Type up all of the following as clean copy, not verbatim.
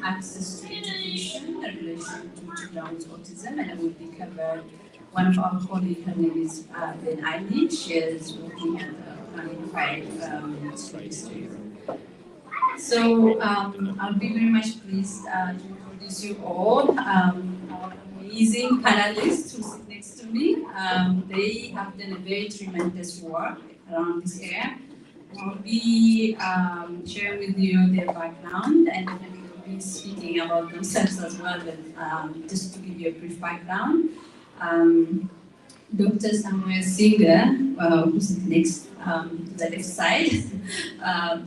access to education in relation to children with autism, and I will be covered. One of our colleagues, her name is Ben Aini. She is working at the Unified School District. So I'll be very much pleased to introduce you all. Our amazing panelists who sit next to me. They have done a very tremendous work around this area. I'll be sharing with you their background, and we'll be speaking about themselves as well, but just to give you a brief background. Dr. Samuel Singer, who's next to the left side,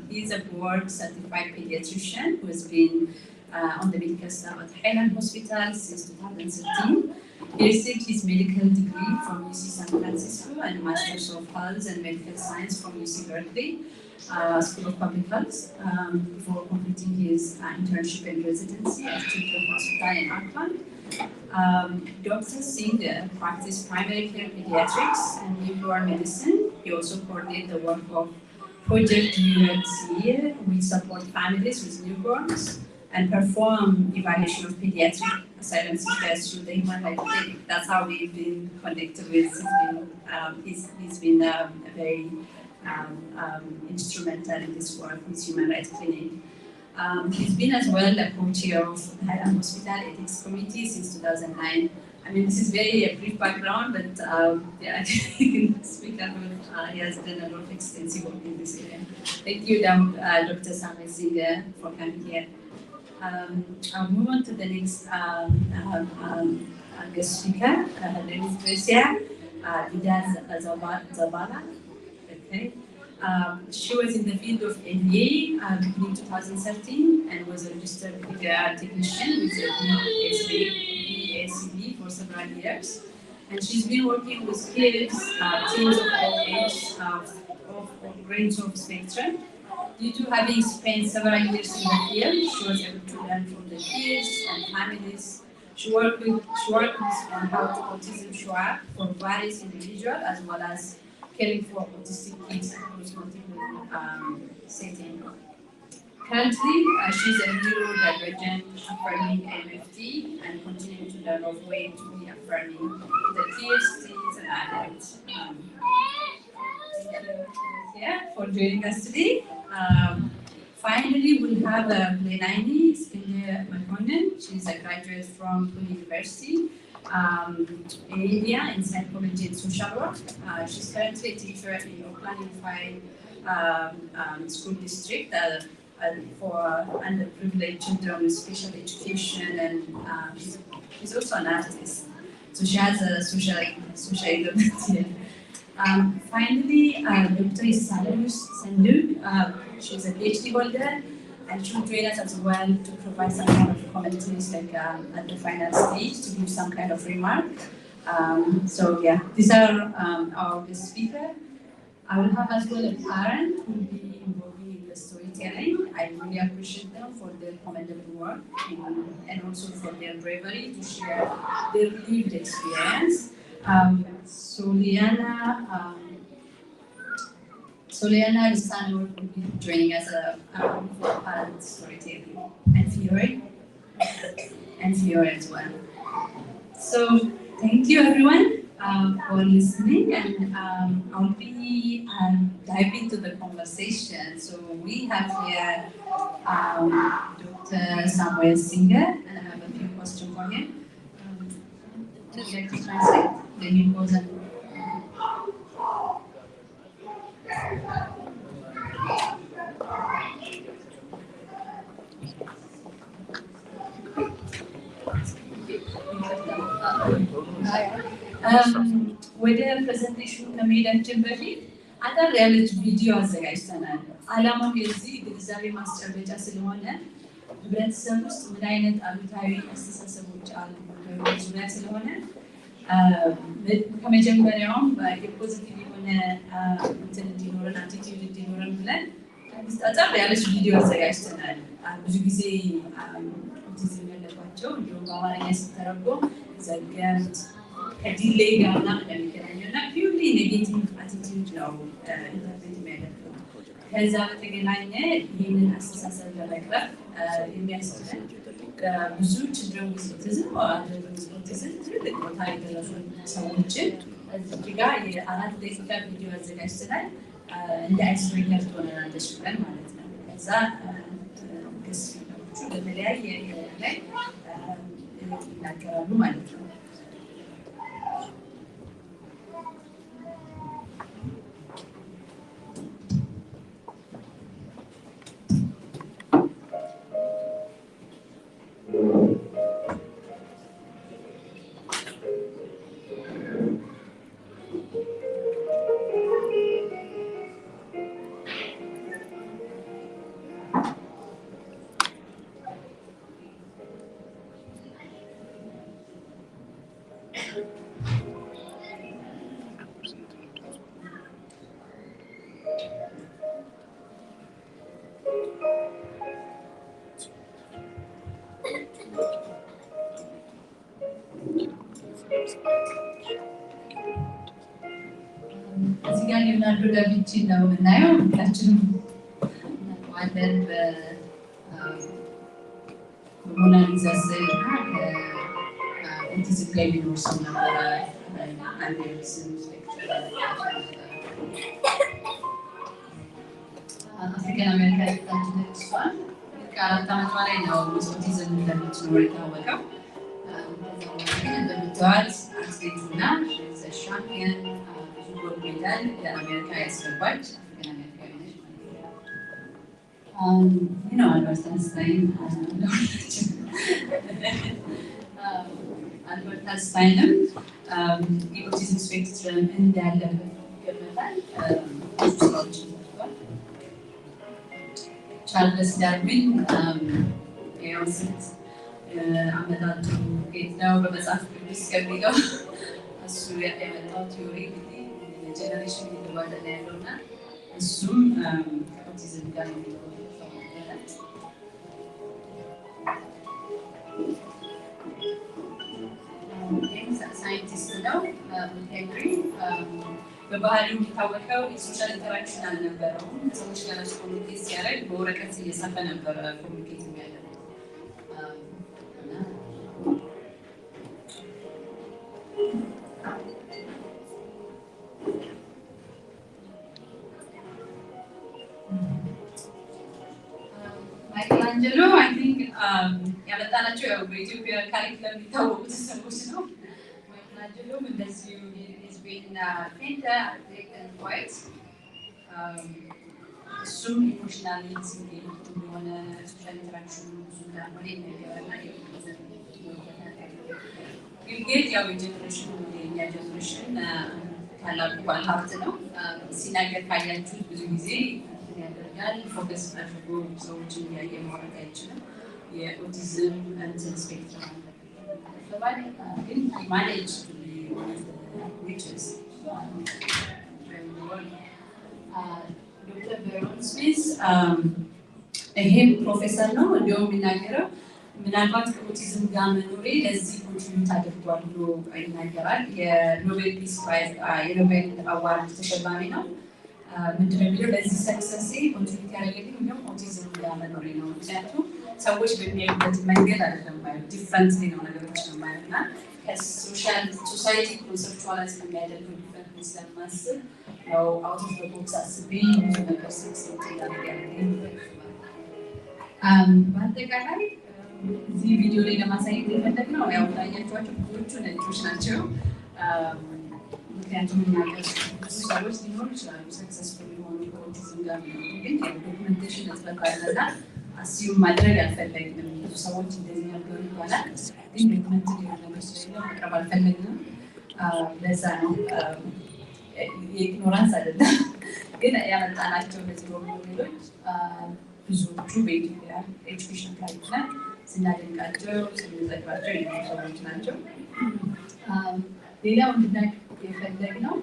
he's a board-certified pediatrician who has been on the medical staff at Highland Hospital since 2013. He received his medical degree from UC San Francisco and Masters of Health and Medical Science from UC Berkeley School of Public Health before completing his internship and residency at Children's Hospital in Auckland. Dr. Singer practiced primary care pediatrics and newborn medicine. He also coordinated the work of Project UNC, which support families with newborns and perform evaluation of pediatric asylum seekers through the Human Rights Clinic. That's how we've been connected with. He's been a very instrumental in this work with Human Rights Clinic. He's been as well a co-chair of the Highland Hospital Ethics Committee since 2009. I mean, this is very a brief background, but yeah, he has done a lot of extensive work in this area. Thank you, Dr. Samuel Singer, for coming here. I'll move on to the next guest speaker. Her name is Gracia Zabala. Okay. She was in the field of NDA between 2013 and was a registered media technician with the BACB for several years. And she's been working with kids, teens of all ages, of range of spectrum. Due to having spent several years in the field, she was able to learn from the kids and families. She worked on how autism show up for various individuals as well as caring for autistic kids across multiple settings. Currently, she's a neurodivergent affirming MFT and continuing to learn of ways to be affirming to the kids, teens, and adults. Thank you for joining us today. Finally, we'll have Leilani Iskender-Makonnen. She's a graduate from Pune University in India in psychology and social work. She's currently a teacher in Auckland Unified School District for underprivileged children with special education, and she's also an artist. So she has a social identity. Finally, Dr. Salus Sanduk, she's a PhD holder, and she'll join us as well to provide some kind of commentaries like at the final stage to give some kind of remark. So yeah, these are our guest speakers. I will have as well a parent who will be involving in the storytelling. I really appreciate them for their commendable work and also for their bravery to share their lived experience. Soliana Lissano will be joining us for parent storytelling, and Fiore as well. So thank you everyone for listening, and I'll be diving into the conversation. So we have here Dr. Samuel Singer, and I have a few questions for him. Would you like to translate? Then you pause and ወደ ፕሬዘንቴሽኑ ከመሄዳችን በፊት አጠር ያለች ቪዲዮ አዘጋጅተናል። ዓላማው የዚህ ግንዛቤ ማስጨበጫ ስለሆነ ህብረተሰብ ውስጥ ምን አይነት አሉታዊ አስተሳሰቦች አሉ ዙሪያ ስለሆነ ከመጀመሪያውም የፖዚቲቭ የሆነ እንትን እንዲኖረን አቲቲዩድ እንዲኖረን ብለን አጠር ያለች ቪዲዮ አዘጋጅተናል። ብዙ ጊዜ ኦቲዝም ያለባቸው እንዲሁም በአማርኛ ሲተረጎም ዘገምት ከዲሌይ ጋር ምናምን እንደሚገናኘው እና ፒውርሊ ኔጌቲቭ አቲቲዩድ ነው ኢንተርፕሬት የሚያደርገው። ከዛ በተገናኘ ይህንን አስተሳሰብ ለመቅረፍ የሚያስችለን ብዙ ችግር ዊዝኦቲዝም ዊዝኦቲዝም ትልቅ ቦታ የደረሱ ሰዎችን እዚህ ጋር የአራት ደቂቃ ቪዲዮ አዘጋጅተናል። እንደ አይስብሬከር ትሆነናለች ብለን ማለት ነው። ከዛ ገስ ፊልሞቹ በተለያየ ላይ ይናገራሉ ማለት ነው። እዚህ ጋር ሊዮናርዶ ዳቪንቺ ነው የምናየው። ሁላችንም እናውቀዋለን በሞናሊዛ ስዕል ኦቲዝም ጋር የሚኖር ሰው ነበረ። አንድ የኦቲዝም ስፔክትረም አፍሪካን አሜሪካን ተነስቷል። ከ4 ዓመቷ ላይ ነው ኦቲዝም እንደምትኖር የታወቀው። እንደምታዩት አትሌት እና ሻምፒየን ጎልድ ሜዳል ለአሜሪካ ያስገባች አፍሪካን አሜሪካዊ ነች ማለት ነው። አልበርት አንስታይን አልበርት አንስታይንም የኦቲዝም ስፔክትረም እንዳለበት ይገመታል። ስራዎችን ሰርቷል። ቻርልስ ዳርዊን የወስት አመጣጡ ጌት ነው በመጽሐፍ ቅዱስ ከሚለው እሱ የመጣው ቲዮሪ እንግዲህ ጀነሬሽን እየተባለ ነው ያለው እና እሱም ከኦቲዝም ጋር ሳይንቲስት ነው። ሄንሪ በባህሪው የሚታወቀው የሶሻል ኢንተራክሽን አልነበረውም። ሰዎች ጋር ኮሚኒኬት ሲያደርግ በወረቀት እየጻፈ ነበረ ኮሚኒኬት የሚያደርገው። ማይክላንጀሎ አይ ቲንክ ያመጣናቸው ያው በኢትዮጵያ ካሪኩለም የሚታወቁት ሰዎች ነው። ማይክላንጀሎም እንደዚሁ ሂዝቢን ፔንተር አርክቴክት ፖኤት እሱም ኢሞሽናል ኢንሲንጌጅ የሆነ ሶሻል ኢንተራክሽን ብዙ እንዳልሆነ ይነገራልና ቢልጌት ያው የጀኔሬሽን የኛ ጀኔሬሽን ታላቁ ባለሀብት ነው። ሲናገር ካያችሁት ብዙ ጊዜ ያደርጋል። ፎከስ አድርጎ ሰዎችን እያየ ማውራት አይችልም። የኦቲዝም እንትን ስፔክትረም አለ ግን ማኔጅ ዊችስ ዶክተር ቤሮን ስሚዝ ይሄ ፕሮፌሰር ነው። እንዲሁም የሚናገረው ምናልባት ከኦቲዝም ጋር መኖሬ ለዚህ ኮንትሪቢዩት አድርጓል ብሎ ይናገራል። የኖቤል ፒስ ፕራይዝ የኖቤል አዋርድ ተሸላሚ ነው። ምንድነው የሚለው ለዚህ ሰክሰሴ ኮንትሪቢዩት ያደረገልኝ እንዲሁም ኦቲዝም ጋር መኖሬ ነው። ምክንያቱም ሰዎች በሚያዩበት መንገድ አይደለም ማየው፣ ዲፍረንት ነው ነገሮች ነው ማየው እና ከሶሻል ሶሳይቲ ኮንሰፕቹዋላይዝ ከሚያደርገው ዲፍረንት ስለማስብ ያው አውት ኦፍ ዘ ቦክስ አስቤ ብዙ ነገር ሰክሰስ ያደርጋል። በአጠቃላይ እዚህ ቪዲዮ ላይ ለማሳየት የፈለግነው ያው ታያችኋቸው ብዙዎቹ ነጮች ናቸው። ምክንያቱም የሚያቀርቡ ብዙ ሰዎች ሊኖሩ ይችላሉ ሰክሰስፉል የሆኑ ከኦቲዝም ጋር የሚኖሩ ግን ዶክመንቴሽን እጥረት አለና አስዩም ማድረግ አልፈለግንም። ብዙ ሰዎች እንደዚህ ነበሩ ይባላል፣ ግን ዶክመንት ሊሆን ነገር ስለሌለ ማቅረብ አልፈለግንም። ለዛ ነው የኢግኖራንስ አይደለም፣ ግን ያመጣናቸው እነዚህ ሞዴሎች ብዙዎቹ በኢትዮጵያ ኤጁኬሽን ካሪኩለም ስናደንቃቸው ስንዘግባቸው የነበሩ ሰዎች ናቸው። ሌላው እንድናቅ የፈለግነው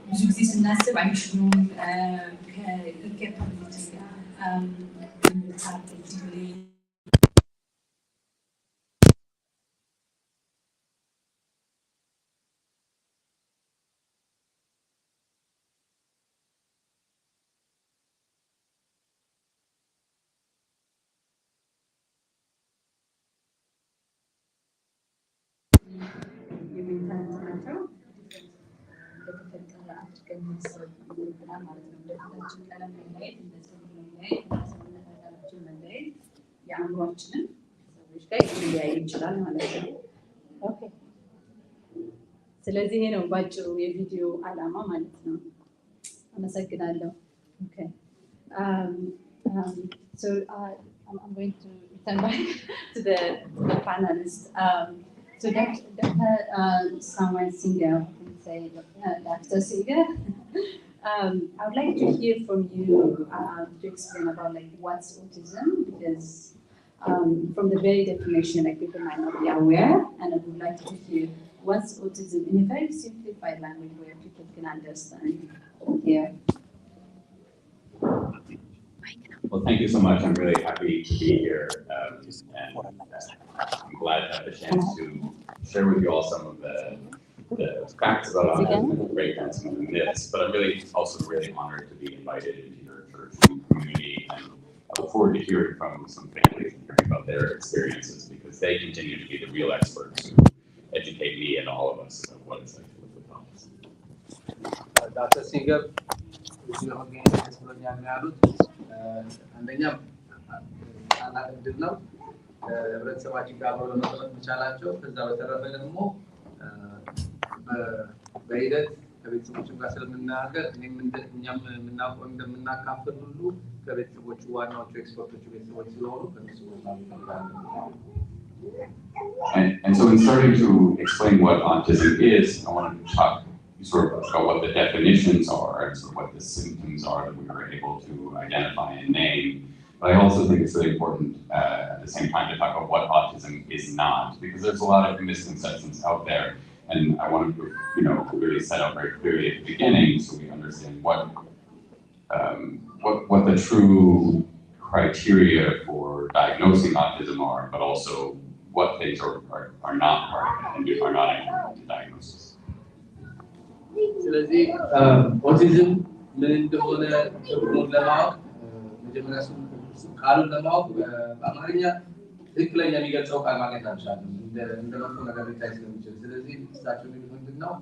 ብዙ ጊዜ ስናስብ አይችሉም ከኢንኬፓቢሊቲ ጋር ናቸው እንደተፈጠረ አድርገን ማሰብ ይኖርብናል ማለት ነው። እንደፊታችን ቀለም መለየት፣ እንደ ፀጉር መለየት፣ እንደ ሰውነት አካላችን መለየት የአእምሯችንን ሰዎች ጋር ሊለያይ ይችላል ማለት ነው። ኦኬ ስለዚህ ይሄ ነው ባጭሩ የቪዲዮ ዓላማ ማለት ነው። አመሰግናለሁ። ኦኬ so I'm going to return back to the panelists. So Dr. Samuel Singer, I can say Dr. Singer, I would like to hear from you to explain about like what's autism, because from the very definition, like people might not be aware, and I would like to hear what's autism in a very simplified language where people can understand. Yeah. Well, thank you so much. I'm really happy to be here, and I'm glad to have the chance to share with you all some of the facts about autism and break down some of the myths. But I'm also really honored to be invited into your church community, and I look forward to hearing from some families and hearing about their experiences, because they continue to be the real experts who educate me and all of us of what it's like to live with autism. Dr. Singer, አንደኛ ታላቅ እድል ነው ህብረተሰባችን ጋር አብረው ለመስራት መቻላቸው። ከዛ በተረፈ ደግሞ በሂደት ከቤተሰቦችም ጋር ስለምናገር እኛም የምናውቀው እንደምናካፍል ሁሉ ከቤተሰቦቹ ዋናዎቹ ኤክስፐርቶቹ ቤተሰቦች ስለሆኑ ከነሱ And so in starting to explain what autism is, I want to talk sort of about what the definitions are and sort of what the symptoms are that we were able to identify and name. But I also think it's really important at the same time to talk about what autism is not, because there's a lot of misconceptions out there, and I want to really set out very clearly at the beginning so we understand what the true criteria for diagnosing autism are, but also what things are not part of it and are not important to diagnosis. ስለዚህ ኦቲዝም ምን እንደሆነ ትርጉሙን ለማወቅ መጀመሪያ ቃሉን ለማወቅ በአማርኛ ትክክለኛ የሚገልጸው ቃል ማግኘት አልቻለም። እንደ መጥፎ ነገር ሊታይ ስለሚችል ስለዚህ እሳቸው የሚሉት ምንድን ነው?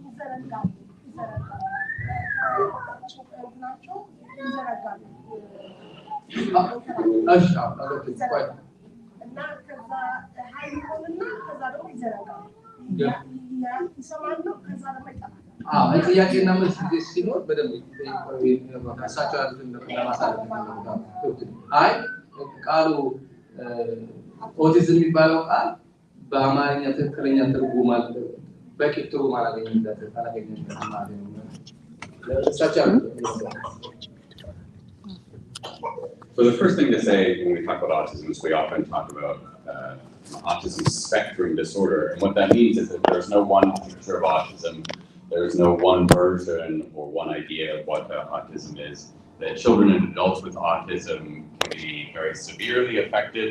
እና ከዛ ኃይል ሆነና ከዛ ደግሞ ይዘረጋል ይሰማሉ ከዛ ደግሞ ይጠፋል። ጥያቄና መልስ ሲኖር በደንብ እሳቸው ያሉትን ለማሳለፍ አይ ቃሉ ኦቲዝም የሚባለው ቃል በአማርኛ ትክክለኛ ትርጉም በቂ ትርጉም አላገኘለትም ማለት ነው። እሳቸው So the first thing to say when we talk about autism is we often talk about autism spectrum disorder, and what that means is that there's no one picture of autism. There's no one version or one idea of what autism is. That children and adults with autism can be very severely affected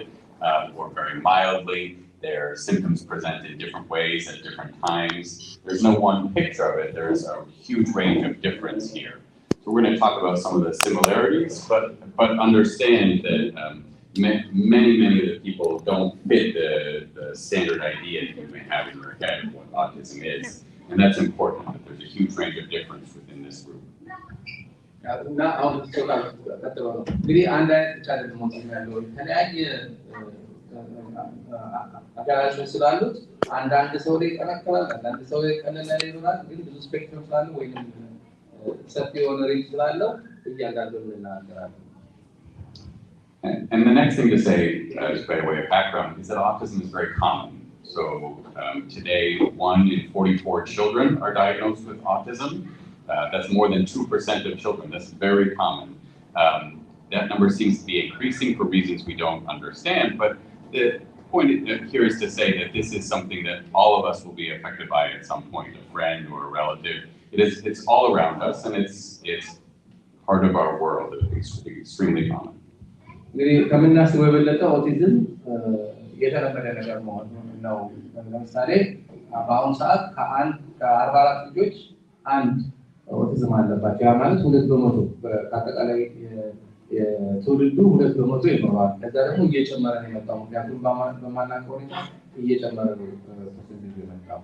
or very mildly. Their symptoms present in different ways at different times. There's no one picture of it. There's a huge range of difference here. So we're going to talk about some of the similarities, but understand that many of the people don't fit the standard idea that you may have in your head of what autism is. And that's important, that there's a huge range of difference within this group. እንግዲህ አንድ አይነት ብቻ ደግሞ ያለው የተለያየ አጋራሾች ስላሉት አንዳንድ ሰው ላይ ይጠነከራል፣ አንዳንድ ሰው ላይ ቀለል ያለ ይሆናል። ግን ብዙ ስፔክትረም ስላለው ወይም ሰፊ የሆነ ሬንጅ ስላለው እያንዳንዱን እናገራለን። And the next thing to say, just by way of background, is that autism is very common. So today, 1 in 44 children are diagnosed with autism. That's more than 2% of children. That's very common. That number seems to be increasing for reasons we don't understand, but the point here is to say that this is something that all of us will be affected by at some point, a friend or a relative. It's all around us, and it's part of our world. It's extremely common. እንግዲህ ከምናስበው የበለጠ ኦቲዝም የተለመደ ነገር ነው። ለምሳሌ በአሁኑ ሰዓት ከ44 ልጆች አንድ ኦቲዝም አለባቸው። ያ ማለት 2% ከአጠቃላይ የትውልዱ 2% ይኖረዋል። ከዛ ደግሞ እየጨመረ ነው የመጣው። ምክንያቱም በማናውቀው ሁኔታ እየጨመረ ነው ፐርሰንቴጁ የመጣው።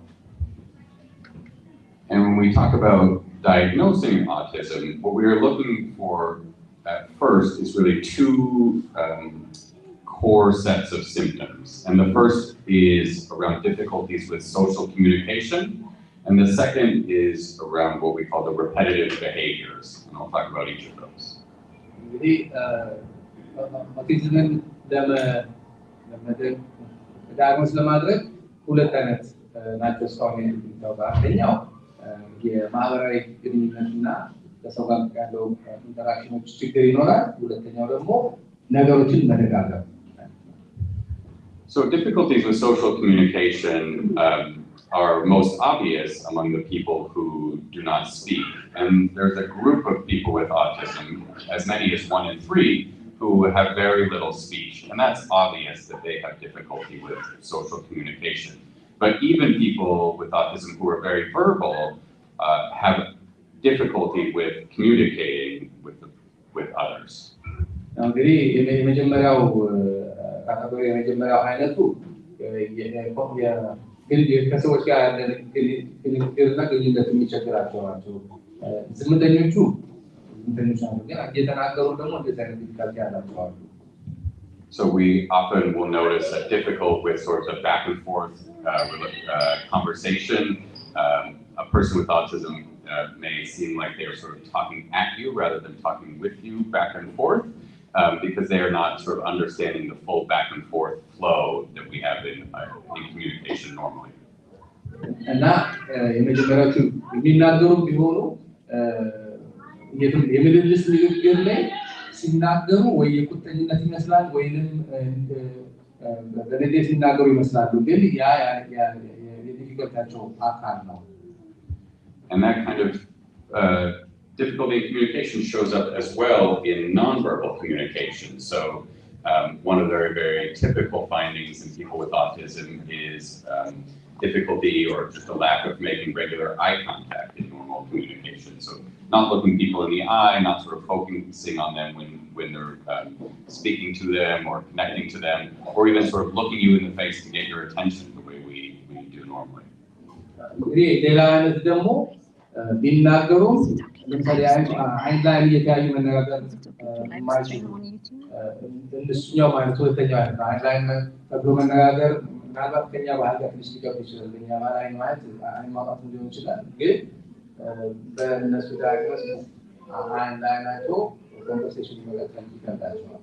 And when we talk about diagnosing autism, what we are looking for at first is really two core sets of symptoms. And the first is around difficulties with social communication, and the second is around what we call the repetitive behaviors. And I'll talk about each of those. Jadi autism diagnosis ለማድረግ ሁለት አይነት ናቸው እስካሁን የሚታወቀው። አንደኛው የማህበራዊ ግንኙነትና ከሰው ጋር ያለው ኢንተራክሽኖች ችግር ይኖራል። ሁለተኛው ደግሞ ነገሮችን መደጋገም። So difficulties with social communication are most obvious among the people who do not speak. And there's a group of people with autism, as many as 1 in 3, who have very little speech. And that's obvious that they have difficulty with social communication. But even people with autism who are very verbal have difficulty with communicating with others. እንግዲህ የመጀመሪያው ካቴጎሪ የመጀመሪያው አይነቱ ከሰዎች ጋር ያለን ግንኙነትና ግንኙነት የሚቸግራቸው ናቸው። ዝምተኞቹ ናቸው፣ ግን እየተናገሩ ደግሞ እንደዚህ አይነት ዲፊካልቲ ያላቸው አሉ። So we often will notice a difficult with sort of back and forth conversation. A person with autism may seem like they are sort of talking at you rather than talking with you back and forth, because they are not sort of understanding the full back and forth flow that we have in communication normally. እና የመጀመሪያዎቹ የሚናገሩ ቢሆኑ የምልልስ ንግግር ላይ ሲናገሩ ወይ የቁጥኝነት ይመስላል ወይንም በንዴት ሲናገሩ ይመስላሉ፣ ግን ያ የዲፊከልታቸው አካል ነው። And that kind of difficulty in communication shows up as well in nonverbal communication. So one of the very, very typical findings in people with autism is difficulty or just a lack of making regular eye contact in normal communication. So not looking people in the eye, not sort of focusing on them when they're speaking to them or connecting to them, or even sort of looking you in the face to get your attention the way we do normally. ሌላ አይነት ደግሞ ቢናገሩ ለምሳሌ አይን ላይ እየተያዩ መነጋገር ማይችሉ እነሱኛው ማለት ሁለተኛው አይን ላይ ተብሎ መነጋገር ምናልባት ከኛ ባህል ጋር ትንሽ ሊገባ ይችላል። ከኛ ባህል ማለት አይን ማውጣት ሊሆን ይችላል፣ ግን በእነሱ ዳግመስ አይን ላይ ናቸው ኮንቨርሴሽን መቀጠል ይከብዳቸዋል።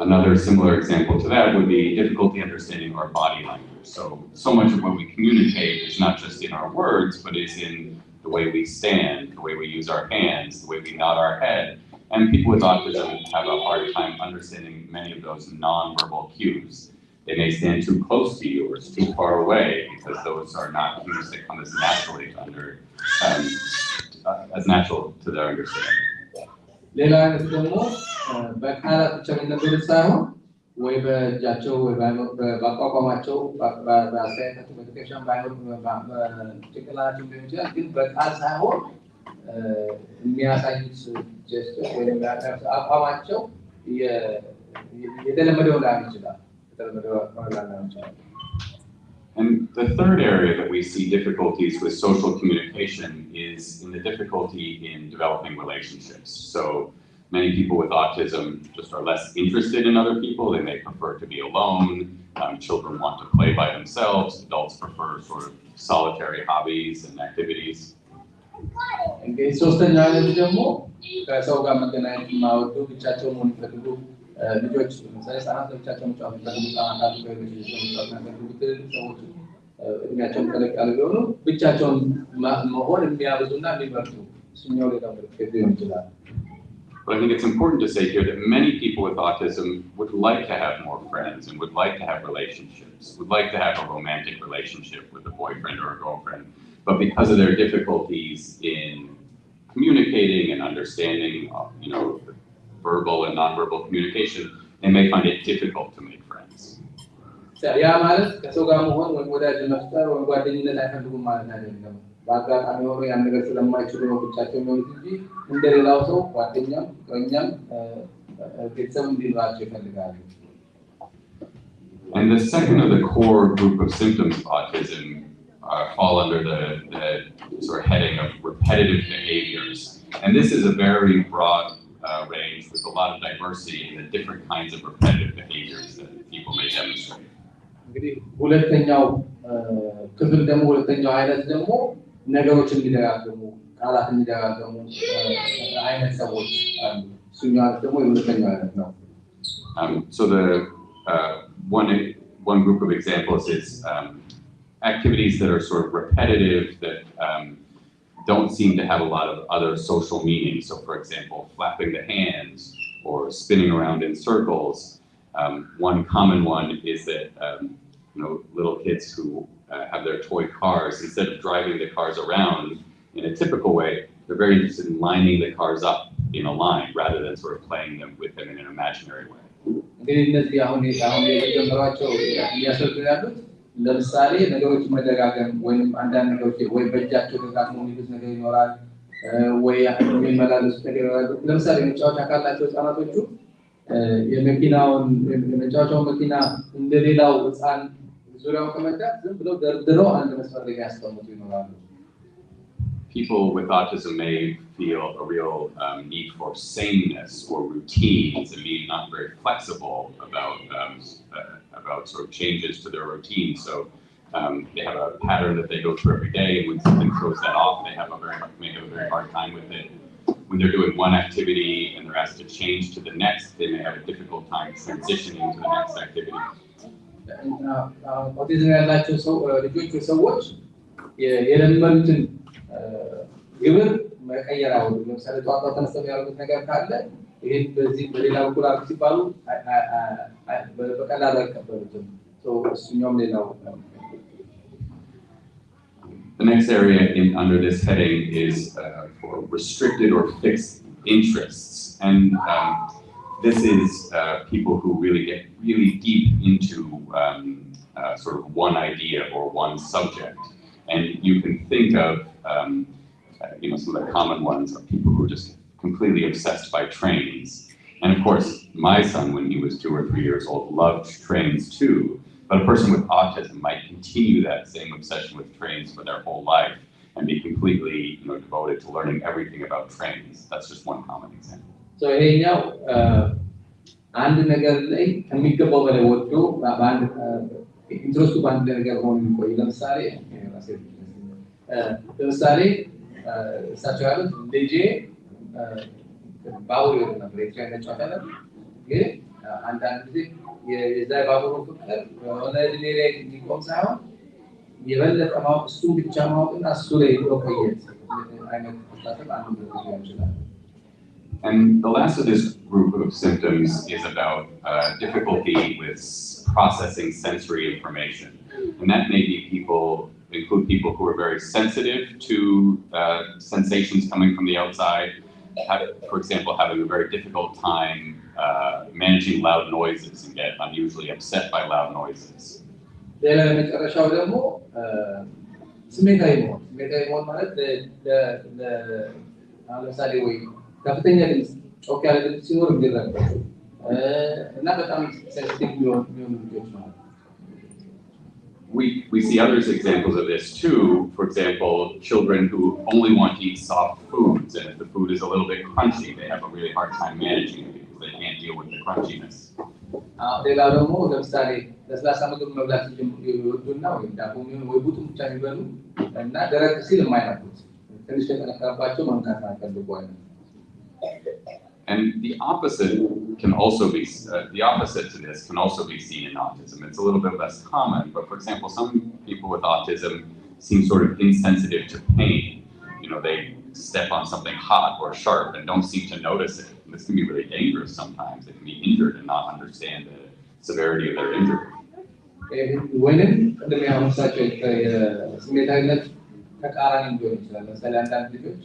Another similar example to that would be difficulty understanding our body language. So much of what we communicate is not just in our words, but is in the way we stand, the way we use our hands, the way we nod our head. And people with autism have a hard time understanding many of those non-verbal cues. They may stand too close to you or too far away, because those are not cues that come as naturally as natural to their understanding. ሌላ አይነት ደግሞ በቃላት ብቻ የሚነገሩ ሳይሆን ወይ በእጃቸው ወይ በአቋቋማቸው በአስተያየታቸው በትከሻም ባይሆን በጭንቅላታቸው ሊሆን ይችላል፣ ግን በቃል ሳይሆን የሚያሳዩት ጀስቸር ወይም አቋማቸው የተለመደው ላይሆን ይችላል። And the third area that we see difficulties with social communication is in the difficulty in developing relationships. So many people with autism just are less interested in other people. They may prefer to be alone. Children want to play by themselves. Adults prefer sort of solitary hobbies and activities. እንግዲህ ሶስተኛው አይነት ደግሞ ከሰው ጋር መገናኘት የማይወዱ ብቻቸውን መሆን የሚፈልጉ ልጆች ለምሳሌ ህጻናት ብቻቸውን መጫወት የሚፈልጉ ህጻናት አሉ። ሰዎች እድሜያቸውን ተለቅ ያሉ ቢሆኑ ብቻቸውን መሆን የሚያበዙና የሚመርጡ እሱኛው ሌላው ምልክት ሊሆን ይችላል። But I think it's important to say here that many people with autism would like to have more friends and would like to have relationships, would like to have a romantic relationship with a boyfriend or a girlfriend. But because of their difficulties in communicating and understanding, verbal and nonverbal communication, they may find it difficult to make friends. ያ ማለት ከሰው ጋር መሆን ወይ ወዳጅ መፍጠር ወይ ጓደኝነት አይፈልጉም ማለት አይደለም። በአጋጣሚ ሆኖ ያን ነገር ስለማይችሉ ነው ብቻቸው የሚሆኑት እንጂ እንደሌላው ሰው ጓደኛም ፍቅረኛም ቤተሰብ እንዲኖራቸው ይፈልጋሉ። And the second of the core group of symptoms of autism fall under the sort of heading of repetitive behaviors. And this is a very broad range with a lot of diversity in the different kinds of repetitive behaviors that people may demonstrate. እንግዲህ ሁለተኛው ክፍል ደግሞ ሁለተኛው አይነት ደግሞ ነገሮችን የሚደጋገሙ ቃላት የሚደጋገሙ አይነት ሰዎች አሉ። እሱኛው ደግሞ የሁለተኛው አይነት ነው። So the one group of examples is activities that are sort of repetitive that don't seem to have a lot of other social meaning. So for example, flapping the hands or spinning around in circles. One common one is that little kids who have their toy cars, instead of driving the cars around in a typical way, they're very interested in lining the cars up in a line rather than sort of playing them with them in an imaginary way. እንግዲህ እነዚህ አሁን የጀመሯቸው እያሰልጡ ያሉት ለምሳሌ ነገሮች መደጋገም ወይም አንዳንድ ነገሮች ወይ በእጃቸው ደጋግሞ የሚሉት ነገር ይኖራል ወይ የሚመላለሱት ነገር ይኖራል። ለምሳሌ መጫወቻ ካላቸው ህፃናቶቹ የመኪናውን የመጫወቻው መኪና እንደሌላው ህፃን ዙሪያው ከመጣ ዝም ብለው ደርድረው አንድ መስመር ላይ ያስቀምጡ ይኖራሉ። People with autism may feel a real need for sameness or routines and be not very flexible about sort of changes to their routine. So they have a pattern that they go through every day, and when something throws that off, they may have a very hard time with it. When they're doing one activity and they're asked to change to the next, they may have a difficult time transitioning to the next activity. Autism ያላቸው ልጆች ሰዎች የለመዱትን ግብር መቀየር አሁን ለምሳሌ ጧጧ ተነስተው ያሉት ነገር ካለ ይሄን በዚህ በሌላ በኩል አርግ ሲባሉ በቀላሉ አይቀበሉትም። እሱኛውም ሌላው The next area under this heading is for restricted or fixed interests. And this is people who really get really deep into sort of one idea or one subject. And you can think of some of the common ones are people who are just completely obsessed by trains. And of course, my son, when he was 2 or 3 years old, loved trains too. But a person with autism might continue that same obsession with trains for their whole life and be completely devoted to learning everything about trains. That's just one common example. So ይሄኛው አንድ ነገር ላይ ከሚገባው በላይ ወጥቶ በአንድ ኢንትረስቱ በአንድ ነገር ሆኖ የሚቆይ ለምሳሌ እሳቸው ያሉት ልጄ ባቡር ይወድ ነበር የትሬን ጨዋታ ነበር ግን አንዳንድ ጊዜ የዛ ባቡሩ ፍቅር የሆነ እድሜ ላይ የሚቆም ሳይሆን የበለጠ ማወቅ እሱን ብቻ ማወቅና እሱ ላይ መቆየት አይነት አስተሳሰብ አንዱ ሊሆን ይችላል። And the last of this group of symptoms is about difficulty with processing sensory information. And that may be include people who are very sensitive to sensations coming from the outside, for example, having a very difficult time managing loud noises and get unusually upset by loud noises. ለመጨረሻው ደግሞ ስሜታዊ መሆን ማለት ለምሳሌ ወይ ከፍተኛ ድምፅ ጮክ ያለ ድምፅ ሲኖር እንዲረበሹ እና በጣም ሴንሲቲቭ የሚሆኑ ልጆች ማለት ነው። We see others examples of this too. For example, children who only want to eat soft foods, and if the food is a little bit crunchy, they have a really hard time managing it because they can't deal with the crunchiness. ሌላው ደግሞ ለምሳሌ ለስላሳ ምግብ መብላት ይወዱና ወይም ዳቦ ወይ ቡጥም ብቻ የሚበሉ እና ደረቅ ሲል የማይነኩት ትንሽ የተነካባቸው መንካት አይፈልጉ አይነት። And the opposite to this can also be seen in autism. It's a little bit less common, but for example, some people with autism seem sort of insensitive to pain. They step on something hot or sharp and don't seem to notice it. And this can be really dangerous sometimes. They can be injured and not understand the severity of their injury. ወይንም እንደሚያመሳቸው ስሜታዊነት ተቃራኒ ሊሆን ይችላል። ለምሳሌ አንዳንድ ልጆች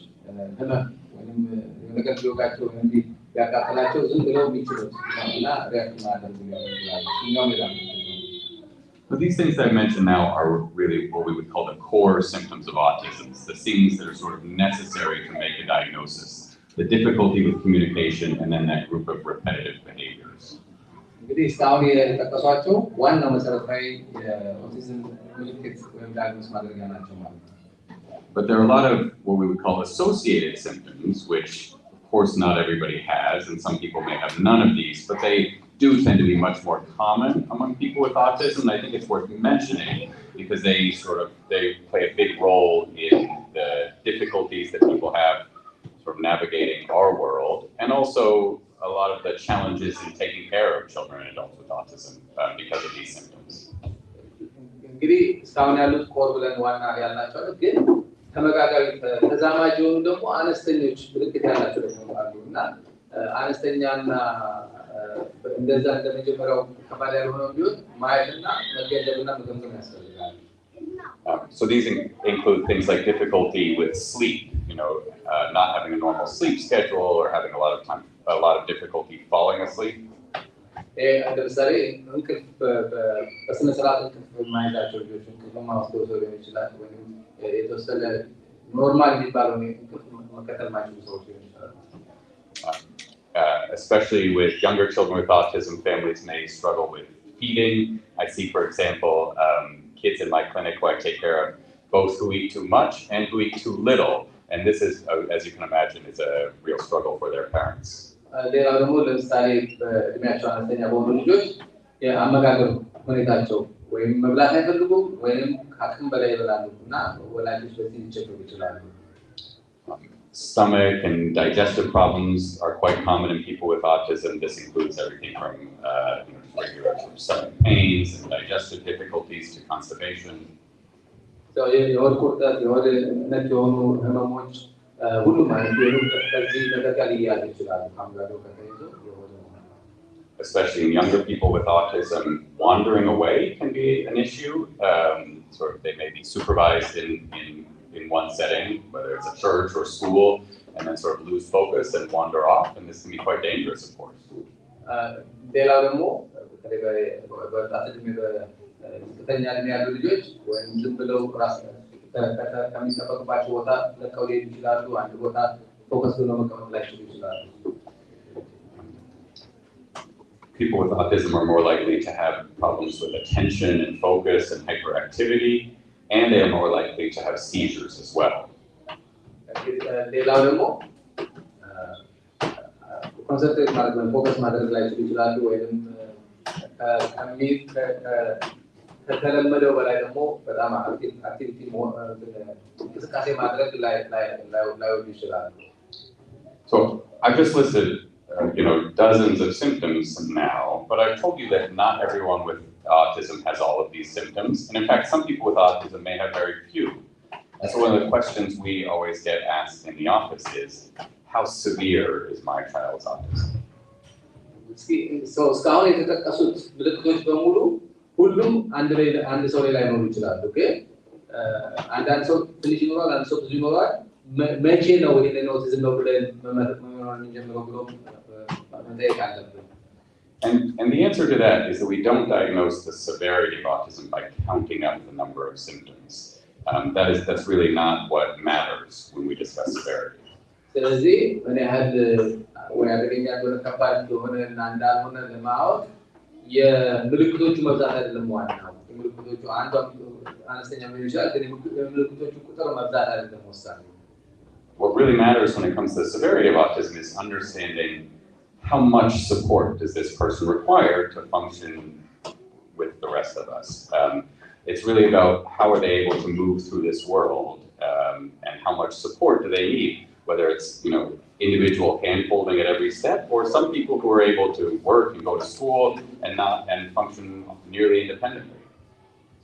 ህመም ወይም ነገር ሊወጋቸው እንዲህ ያቃጥላቸው ዝም ብለው የሚችሉት እና ሪያክት ማድረግ ይችላል። But these things that I mentioned now are really what we would call the core symptoms of autism, the things that are sort of necessary to make a diagnosis. The difficulty with communication and then that group of repetitive behaviors. እንግዲህ እስካሁን የጠቀሷቸው ዋና መሰረታዊ የኦቲዝም ምልክት ወይም ዳያግኖስ ማድረጊያ ናቸው ማለት ነው። But there are a lot of what we would call associated symptoms, which of course not everybody has, and some people may have none of these, but they do tend to be much more common among people with autism. And I think it's worth mentioning because they play a big role in the difficulties that people have sort of navigating our world, and also a lot of the challenges in taking care of children and adults with autism because of these symptoms. እንግዲህ እስካሁን ያሉት ኮር ብለን ዋና ያልናቸው ግን ተመጋጋቢ ተዛማጅ የሆኑ ደግሞ አነስተኞች ምልክት ያላቸው ደግሞ አሉ እና አነስተኛና እንደዛ እንደመጀመሪያው ከባድ ያልሆነው ቢሆን ማየትና መገንዘብና መገምገም ያስፈልጋል። So these include things like difficulty with sleep, not having a normal sleep schedule or having a lot of difficulty falling asleep. ለምሳሌ እንቅልፍ በስነ ስርዓት እንቅልፍ የማይዛቸው ልጆች እንቅልፍ ማውሰድ ሊሆን ይችላል ወይም የተወሰነ ኖርማል የሚባለው እንቅልፍ መከተል ማይችሉ ሰዎች ሊሆን ይችላሉ። Especially with younger children with autism, families may struggle with feeding. I see, for example, kids in my clinic who I take care of, both who eat too much and who eat too little. And this is, as you can imagine, is a real struggle for their parents. ሌላው ደግሞ ለምሳሌ በእድሜያቸው አነስተኛ በሆኑ ልጆች የአመጋገብ ሁኔታቸው ወይም መብላት አይፈልጉም ወይም ከአቅም በላይ ይበላሉ እና ወላጆች በዚህ ሊቸገሩ ይችላሉ። Stomach and digestive problems are quite common in people with autism. This includes everything from regular stomach pains and digestive difficulties to constipation. So የሆድ ቁርጠት የሆድ ነክ የሆኑ ህመሞች ሁሉም አይነት ከዚህ ተጠቃሚ ሊያዝ ይችላሉ ከአመጋገብ ጋር ተያይዞ Especially in younger people with autism, wandering away can be an issue. They may be supervised in one setting, whether it's a church or school, and then sort of lose focus and wander off, and this can be quite dangerous, of course. ሌላው ደግሞ በወጣት እድሜ በዝቅተኛ እድሜ ያሉ ልጆች ወይም ዝም ብለው ራስ ከሚጠበቅባቸው ቦታ ለቀው ሊሄዱ ይችላሉ። አንድ ቦታ ፎከስ ብለው መቀመጥ ላይችሉ ይችላሉ። People with autism are more likely to have problems with attention and focus and hyperactivity, and they are more likely to have seizures as well. ሌላው ደግሞ ኮንሰንትሬት ማድረግ ነው ፎከስ ማድረግ ላይችሉ ይችላሉ ወይም ከተለመደው በላይ ደግሞ በጣም አክቲቪቲ እንቅስቃሴ ማድረግ ላይወዱ ይችላሉ። So I've just listed dozens of symptoms now, but I've told you that not everyone with autism has all of these symptoms. And in fact, some people with autism may have very few. And so one of the questions we always get asked in the office is, how severe is my child's autism? እስካሁን የተጠቀሱት ምልክቶች በሙሉ ሁሉም አንድ ሰው ላይ ላይኖሩ ይችላሉ። ኦኬ አንዳንድ ሰው ትንሽ ይኖራል፣ አንድ ሰው ብዙ ይኖራል። መቼ ነው ይሄንን ኦቲዝም ነው ብለን መመርመር የምንጀምረው ብሎ መጠየቅ አለብን። And the answer to that is that we don't diagnose the severity of autism by counting up the number of symptoms. That's really not what matters when we discuss severity. ስለዚህ ምን ያህል ወይ አደገኛ እንደሆነ ከባድ እንደሆነ እና እንዳልሆነ ለማወቅ የምልክቶቹ መብዛት አይደለም ዋናው። የምልክቶቹ አንዱ አነስተኛ ሊሆን ይችላል፣ ግን የምልክቶቹ ቁጥር መብዛት አይደለም ወሳኙ። What really matters when it comes to the severity of autism is understanding how much support does this person require to function with the rest of us. It's really about how are they able to move through this world, and how much support do they need, whether it's individual hand-holding at every step, or some people who are able to work and go to school and function nearly independently.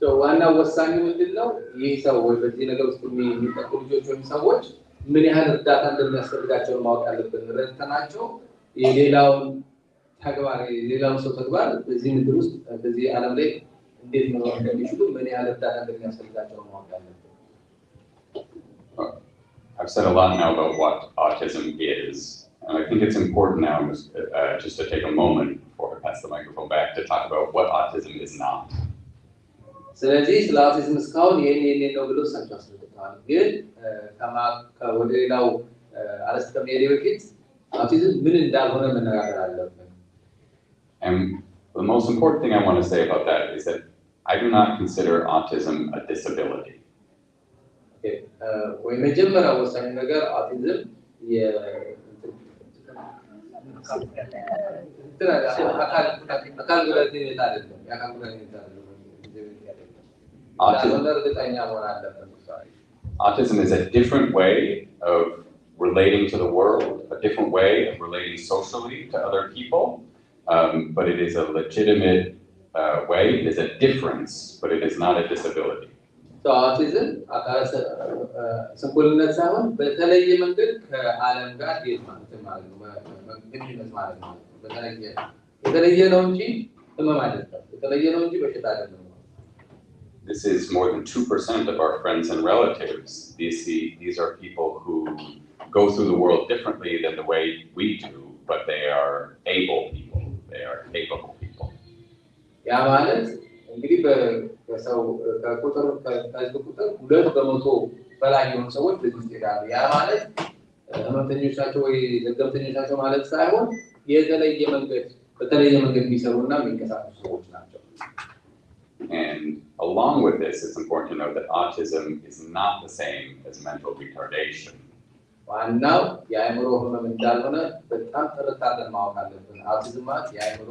So ዋናው ወሳኙ ምንድነው? ይህ ሰው ወይ በዚህ ነገር ውስጥ የሚጠቁ ልጆች ወይም ሰዎች ምን ያህል እርዳታ እንደሚያስፈልጋቸው ማወቅ አለብን። ረድተናቸው የሌላውን ሰው ተግባር በዚህ ምድር ውስጥ በዚህ ዓለም ላይ እንዴት ነው እንደሚችሉ ምን ያህል እርዳታ እንደሚያስፈልጋቸው ማወቅ አለብን። I've said a lot now about what autism is, and I think it's important now just to take a moment before I pass the microphone back to talk about what autism is not. ስለዚህ ስለ አውቲዝም እስካሁን ይሄን ነው ብሎ ሳንቻስልታል ግን ወደ ሌላው አረስተ ከመሄድ በፊት አውቲዝም ምን እንዳልሆነ መነጋገር አለብን። And the most important thing I want to say about that is that I do not consider autism a disability. ወይመጀመሪያ ወሳኝ ነገር አውቲዝም አካል ጉዳተኝነት አይደለም። የአካል ጉዳተኝነት አይደለም። Autism is a different way of relating to the world, a different way of relating socially to other people, but it is a legitimate way. It is a difference, but it is not a disability. So autism, ስንኩልነት ሳይሆን በተለየ መንገድ ከዓለም ጋር ግንኙነት ማለት ነው። የተለየ ነው እንጂ ህመም አይደለም። የተለየ ነው እንጂ በሽታ አይደለም። This is more than 2% of our friends and relatives. These are people who go through the world differently than the way we do, but they are able people. They are capable people. ያ ማለት እንግዲህ በሰው ከቁጥር ከህዝብ ቁጥር 2% በላይ የሆኑ ሰዎች በዚህ ውስጥ ይላሉ። ያ ማለት ህመምተኞች ናቸው ወይ ለገምተኞች ናቸው ማለት ሳይሆን የተለየ መንገድ በተለየ መንገድ የሚሰሩና የሚንቀሳቀሱ ሰዎች ናቸው። And along with this, it's important to note that autism is not the same as mental retardation. ዋናው የአእምሮ ህመም እንዳልሆነ በጣም ተረታተን ማወቅ አለብን። አውቲዝም ማለት የአእምሮ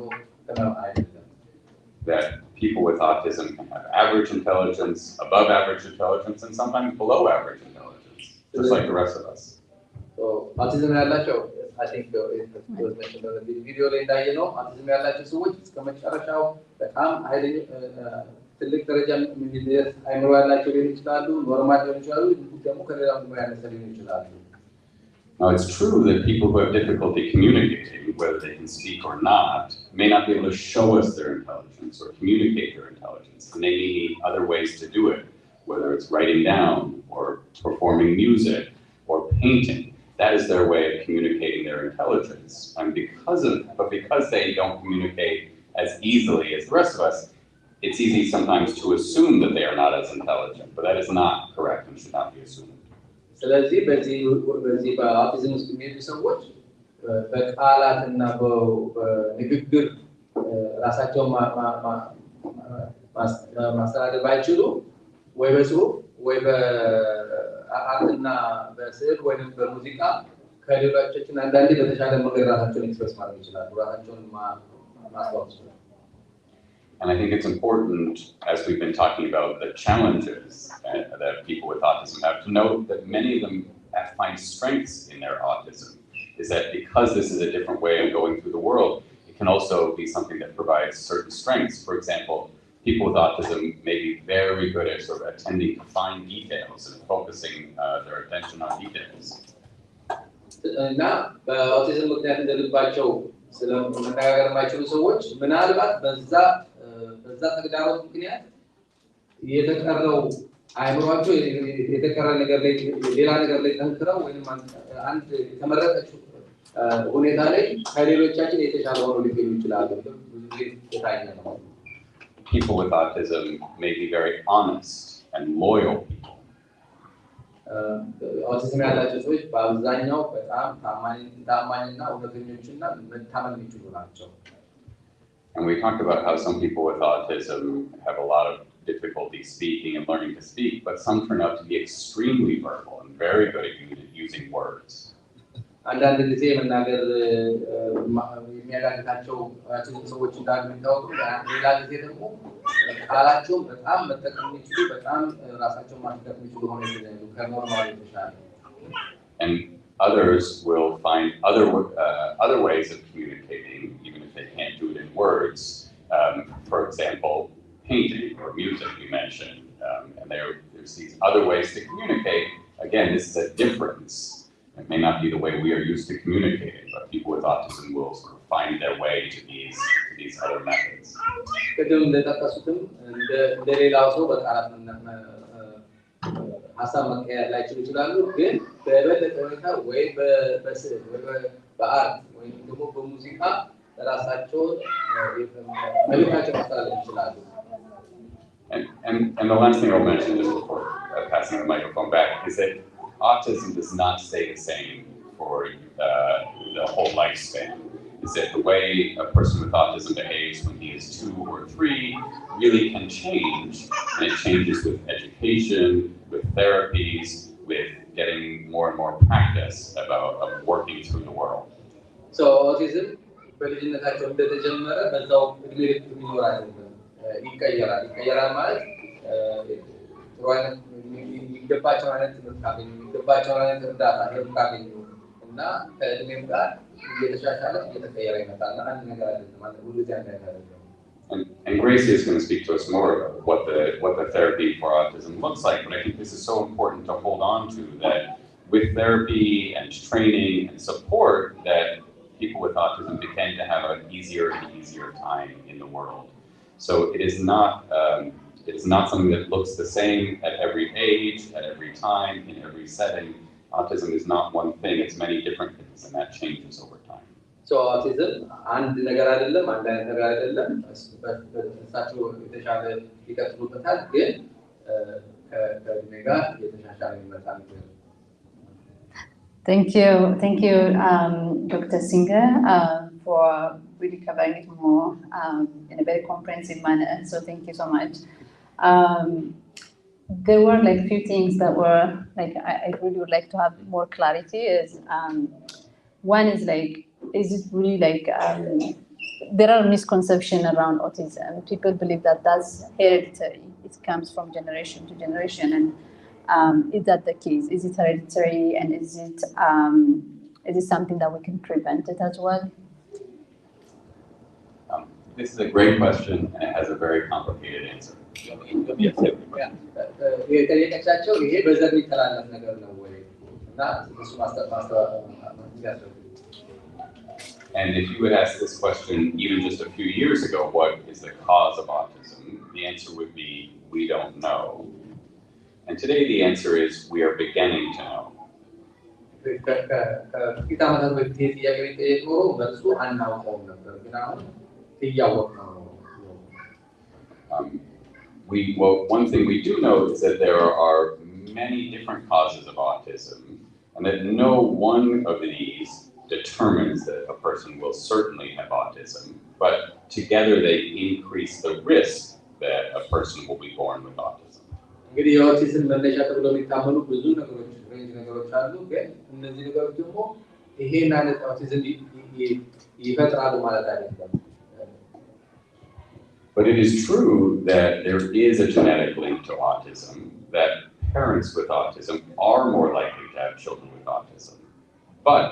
ህመም አይደለም። That people with autism can have average intelligence, above average intelligence, and sometimes below average intelligence, just like the rest of us. So autism ያላቸው I think it was mentioned in the video ላይ እንዳየነው autism ያላቸው ሰዎች እስከመጨረሻው በጣም ኃይለኛ ትልቅ ደረጃ የሚደርስ አእምሮ ያላቸው ሊሆኑ ይችላሉ፣ ኖርማል ሊሆኑ ይችላሉ፣ ደግሞ ከሌላው ደግሞ ያነሰ ሊሆኑ ይችላሉ። Now, it's true that people who have difficulty communicating, whether they can speak or not, may not be able to show us their intelligence or communicate their intelligence. And they may need other ways to do it, whether it's writing down or performing music or painting. That is their way of communicating their intelligence. And because they don't communicate as easily as the rest of us, it's easy sometimes to assume that they are not as intelligent, but that is not correct and should not be assumed. ስለዚህ በዚህ በአውቲዝም ውስጥ የሚሄዱ ሰዎች በቃላትና በንግግር ራሳቸውን ማስተዳደር ባይችሉ ወይ በጽሁፍ ወይ በአርትና በስዕል ወይም በሙዚቃ ከሌሎቻችን አንዳንዴ በተሻለ መንገድ ራሳቸውን ኤክስፕረስ ማድረግ ይችላሉ፣ ራሳቸውን ማስታወቅ ይችላሉ። And I think it's important, as we've been talking about the challenges that people with autism have, to note that many of them find strengths in their autism. Is that because this is a different way of going through the world, it can also be something that provides certain strengths. For example, people with autism may be very good at sort of attending to fine details and focusing their attention on details. እና በአውቲዝም ምክንያት እንደልባቸው ስለመነጋገር የማይችሉ ሰዎች ምናልባት በዛ ተግዳሮት ምክንያት የተቀረው አእምሯቸው የተቀረ ነገር ላይ ሌላ ነገር ላይ ጠንክረው ወይም አንድ የተመረጠች ሁኔታ ላይ ከሌሎቻችን የተሻለ ሆኖ ሊገኙ ይችላሉ። ብዙ ጊዜ የታየ ነው። People with autism may be very honest and loyal people. autism ያላቸው ሰዎች በአብዛኛው በጣም ታማኝና እውነተኞችና መታመን የሚችሉ ናቸው። And we talked about how some people with autism have a lot of difficulty speaking and learning to speak, but some turn out to be extremely verbal and very good at using words. አንዳንድ ጊዜ መናገር የሚያዳግታቸው ሰዎች እንዳሉ የሚታወቁ፣ ሌላ ጊዜ ደግሞ ቃላቸውን በጣም መጠቀም የሚችሉ በጣም ራሳቸውን ማስገት የሚችሉ ሆነው ይገኛሉ ከኖርማል የተሻለ። And others will find other ways of communicating, even if they can't do it in words. For example, painting or music you mentioned, and there's these other ways to communicate. Again, this is a difference. It may not be the way we are used to communicating, but people with autism will sort of find their way to these other methods. ቅድም እንደጠቀሱትም እንደሌላው ሰው በቃላት ሀሳብ መቀየር ላይችሉ ይችላሉ፣ ግን በበለጠ ሁኔታ ወይ በስዕል ወይ በአርት ወይም ደግሞ በሙዚቃ ራሳቸውን መልእክታቸውን ማስተላለፍ ይችላሉ። And the last thing I'll mention just before passing the microphone back is that autism does not stay the same for the whole lifespan. is that the way a person with autism behaves when he is 2 or 3 really can change, and it changes with education, with therapies, with getting more and more practice of working through the world. So autism በልጅነታቸው እንደተጀመረ በዛው እድሜ ልክ የሚኖር አይደለም። ይቀየራል ማለት ጥሩ አይነት የሚገባቸውን አይነት ትምህርት ካገኙ የሚገባቸውን አይነት እርዳታ ካገኙ እና ከእድሜም ጋር እየተሻሻለ እየተቀየረ ይመጣል። አንድ ነገር አይደለም ማለት ሁሉ አይደለም። And Gracie is going to speak to us more about what the therapy for autism looks like, but I think this is so important to hold on to, that with therapy and training and support, that people with autism begin to have an easier and easier time in the world. So it is not something that looks the same at every age, at every time, in every setting. Autism is not one thing; it's many different things, and that changes over time. So autism አንድ ነገር አይደለም፣ አንድ አይነት ነገር አይደለም። በተሳቸው የተሻለ ይቀጥሉበታል፣ ግን ከእድሜ ጋር የተሻሻለ ይመጣል። Thank you, Dr. Singer, for really covering it more in a very comprehensive manner. So thank you so much. There were like few things that were like I really would like to have more clarity. One is like, is it really like there are misconceptions around autism. People believe that that's hereditary. It comes from generation to generation, and is that the case? Is it hereditary, and is it something that we can prevent it as well? This is a great question, and it has a very complicated answer. የጠየቀቻቸው ይሄ በዘር የሚተላለፍ ነገር ነው ወይ እና እሱ ማስተባበያ And if you would ask this question even just a few years ago, what is the cause of autism? The answer would be, we don't know. And today the answer is, we are beginning to know. One thing we do know is that there are many different causes of autism, and that no one of these determines that a person will certainly have autism, but together they increase the risk that a person will be born with autism. እንግዲህ የኦቲዝም መነሻ ተብሎ የሚታመኑ ብዙ ነገሮች አሉ፣ ግን እነዚህ ነገሮች ደግሞ ይሄን አይነት ኦቲዝም ይፈጥራሉ ማለት አይደለም። But it is true that there is a genetic link to autism, that parents with autism are more likely to have children with autism. But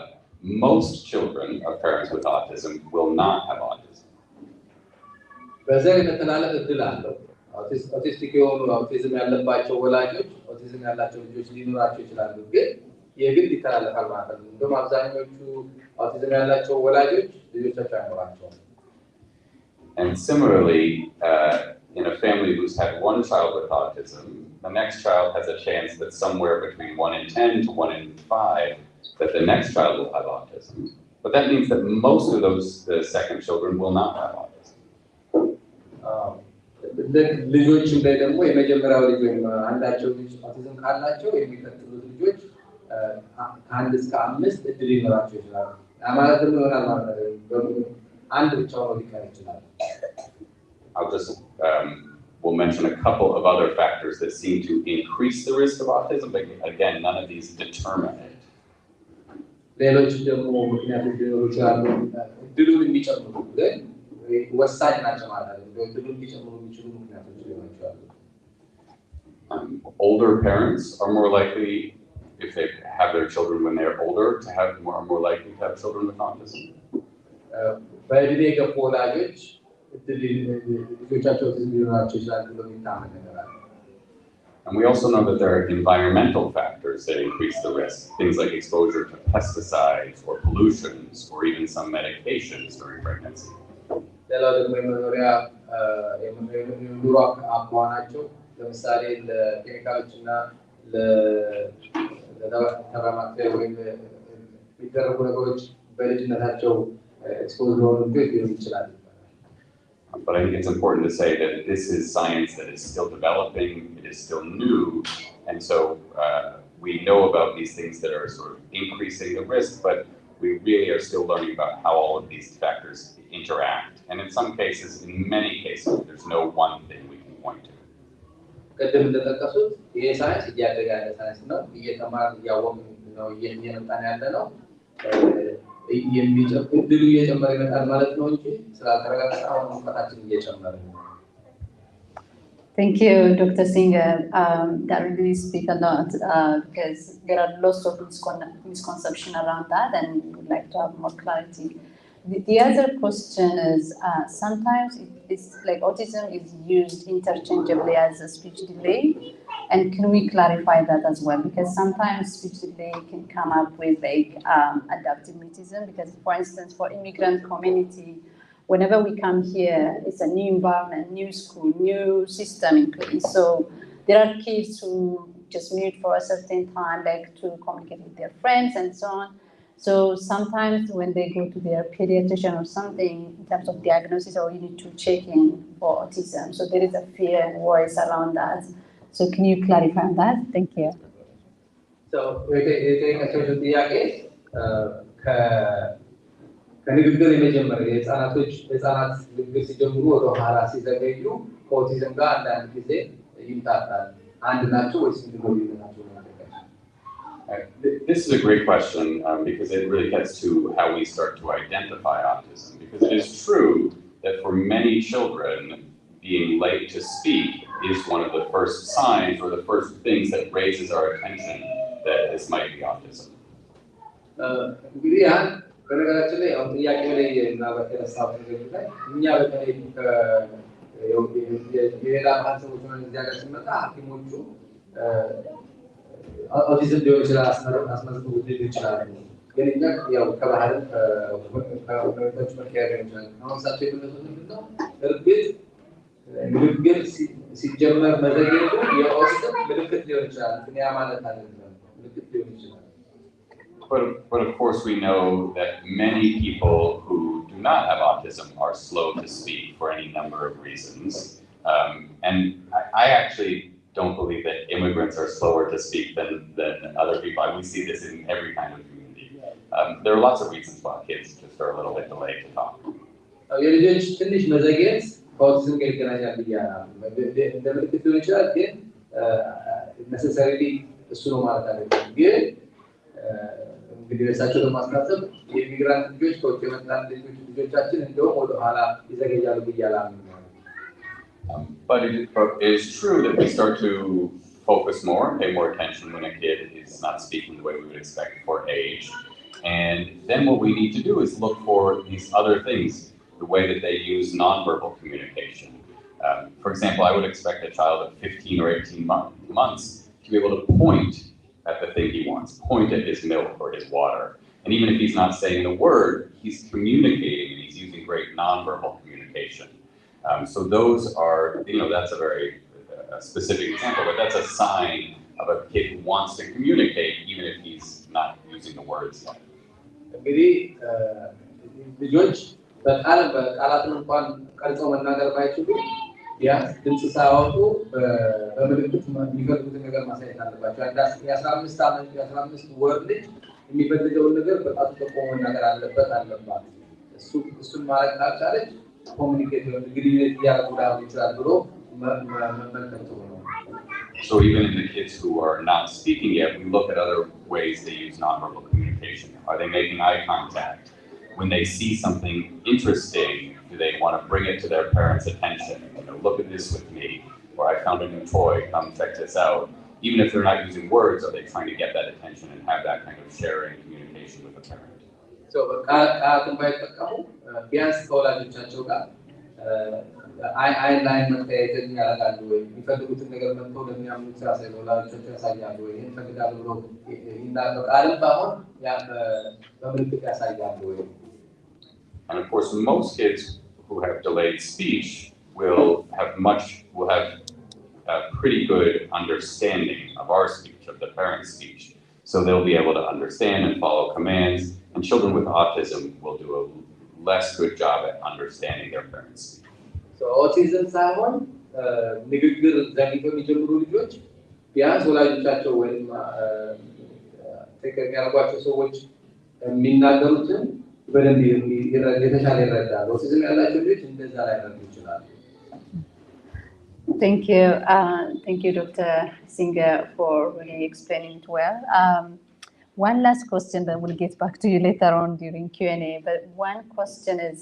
most children of parents with autism will not have autism. በዘር የተላለፈ እድል አለው። autistic የሆኑ autism ያለባቸው ወላጆች autism ያላቸው ልጆች ሊኖራቸው ይችላሉ፣ ግን የግድ ይተላለፋል ማለት ነው። እንደውም አብዛኞቹ autism ያላቸው ወላጆች ልጆቻቸው አይኖራቸውም። And similarly, in a family who's had one child with autism, the next child has a chance that somewhere between 1 in 10 to 1 in 5 that the next child will have autism. But that means that most of the second children will not have autism. ልጆችም ላይ ደግሞ የመጀመሪያው ልጅ ወይም አንዳቸው ልጅ autism ካላቸው የሚቀጥሉት ልጆች ከአንድ እስከ 5 እድል ሊኖራቸው ይችላል። ማለት ነው ይሆናል ማለት ነው። አንድ ብቻው ነው ሊቀር ይችላል። I'll just we'll mention a couple of other factors that seem to increase the risk of autism, but again, none of these determine it. ሌሎች ደግሞ ምክንያቶች ሊኖሩ ይችላሉ እድሉን የሚጨምሩ ግን ወሳኝ ናቸው ማለት ነው። እድሉን የሚጨምሩ የሚችሉ ምክንያቶች ሊኖሩ ይችላሉ። Older parents are more likely, if they have their children when they're older, to have more likely to have children with autism. በእድሜ የገፉ ወላጆች ልጆቻቸው autism ሊኖራቸው ይችላል ብሎ የሚታመን ነገር አለ። And we also know that there are environmental factors that increase the risk, things like exposure to pesticides or pollutions or even some medications during pregnancy. ሌላው ደግሞ የመኖሪያ የኑሮ አኳኋናቸው ለምሳሌ ለኬሚካሎችና ለተባማክቴሪያ ወይም የሚደረጉ ነገሮች በልጅነታቸው ኤክስፖዝ ሊሆኑ ሊሆን ይችላል። But I think it's important to say that this is science that is still developing, it is still new, and so we know about these things that are sort of increasing the risk, but we really are still learning about how all of these factors interact. And in some cases, in many cases, there's no one thing we can point to. ቅድም እንደጠቀሱት ይሄ ሳይንስ እያደገ ያለ ሳይንስ ነው። እየተማርን እያወቅን ነው እየመጣን ያለ ነው። እድሉ እየጨመረ ይመጣል ማለት ነው እንጂ ስላልተረጋገጠ አሁን እውቀታችን እየጨመረ ነው። Thank you, Dr. Singer. That really speaks a lot because there are lots of misconceptions around that, and we would like to have more clarity. The other question is sometimes it's like autism is used interchangeably as a speech delay, and can we clarify that as well? Because sometimes speech delay can come up with like adaptive mutism. Because, for instance, for immigrant community, whenever we come here, it's a new environment, new school, new system in place. So there are kids who just mute for a certain time, like to communicate with their friends and so on. So sometimes when they go to their pediatrician or something, in terms of diagnosis, or you need to check in for autism. So there is a fear and worries around that. So can you clarify that? Thank you. So ከንግግር የመጀመሪያ የህፃናት ንግግር ሲጀምሩ ወደ ኋላ ሲዘገዩ ከኦቲዝም ጋር አንዳንድ ጊዜ ይምጣጣል። አንድ ናቸው ወይስ ሊሆኑ ናቸው? This is a great question because it really gets to how we start to identify autism. Because it is true that for many children, being late to speak is one of the first signs or the first things that raises our attention that this might be autism. በነገራችን ላይ አሁን ጥያቄ ላይ እና በተነሳው ነገር ላይ እኛ በተለይ የሌላ ባህል ሰዎች ሆነን እዚያ ጋር ስንመጣ ሐኪሞቹ ኦቲዝም ሊሆን ይችላል አስመዝግቡ ሊሉ ይችላሉ። ግን እኛ ያው ከባህል ከሁኔታዎች መቀየር ይችላል። አሁን እሳቸው የመለሱት ምንድን ነው? እርግጥ ንግግር ሲጀመር መዘግየቱ የኦቲዝም ምልክት ሊሆን ይችላል። ግን ያ ማለት አይደለም። ምልክት ሊሆን ይችላል። But of course we know that many people who do not have autism are slow to speak for any number of reasons. And I actually don't believe that immigrants are slower to speak than other people. We see this in every kind of community. There are lots of reasons why kids just are a little bit delayed to talk. የልጆች ትንሽ መዘግየት ከኦቲዝም ጋር ይገናኛል ብያለሁ። እንደ ምልክት ሊሆን ይችላል፣ ግን necessarily እሱ ነው ማለት አይደለም። ግን እንግዲህ እሳቸው ለማስታሰብ የኢሚግራንት ልጆች ከውጭ የመጣን ልጆቻችን እንደውም ወደ ኋላ ይዘገያሉ ብያለሁ። But it is true that we start to focus more and pay more attention when a kid is not speaking the way we would expect for age. And then what we need to do is look for these other things, the way that they use nonverbal communication. For example, I would expect a child of 15 or 18 months to be able to point at the thing he wants, point at his milk or his water. And even if he's not saying the word, he's communicating and he's using great nonverbal communication. So those are, that's a very specific example, but that's a sign of a kid who wants to communicate even if he's not using the words yet. እንግዲህ ልጆች በቃላት እንኳን ቀርጸው መናገር ባይችሉ ቢያንስ ድምፅ ሳያወጡ በምልክት የሚፈልጉትን ነገር ማሳየት አለባቸው። የ15 ወር ልጅ የሚፈልገውን ነገር በጣም ተቆሞ መናገር አለባት። እሱን ማድረግ ካልቻለች ኮሚኒኬት ግንኙነት እያደረጉ ላይሆን ይችላል ብሎ መመልከት ነው። So even in the kids who are not speaking yet, we look at other ways they use nonverbal communication. Are they making eye contact? When they see something interesting, do they want to bring it to their parents' attention? Look at this with me, or I found a new toy, come check this out. Even if they're not using words, are they trying to get that attention and have that kind of sharing communication with the parent? So, ቢያንስ ከወላጆቻቸው ጋር አይን ላይ መተያየትን ያደርጋሉ ወይ? የሚፈልጉትን ነገር መጥተው ለሚያምኑት ስራ ሳይሆን ወላጆቻቸው ያሳያሉ ወይ? ይህን ፈልጋሉ ብሎ ይናገራሉ። ቃልም ባይሆን በምልክት ያሳያሉ ወይ? And of course, most kids who have delayed speech will have a pretty good understanding of our speech, of the parent's speech. So they'll be able to understand and follow commands. And children with autism will do a less good job at understanding their parents. So autism ሳይሆን ንግግር ዘግይቶ የሚጀምሩ ልጆች ቢያንስ ወላጆቻቸው ወይም የሚያደርጓቸው ሰዎች የሚናገሩትን በደንብ የተሻለ ይረዳል። ኦቲዝም ያላቸው ልጆች እንደዛ ላይ ረዱ ይችላሉ። Thank you, Dr. Singer, for really explaining it well. One last question, then we'll get back to you later on during Q&A. But one question is,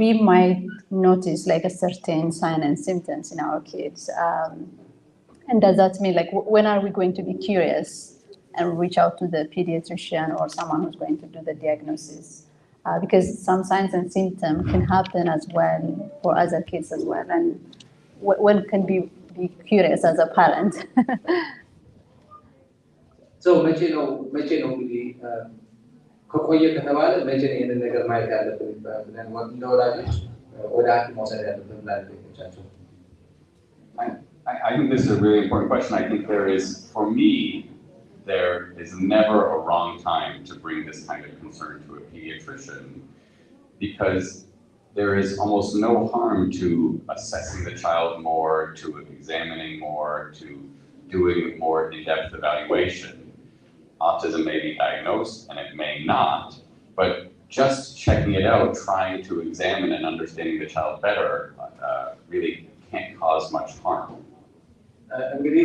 we might notice like a certain sign and symptoms in our kids. And does that mean like, when are we going to be curious and reach out to the pediatrician or someone who's going to do the diagnosis? Because some signs and symptoms can happen as well for other kids as well. And when can be curious as a parent? So መቼ ነው እንግዲህ ከቆየ ከተባለ መቼ ነው ይሄንን ነገር ማየት ያለብን ብለን እንደ ወላጆች ወደ ሐኪም መውሰድ ያለብን ላልተቻቸው? I think this is a really important question. I think for me, there is never a wrong time to bring this kind of concern to a pediatrician, because there is almost no harm to assessing the child more, to examining more, to doing more in-depth evaluation. Autism may be diagnosed and it may not, but just checking it out, trying to examine and understanding the child better really can't cause much harm. እንግዲህ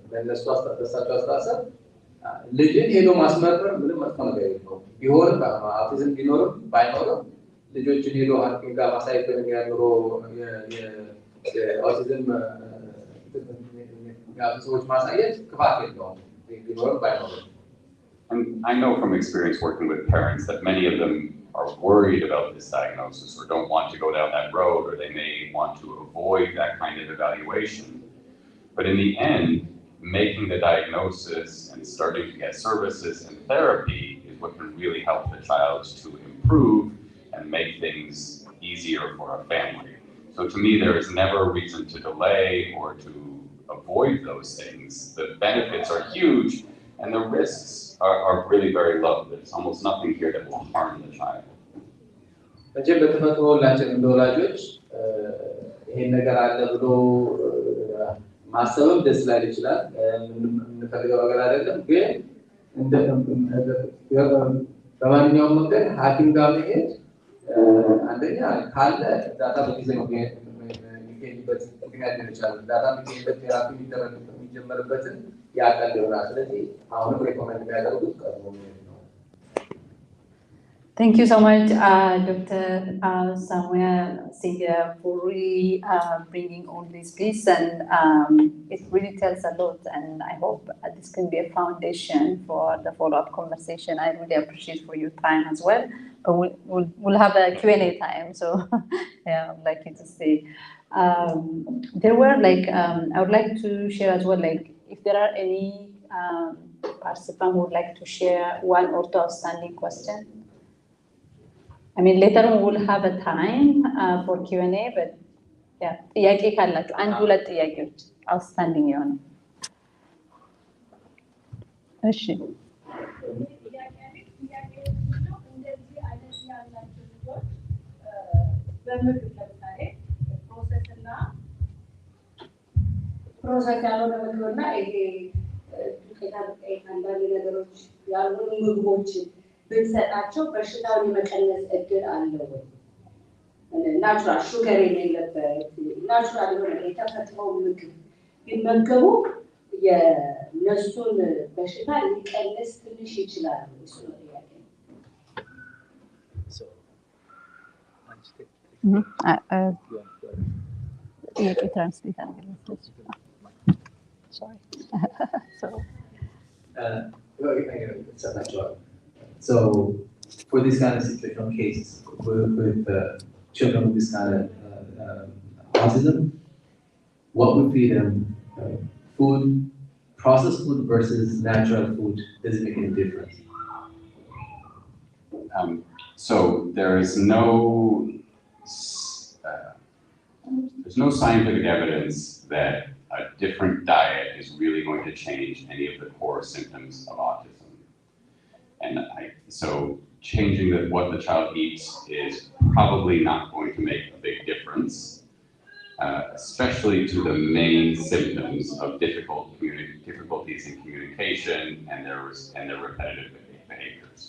በእነሱ በሳቸው አስተሳሰብ ልጅን ሄዶ ማስመርመር ምንም መጥፎ ነገር የለውም። ቢሆንም አውቲዝም ቢኖርም ባይኖርም ልጆችን ሄዶ ሐኪም ጋር ማሳየት የሚያምሮ የአውቲዝም ሰዎች ማሳየት ክፋት የለውም ቢኖርም ባይኖርም። And I know from experience working with parents that many of them are worried about this diagnosis or don't want to go down that road, or they may want to avoid that kind of evaluation. But in the end, making the diagnosis and starting to get services and therapy is what can really help the child to improve and make things easier for a family. So to me, there is never a reason to delay or to avoid those things. The benefits are huge and the risks are really very low. There's almost nothing here that will harm the child. መቼም በተፈጥሮ ሁላችን እንደ ወላጆች ይሄን ነገር አለ ብሎ ማሰብም ደስ ላይል ይችላል። የምንፈልገው ነገር አይደለም። ግን በማንኛውም መንገድ ሐኪም ጋር መሄድ አንደኛ ካለ ዳታ በጊዜ ነው የሚገኝበት ምክንያት ሊሆን ይችላል። ዳታ የሚገኝበት ቴራፒ የሚጀመርበትን ያቀል ይሆናል። ስለዚህ አሁንም ሬኮመንድ የሚያደርጉት ቀድሞ መሄድ ነው። Thank you so much, Dr. Samuel Singer, for really bringing all this piece, and it really tells a lot, and I hope this can be a foundation for the follow-up conversation. I really appreciate for your time as well, but we'll have a Q&A time, so yeah, I'd like you to say. There were I would like to share as well, if there are any participants who would like to share one or two outstanding questions. I mean, later on we'll have a time for Q&A, but yeah, ጥያቄ ካላችሁ አንድ ሁለት ጥያቄዎች outstanding የሆነ እሺ ፕሮሰስ ያልሆነ ምግብና ይሄ አንዳንድ ነገሮች ያልሆኑ ምግቦችን ብንሰጣቸው በሽታውን የመቀነስ እድል አለው ወይ? ናቹራል ሹገር የሌለበት ናቹራል የሆነ የተፈጥሮ ምግብ ቢመገቡ የነሱን በሽታ ሊቀንስ ትንሽ ይችላል። እሱ ነው ጥያቄ። ጥያቄ ትራንስሌት አድርገን sorry So for this kind of situational cases with children with this kind of autism, what we feed them, food, processed food versus natural food, does it make any difference? So there's no scientific evidence that a different diet is really going to change any of the core symptoms of autism. And so changing what the child eats is probably not going to make a big difference. especially to the main symptoms of difficulties in communication and their repetitive behaviors.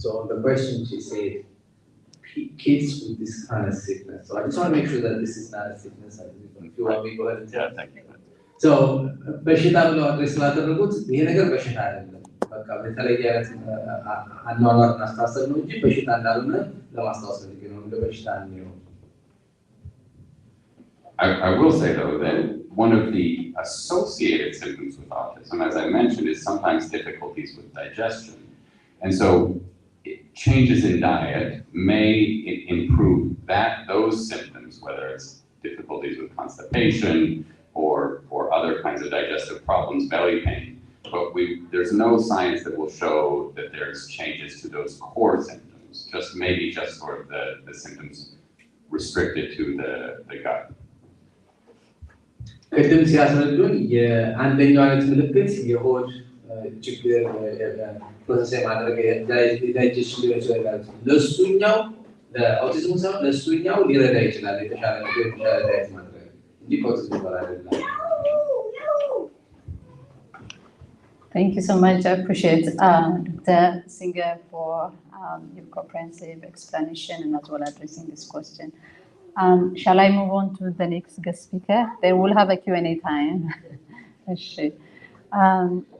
So on the question, she said, kids with this kind of sickness. So I just want to make sure that this is not a sickness. If you want me to go ahead and Yeah, thank you. So, በሽታ ብለው አድሬስ ስላደረጉት ይሄ ነገር በሽታ አይደለም። በቃ በተለየ አይነት አኗኗር ማስተዋሰብ ነው እንጂ በሽታ እንዳልሆነ ለማስታወስ ነው እንደ በሽታ ነው። I will say though that one of the associated symptoms with autism, as I mentioned, is sometimes difficulties with digestion. And so changes in diet may improve those symptoms, whether it's difficulties with constipation or other kinds of digestive problems, belly pain. But there's no science that will show that there's changes to those core symptoms, maybe just sort of the symptoms restricted to the gut. ቅድም ሲያስረዱን የአንደኛው አይነት ምልክት የሆድ ችግር ፕሮሰስ የማድረግ ዳይጀስሽን ሊሆን ይችላል። ለእሱኛው ለአውቲዝሙ ሳይሆን ለእሱኛው ሊረዳ ይችላል የተሻለ ነገር የተሻለ ዳይት ማድረግ እንጂ ከአውቲዝሙ ጋር አይደለም። Thank you so much. I appreciate Dr. Singer for your comprehensive explanation and as well addressing this question. Shall I move on to the next guest speaker? Then we'll have a Q&A time.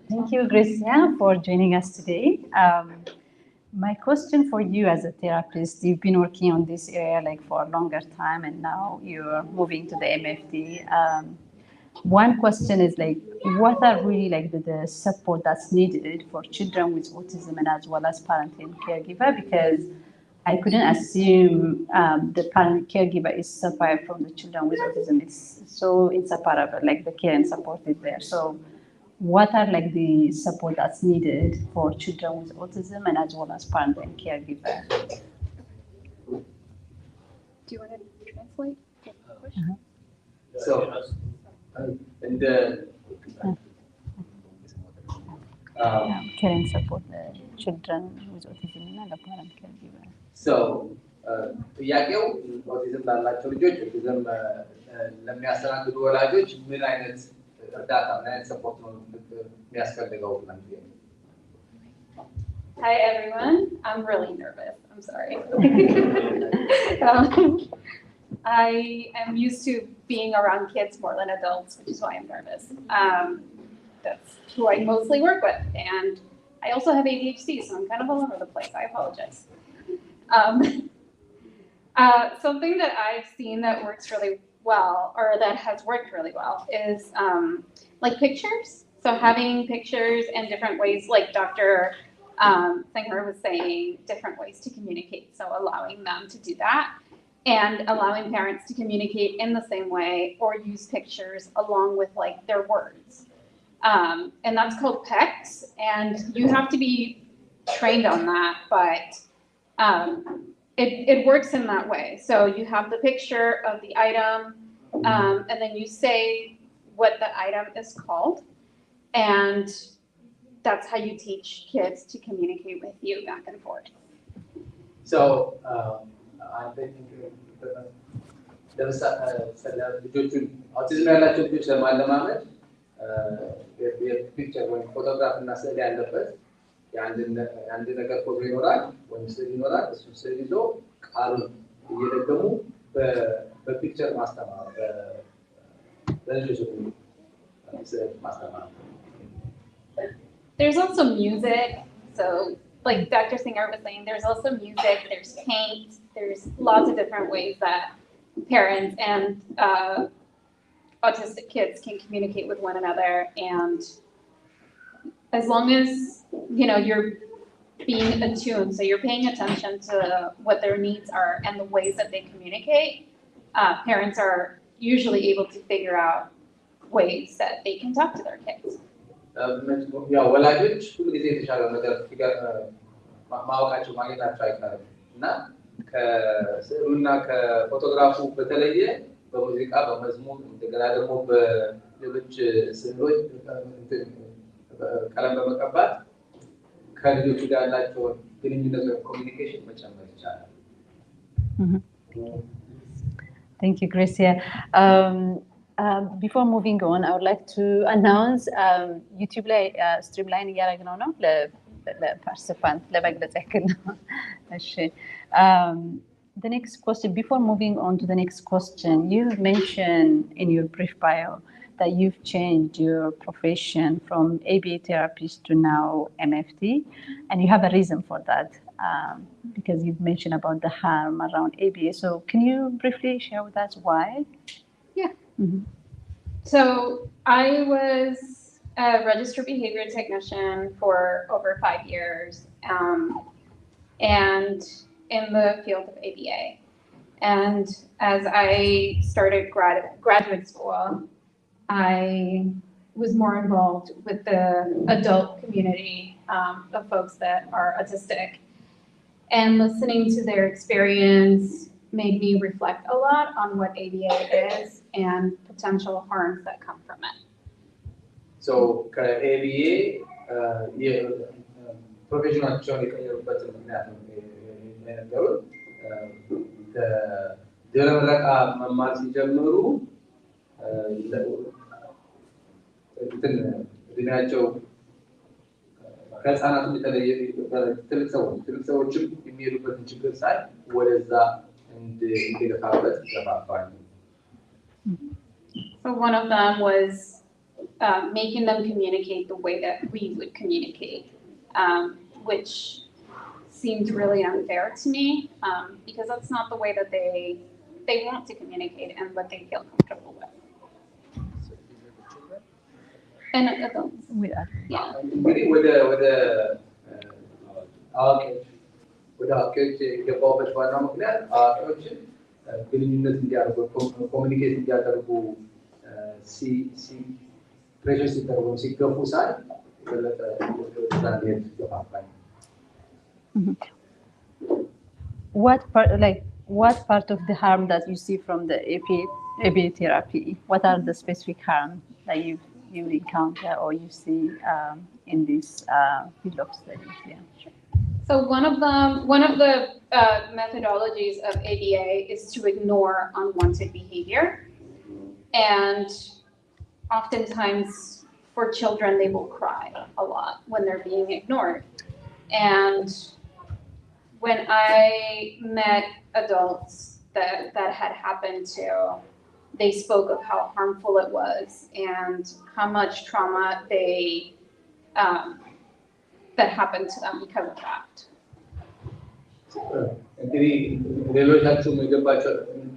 Thank you, Gracia, for joining us today. My question for you as a therapist, you've been working on this area like for a longer time and now you're moving to the MFD. One question is like, what are really like the support that's needed for children with autism and as well as parent and caregiver? Because I couldn't assume the parent caregiver is separate from the children with autism. It's so inseparable, like the care and support is there. So what are like the support that's needed for children with autism and as well as parent and caregiver? Do you want to translate the question? So, and care and support the children with autism and the parent caregiver. So, ጥያቄው ኦቲዝም ላላቸው ልጆች ኦቲዝም ለሚያስተናግዱ ወላጆች ምን አይነት እርዳታ ምን አይነት ሰፖርት ነው የሚያስፈልገው? Hi everyone, I'm really nervous. I'm sorry. I am used to being around kids more than adults, which is why I'm nervous. That's who I mostly work with, and I also have ADHD, so I'm kind of all over the place. I apologize. Something that I've seen that works really well, or that has worked really well, is like pictures. So having pictures and different ways, like Dr. Singer was saying, different ways to communicate. So allowing them to do that and allowing parents to communicate in the same way or use pictures along with like their words. And that's called PECS, and you have to be trained on that, but it works in that way. So you have the picture of the item, and then you say what the item is called, and that's how you teach kids to communicate with you back and forth. So, I'm thinking ልጆቹን አውቲዝም ያላቸው ልጆች ለማለማመድ የፒክቸር ወይም ፎቶግራፍ እና ስዕል ያለበት የአንድ ነገር ፎቶ ይኖራል ወይም ስዕል ይኖራል። እሱ ስዕል ይዞ ቃሉን እየደገሙ በፒክቸር ማስተማር በልጆች ስዕል ማስተማር። There's also music. So like Dr. Singer was saying, there's also music, there's paint, there's lots of different ways that parents and autistic kids can communicate with one another. And as long as, you know, you're being attuned, so you're paying attention to what their needs are and the ways that they communicate, parents are usually able to figure out ways that they can talk to their kids. ያው ወላጆች ሁሉ ጊዜ የተሻለ ነገር ማወቃቸው ማግኘታቸው አይቀርም እና ከስዕሉና ከፎቶግራፉ በተለየ በሙዚቃ በመዝሙር እንደገና ደግሞ በሌሎች ስዕሎች ቀለም በመቀባት ከልጆቹ ጋር ያላቸውን ግንኙነት ወይም ኮሚኒኬሽን መጨመር ይቻላል። Thank you, Gracia. Before moving on, I would like to announce YouTube streamline እያደረግነው ነው ለፓርቲሲፓንት ለመግለጽ ያክል ነው። እሺ the next question, before moving on to the next question, you mentioned in your brief bio that you've changed your profession from ABA therapist to now MFT, and you have a reason for that. Because you've mentioned about the harm around ABA. So can you briefly share with us why? Yeah. Mm-hmm. So I was a registered behavior technician for over 5 years, and in the field of ABA. And as I started graduate school, I was more involved with the adult community of folks that are autistic. And listening to their experience made me reflect a lot on what ABA is and potential harms that come from it. So, ABA, professional training, ከህፃናት የተለየ ትልቅ ሰዎችም የሚሄዱበትን ችግር ሳይ ወደዛ እንዲገፋበት ገፋፋኝ። So one of them was making them communicate the way that we would communicate, which seemed really unfair to me because that's not the way that they want to communicate and what they feel comfortable with. And adults. Yeah. ወደ አዋቂዎች የገባሁበት ዋናው ምክንያት አዋቂዎችን ግንኙነት እንዲያደርጉ ኮሚኒኬት እንዲያደርጉ ፕሬሽር ሲደረጉ ሲገፉ ሳይ የበለጠ ወደዛ እንዲሄድ ገፋፋኝ። What part of the harm that you see from the ABA therapy? What are the specific harms that you encounter or you see in this field of studies? Yeah. So one of the methodologies of ABA is to ignore unwanted behavior, and oftentimes for children they will cry a lot when they're being ignored. And when I met adults that had happened to, they spoke of how harmful it was and how much trauma that happened to them because of that. እንግዲህ ሌሎቻችሁ የገባቸው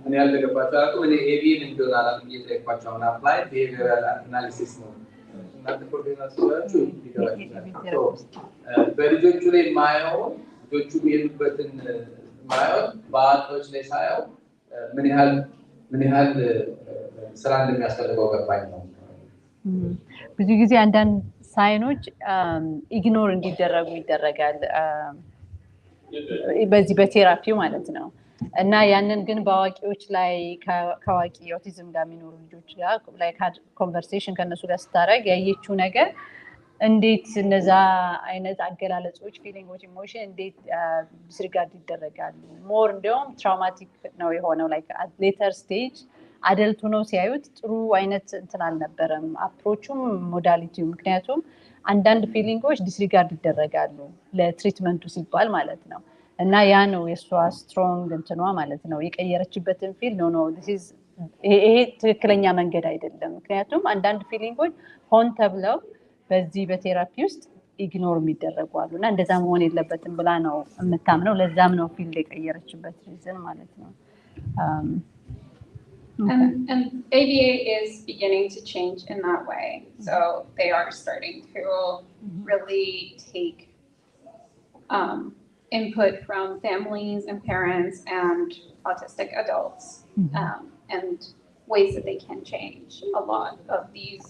እኔ ያልገባቸው አላውቅም። እኔ ኤቢኤን እንደሆነ አላውቅም እየጠየኳቸውን አፕላይ ቢሄቪየራል አናሊሲስ ነው እናንተ ፕሮፌሽናል ስለሆናችሁ ሊገባችሁ በልጆቹ ላይ ማየውን ልጆቹ የሚሄዱበትን ማየውን በአዋቂዎች ላይ ሳየው ምን ያህል ስራ እንደሚያስፈልገው ገባኝ ነው። ብዙ ጊዜ አንዳንድ ሳይኖች ኢግኖር እንዲደረጉ ይደረጋል በዚህ በቴራፒው ማለት ነው። እና ያንን ግን በአዋቂዎች ላይ ከአዋቂ ኦቲዝም ጋር የሚኖሩ ልጆች ጋር ላይ ኮንቨርሴሽን ከነሱ ጋር ስታደርግ ያየችው ነገር እንዴት እነዛ አይነት አገላለጾች ፊሊንጎች ኢሞሽን እንዴት ዲስሪጋርድ ይደረጋሉ ሞር እንደውም ትራውማቲክ ነው የሆነው ላይክ አት ሌተር ስቴጅ አደልቱ ነው ሲያዩት ጥሩ አይነት እንትን አልነበረም አፕሮቹም ሞዳሊቲው ምክንያቱም አንዳንድ ፊሊንጎች ዲስሪጋርድ ይደረጋሉ ለትሪትመንቱ ሲባል ማለት ነው እና ያ ነው የሷ ስትሮንግ እንትኗ ማለት ነው የቀየረችበትን ፊል ነው ይሄ ትክክለኛ መንገድ አይደለም ምክንያቱም አንዳንድ ፊሊንጎች ሆን ተብለው በዚህ በቴራፒ ውስጥ ኢግኖር የሚደረጉ አሉና እንደዛ መሆን የለበትም ብላ ነው የምታምነው ለዛም ነው ፊልድ የቀየረችበት ሪዝን ማለት ነው And ABA is beginning to change in that way. So they are starting to really take input from families and parents and autistic adults and ways that they can change a lot of these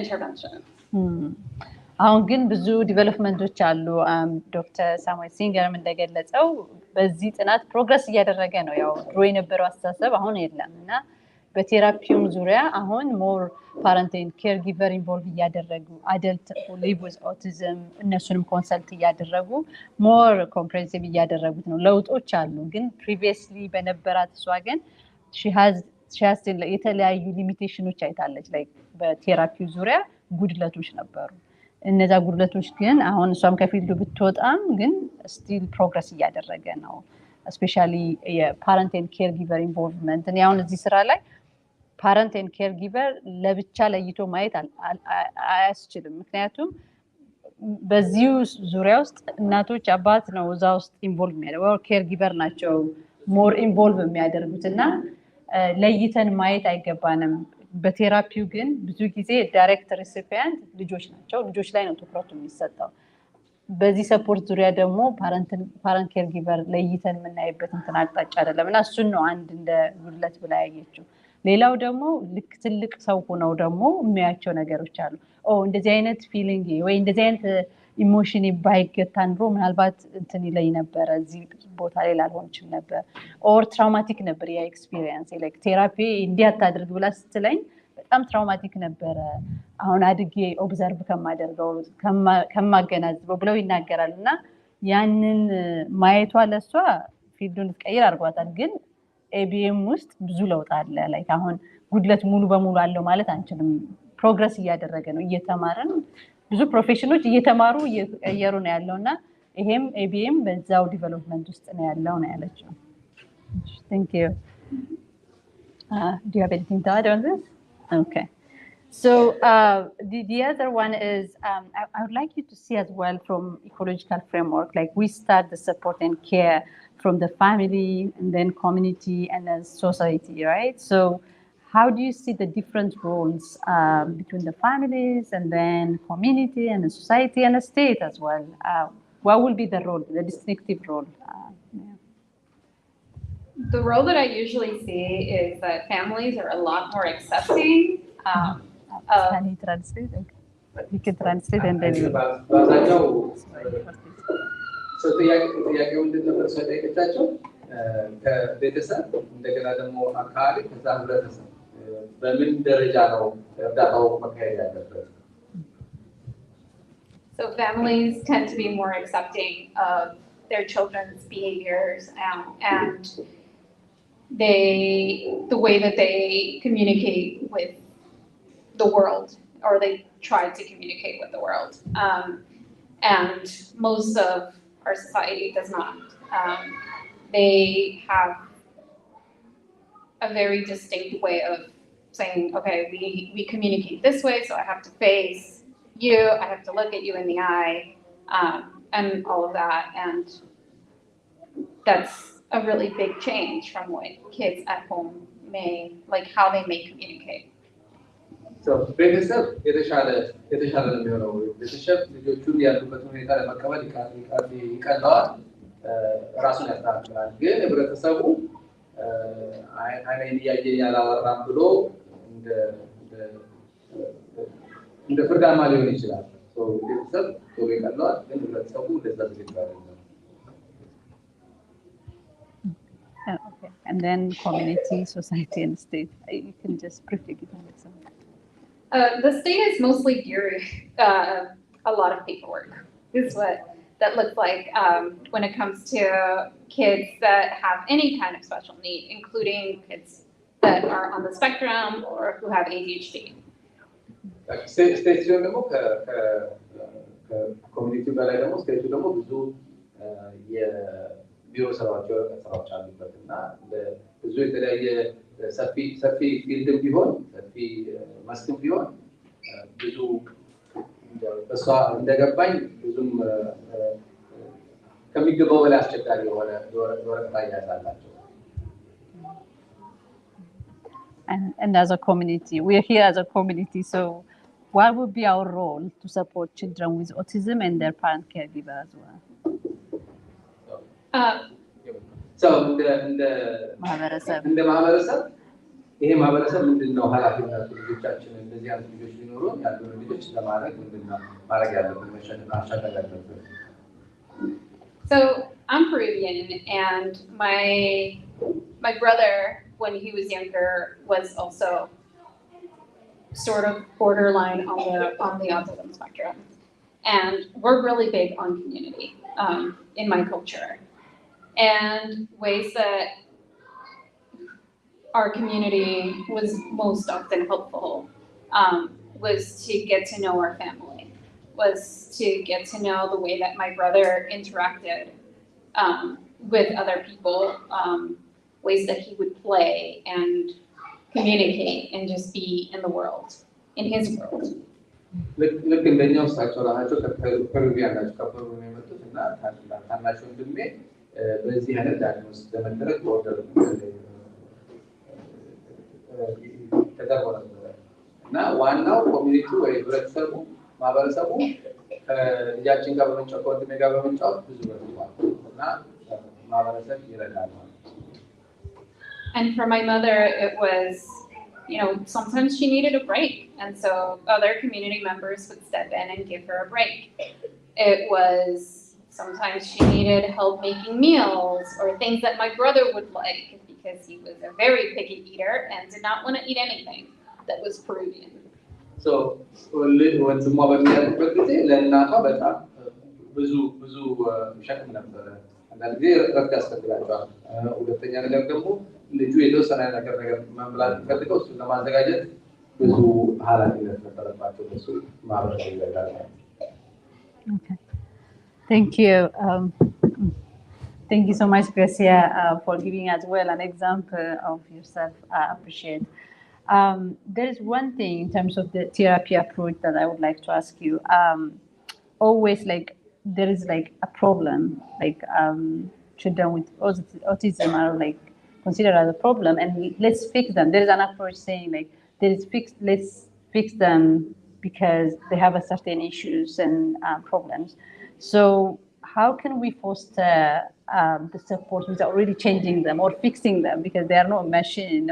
interventions. አሁን ግን ብዙ ዲቨሎፕመንቶች አሉ ዶክተር ሳሙኤል ሲንገርም እንደገለጸው በዚህ ጥናት ፕሮግረስ እያደረገ ነው ያው ድሮ የነበረው አስተሳሰብ አሁን የለም እና በቴራፒውም ዙሪያ አሁን ሞር ፓረንት ኤንድ ኬር ጊቨር ኢንቮልቭ እያደረጉ አደልት ሊቭ ዊዝ ኦቲዝም እነሱንም ኮንሰልት እያደረጉ ሞር ኮምፕሬሄንሲቭ እያደረጉት ነው ለውጦች አሉ ግን ፕሪቪየስሊ በነበራት እሷ ግን she has still የተለያዩ ሊሚቴሽኖች አይታለች። ላይክ በቴራፒው ዙሪያ ጉድለቶች ነበሩ። እነዛ ጉድለቶች ግን አሁን እሷም ከፊልዱ ብትወጣም ግን ስቲል ፕሮግረስ እያደረገ ነው። እስፔሻሊ የፓረንት ኤንድ ኬር ጊቨር ኢንቮልቭመንት። እኔ አሁን እዚህ ስራ ላይ ፓረንት ኤንድ ኬር ጊቨር ለብቻ ለይቶ ማየት አያስችልም። ምክንያቱም በዚሁ ዙሪያ ውስጥ እናቶች አባት ነው እዛ ውስጥ ኢንቮልቭ የሚያደርገው ኬር ጊቨር ናቸው ሞር ኢንቮልቭ የሚያደርጉት እና ለይተን ማየት አይገባንም። በቴራፒው ግን ብዙ ጊዜ ዳይሬክት ሪሲፒያንት ልጆች ናቸው። ልጆች ላይ ነው ትኩረቱ የሚሰጠው። በዚህ ሰፖርት ዙሪያ ደግሞ ፓረንት ኬር ጊቨር ለይተን የምናይበት እንትን አቅጣጫ አይደለም እና እሱን ነው አንድ እንደ ጉድለት ብላ ያየችው። ሌላው ደግሞ ልክ ትልቅ ሰው ሆነው ደግሞ የሚያያቸው ነገሮች አሉ። እንደዚህ አይነት ፊሊንግ ወይ እንደዚህ አይነት ኢሞሽን ባይገታ ኑሮ ምናልባት እንትን ይለኝ ነበረ፣ እዚህ ቦታ ላይ ላልሆን ይችል ነበር፣ ኦር ትራውማቲክ ነበር ያ ኤክስፒሪየንስ። ላይክ ቴራፒ እንዲህ አታድርግ ብላ ስትለኝ በጣም ትራውማቲክ ነበረ፣ አሁን አድጌ ኦብዘርቭ ከማደርገው ከማገናዝበው ብለው ይናገራል። እና ያንን ማየቷ ለሷ ፊልዱን ልትቀይር አድርጓታል። ግን ኤቢኤም ውስጥ ብዙ ለውጥ አለ። ላይክ አሁን ጉድለት ሙሉ በሙሉ አለው ማለት አንችልም። ፕሮግረስ እያደረገ ነው፣ እየተማረን ብዙ ፕሮፌሽኖች እየተማሩ እየቀየሩ ነው ያለው እና ይሄም ኤቢኤም በዛው ዲቨሎፕመንት ውስጥ ነው ያለው ነው ያለችው። Thank you. Do you have anything to add on this? Okay. So the other one is I would like you to see as well from ecological framework, like we start the support and care from the family and then community and then society, right? So how do you see the different roles between the families and then community and the society and the state as well? What will be the role, the distinctive role? Yeah. The role that I usually see is that families are a lot more accepting. Can you translate? You can translate and then you. So ጥያቄው ምንድን ነበር? ጠየቀቻቸው ከቤተሰብ እንደገና ደግሞ አካባቢ ከዛ ህብረተሰብ በምን ደረጃ ነው እርዳታው መካሄድ ያለበት? So families tend to be more accepting of their children's behaviors and the way that they communicate with the world, or they try to communicate with the world. And most of our society does not. They have a very distinct way of saying, okay, we communicate this way, so I have to face you, I have to look at you in the eye, and all of that. And that's a really big change from what kids at home like how they may communicate. So ቤተሰብ የተሻለ ነው የሚሆነው። ቤተሰብ ልጆቹን ያሉበት ሁኔታ ለመቀበል ይቀለዋል፣ ራሱን ያስተካክላል። ግን ህብረተሰቡ አይኔን እያየኝ ያላወራም ብሎ እንደ ፍርዳማ ሊሆን ይችላል። ቤተሰብ ቶሎ ይቀለዋል፣ ግን ህብረተሰቡ እንደዛ ይችላል። Okay. And then community, society, and state. You can just briefly give an example. The state is mostly gearing a lot of paperwork. This is what that looks like when it comes to kids that have any kind of special need, including kids that are on the spectrum or who have ADHD. ስቴት ሲሆን ደግሞ ከኮሚኒቲው በላይ ደግሞ ስቴቱ ደግሞ ብዙ የቢሮ ስራዎች አሉበት እና ብዙ የተለያየ ሰፊ ፊልድም ቢሆን ሰፊ መስክም ቢሆን ብዙ በሷ እንደገባኝ ብዙም ከሚገባው በላይ አስቸጋሪ የሆነ ወረቀት ያያዛላቸው። And as a community, we are here as a community, so what would be our role to support children with autism and their parent caregiver as well? So እንደ ማህበረሰብ ይሄ ማህበረሰብ ምንድነው ኃላፊነቱ? ልጆቻችን እንደዚህ አይነት ልጆች ሊኖሩ ያሉ ልጆች ለማድረግ ምንድነው ማድረግ ያለብን? ማሻሻል ያለብን? So I'm Peruvian, and my brother, when he was younger, was also sort of borderline on the autism spectrum, and we're really big on community in my culture, and ways that our community was most often helpful was to get to know our family, was to get to know the way that my brother interacted with other people, ways that he would play and communicate and just be in the world, in his world. ልክ እንደኛው እሳቸው ራሳቸው ከፔሩቪያን ናቸው። ከፔሩቪያን የመጡት እና ታናሽ ወንድሜ በዚህ አይነት ዳግኖስ ለመደረግ በኦርደር ተደርጎ ነበረ እና ዋናው ኮሚኒቲ ወይ ህብረተሰቡ ማህበረሰቡ ከልጃችን ጋር በመጫወት ከወንድሜ ጋር በመጫወት ብዙ በርቷል እና ማህበረሰብ ይረዳል ማለት ነው። And for my mother, it was, sometimes she needed a break. And so other community members would step in and give her a break. It was sometimes she needed help making meals or things that my brother would like because he was a very picky eater and did not want to eat anything that was Peruvian. So, ወንድሟ በሚያደርግበት ጊዜ ለእናቷ በጣም ብዙ ሸክም ነበረ። አንዳንድ ጊዜ እረፍት ያስፈልጋቸዋል። ሁለተኛ ነገር ደግሞ ልጁ የተወሰነ ነገር መብላት ፈልገው እሱን ለማዘጋጀት ብዙ ኃላፊነት ነበረባቸው። እሱ ማህበረሰብ ይረዳል። Okay. Thank you. Thank you so much, Gracia, for giving as well an example of yourself. I appreciate. There is one thing in terms of the therapy approach that I would like to ask you. Always there is a problem, children with autism are considered as a problem, and let's fix them. There is an approach saying let's fix them because they have a certain issues and problems. So how can we foster the support without really changing them or fixing them, because they are not a machine,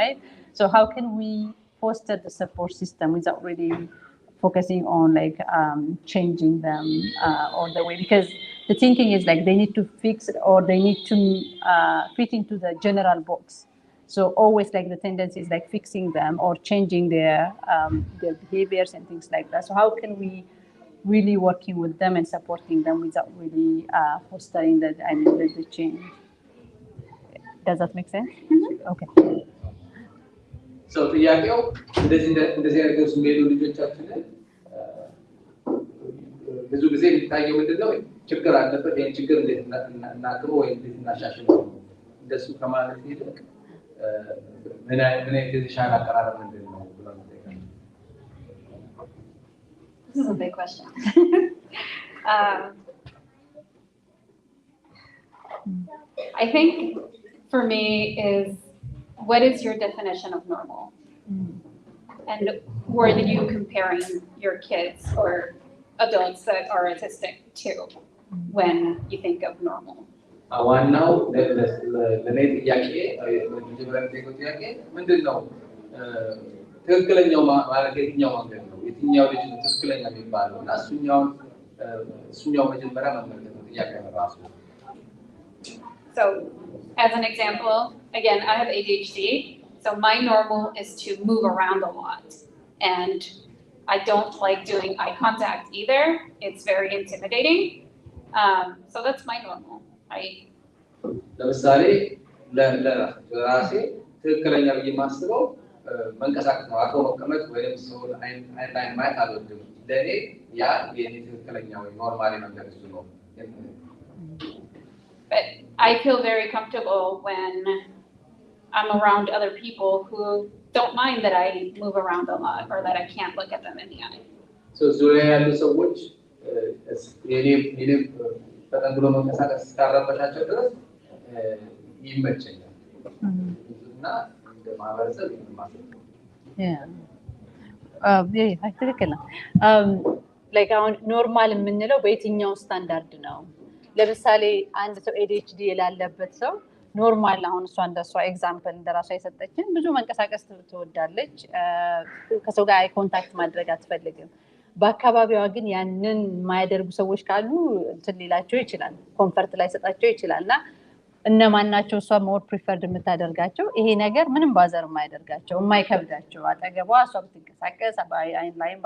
right? So how can we foster the support system without really focusing on changing them all the way? Because the thinking is they need to fix it or they need to fit into the general box. So always the tendency is fixing them or changing their behaviors and things like that. So how can we really working with them and supporting them without really fostering the change? Does that make sense? Mm-hmm. Okay. So ጥያቄው እንደዚህ አይነት የሚሄዱ ልጆቻችንን ብዙ ጊዜ የሚታየው ምንድነው? ችግር አለበት። ይሄን ችግር እንዴት እናቅርበው ወይ እንዴት እናሻሽለው? እንደሱ ከማለት ይልቅ ምን አይነት የተሻለ አቀራረብ ምንድነው ብለው መጠየቅ። This is a big question. I think for me is, what is your definition of normal? And who are you comparing your kids or adults that are autistic to when you think of normal? ዋናው ለኔ ጥያቄ ጥያቄ ምንድነው? ትክክለኛው ማለት የትኛው መንገድ ነው? የትኛው ልጅ ነው ትክክለኛ የሚባለው? እና እሱኛው መጀመሪያ መመለስ ነው ጥያቄ ራሱ። So as an example, again, I have ADHD, so my normal is to move around a lot. And I don't like doing eye contact either. It's very intimidating. So that's my normal. ለምሳሌ ለራሴ ትክክለኛ ብዬ የማስበው መንቀሳቀስ ነው። አቶ መቀመጥ ወይም ሰውን አይን ላይ ማየት አልወድም። ለእኔ ያ የኔ ትክክለኛ ወይ ኖርማሊ መንገድ እሱ ነው። But I feel very comfortable when I'm around other people who don't mind that I move around a lot or that I can't look at them in the eye. So ዙሪያ ያሉ ሰዎች የኔ በጣም ብሎ መንቀሳቀስ እስካረበሻቸው ድረስ ይመቸኛል እና እንደ ማህበረሰብ ይማሰል ትክክል ነው። አሁን ኖርማል የምንለው በየትኛው ስታንዳርድ ነው? ለምሳሌ አንድ ሰው ኤዲኤችዲ ላለበት ሰው ኖርማል፣ አሁን እሷ እንደሷ ኤግዛምፕል እንደራሷ የሰጠችን ብዙ መንቀሳቀስ ትወዳለች፣ ከሰው ጋር አይ ኮንታክት ማድረግ አትፈልግም። በአካባቢዋ ግን ያንን የማያደርጉ ሰዎች ካሉ እንትን ሊላቸው ይችላል፣ ኮንፈርት ላይ ሰጣቸው ይችላል። እና እነማን ናቸው እሷ ሞር ፕሪፈርድ የምታደርጋቸው? ይሄ ነገር ምንም ባዘር የማይደርጋቸው የማይከብዳቸው፣ አጠገቧ እሷ ብትንቀሳቀስ አይን ላይም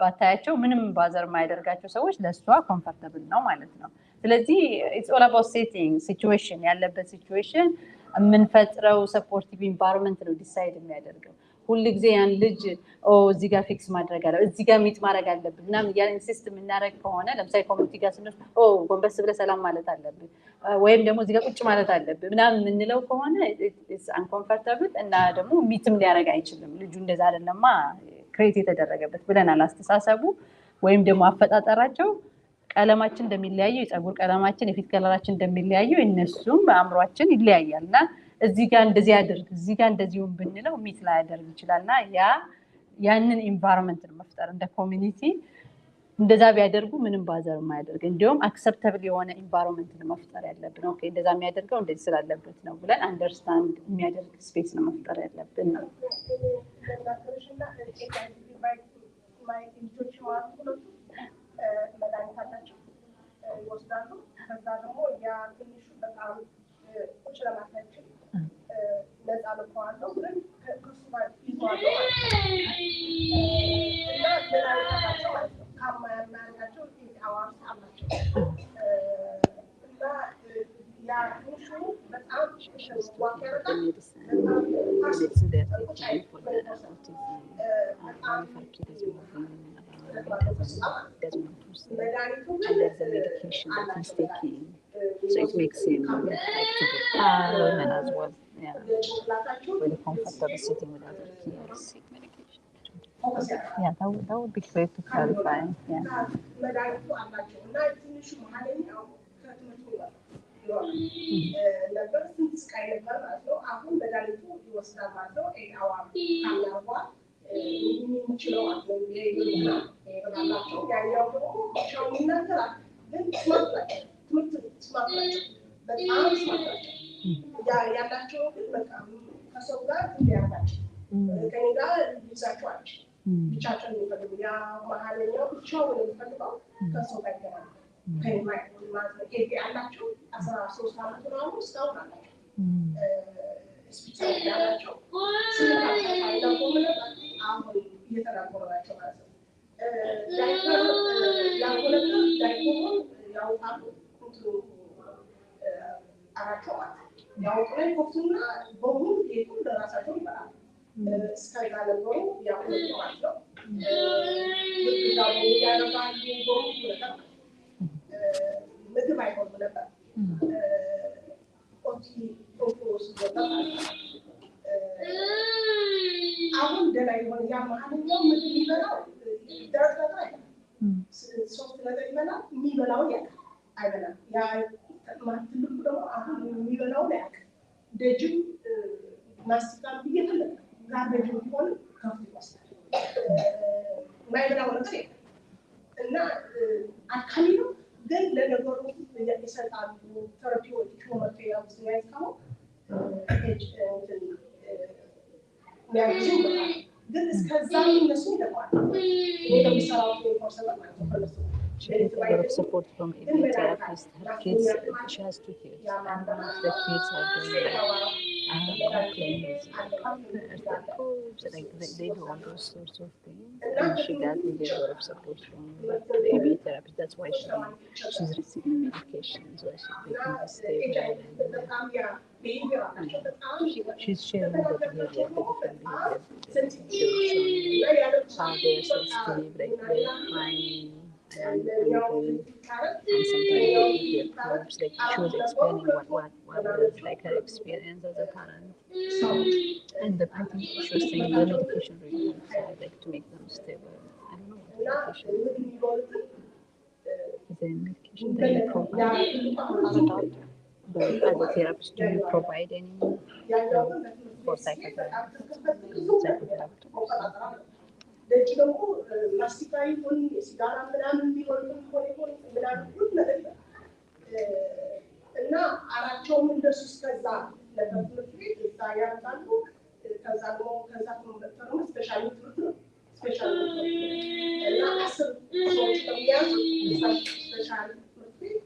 ባታያቸው ምንም ባዘር የማይደርጋቸው ሰዎች ለእሷ ኮምፈርተብል ነው ማለት ነው። ስለዚህ ኢትስ ኦል አባውት ሴቲንግ ሲቹዌሽን፣ ያለበት ሲቹዌሽን የምንፈጥረው ሰፖርቲቭ ኢንቫይሮንመንት ነው ዲሳይድ የሚያደርገው ሁሉ ጊዜ ያን ልጅ እዚህ ጋር ፊክስ ማድረግ አለ እዚህ ጋር ሚት ማድረግ አለብን ምናምን ያን ሲስተም እናረግ ከሆነ ለምሳሌ ኮሚኒቲ ጋር ስንል ጎንበስ ብለ ሰላም ማለት አለብን ወይም ደግሞ እዚህ ጋር ቁጭ ማለት አለብን ምናምን የምንለው ከሆነ ኢትስ አንኮምፎርታብል እና ደግሞ ሚትም ሊያረግ አይችልም ልጁ እንደዛ አይደለማ ክሬት የተደረገበት ብለናል አስተሳሰቡ ወይም ደግሞ አፈጣጠራቸው ቀለማችን እንደሚለያየው የፀጉር ቀለማችን የፊት ከለራችን እንደሚለያየው እነሱም በአእምሯችን ይለያያልና እዚህ ጋር እንደዚህ ያድርግ እዚህ ጋር እንደዚሁም ብንለው ሚት ላይ ያደርግ ይችላልና ያንን ኢንቫይሮንመንት መፍጠር እንደ ኮሚኒቲ እንደዛ ቢያደርጉ ምንም ባዘር ማያደርግ እንዲሁም አክሰፕታብል የሆነ ኢንቫይሮንመንት መፍጠር ያለብን ኦኬ እንደዛ የሚያደርገው እንደዚህ ስላለበት ነው ብለን አንደርስታንድ የሚያደርግ ስፔስ ነው መፍጠር ያለብን ነው መድኃኒታቸው ይወስዳሉ ከዛ ደግሞ ያ ትንሹ በጣም ቁጭ ለማታችን ነፃ ልከዋለሁ ግን ከሱ ጋር ይዘዋለሁ እና መድኃኒታቸው ከማያናቸው አዋርስ አላቸው እና ያ ትንሹ በጣም ዋክ ያደርጋል there's a medication that he's taking so it makes him like to get calm and as well really comfortable sitting with other kids yeah that would be great to clarify She gets a lot of support from every therapist. Her kids, she has 2 kids, and one of the kids are doing playing with partners, coach, like they do all those sorts of things. And she got really a lot of support from the ABA therapist. That's why she's receiving medication, so she can be stable. And she's sharing the behavior, the different behaviors. She's showing how they're so stable, like they're crying. And sometimes they props like she was explaining what was like her experience as a parent. And I think she was saying the medication really helps like to make them stable. I don't know what medication is there medication that you provide as a doctor? But as a therapist, do you provide any for psychotherapy? ደጅ ደግሞ ማስቲካ ይሁን ሲጋራ ምናምን ቢሆን ምናምን ነገር እና አራቸውም እንደሱ እስከዛ ለትምህርት ቤት እዛ ያርጋሉ ከዛ ደግሞ ከዛ ኮምፒውተር ነው ስፔሻል ትምህርት ነው ስፔሻል እና 10 ሰዎች ተያዙ ስፔሻል ትምህርት ቤት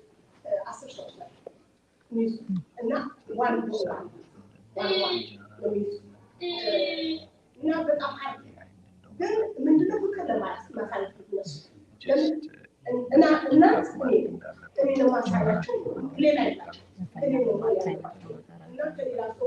10 ሰዎች ናቸው እና ዋን እና በጣም ግን ምንድነው ከለማስ ማሳለፍ ነው እና እኔ ነው ማሳያችሁ ሌላ ይላል እኔ ነው ማሳያችሁ እና ከሌላ ሰው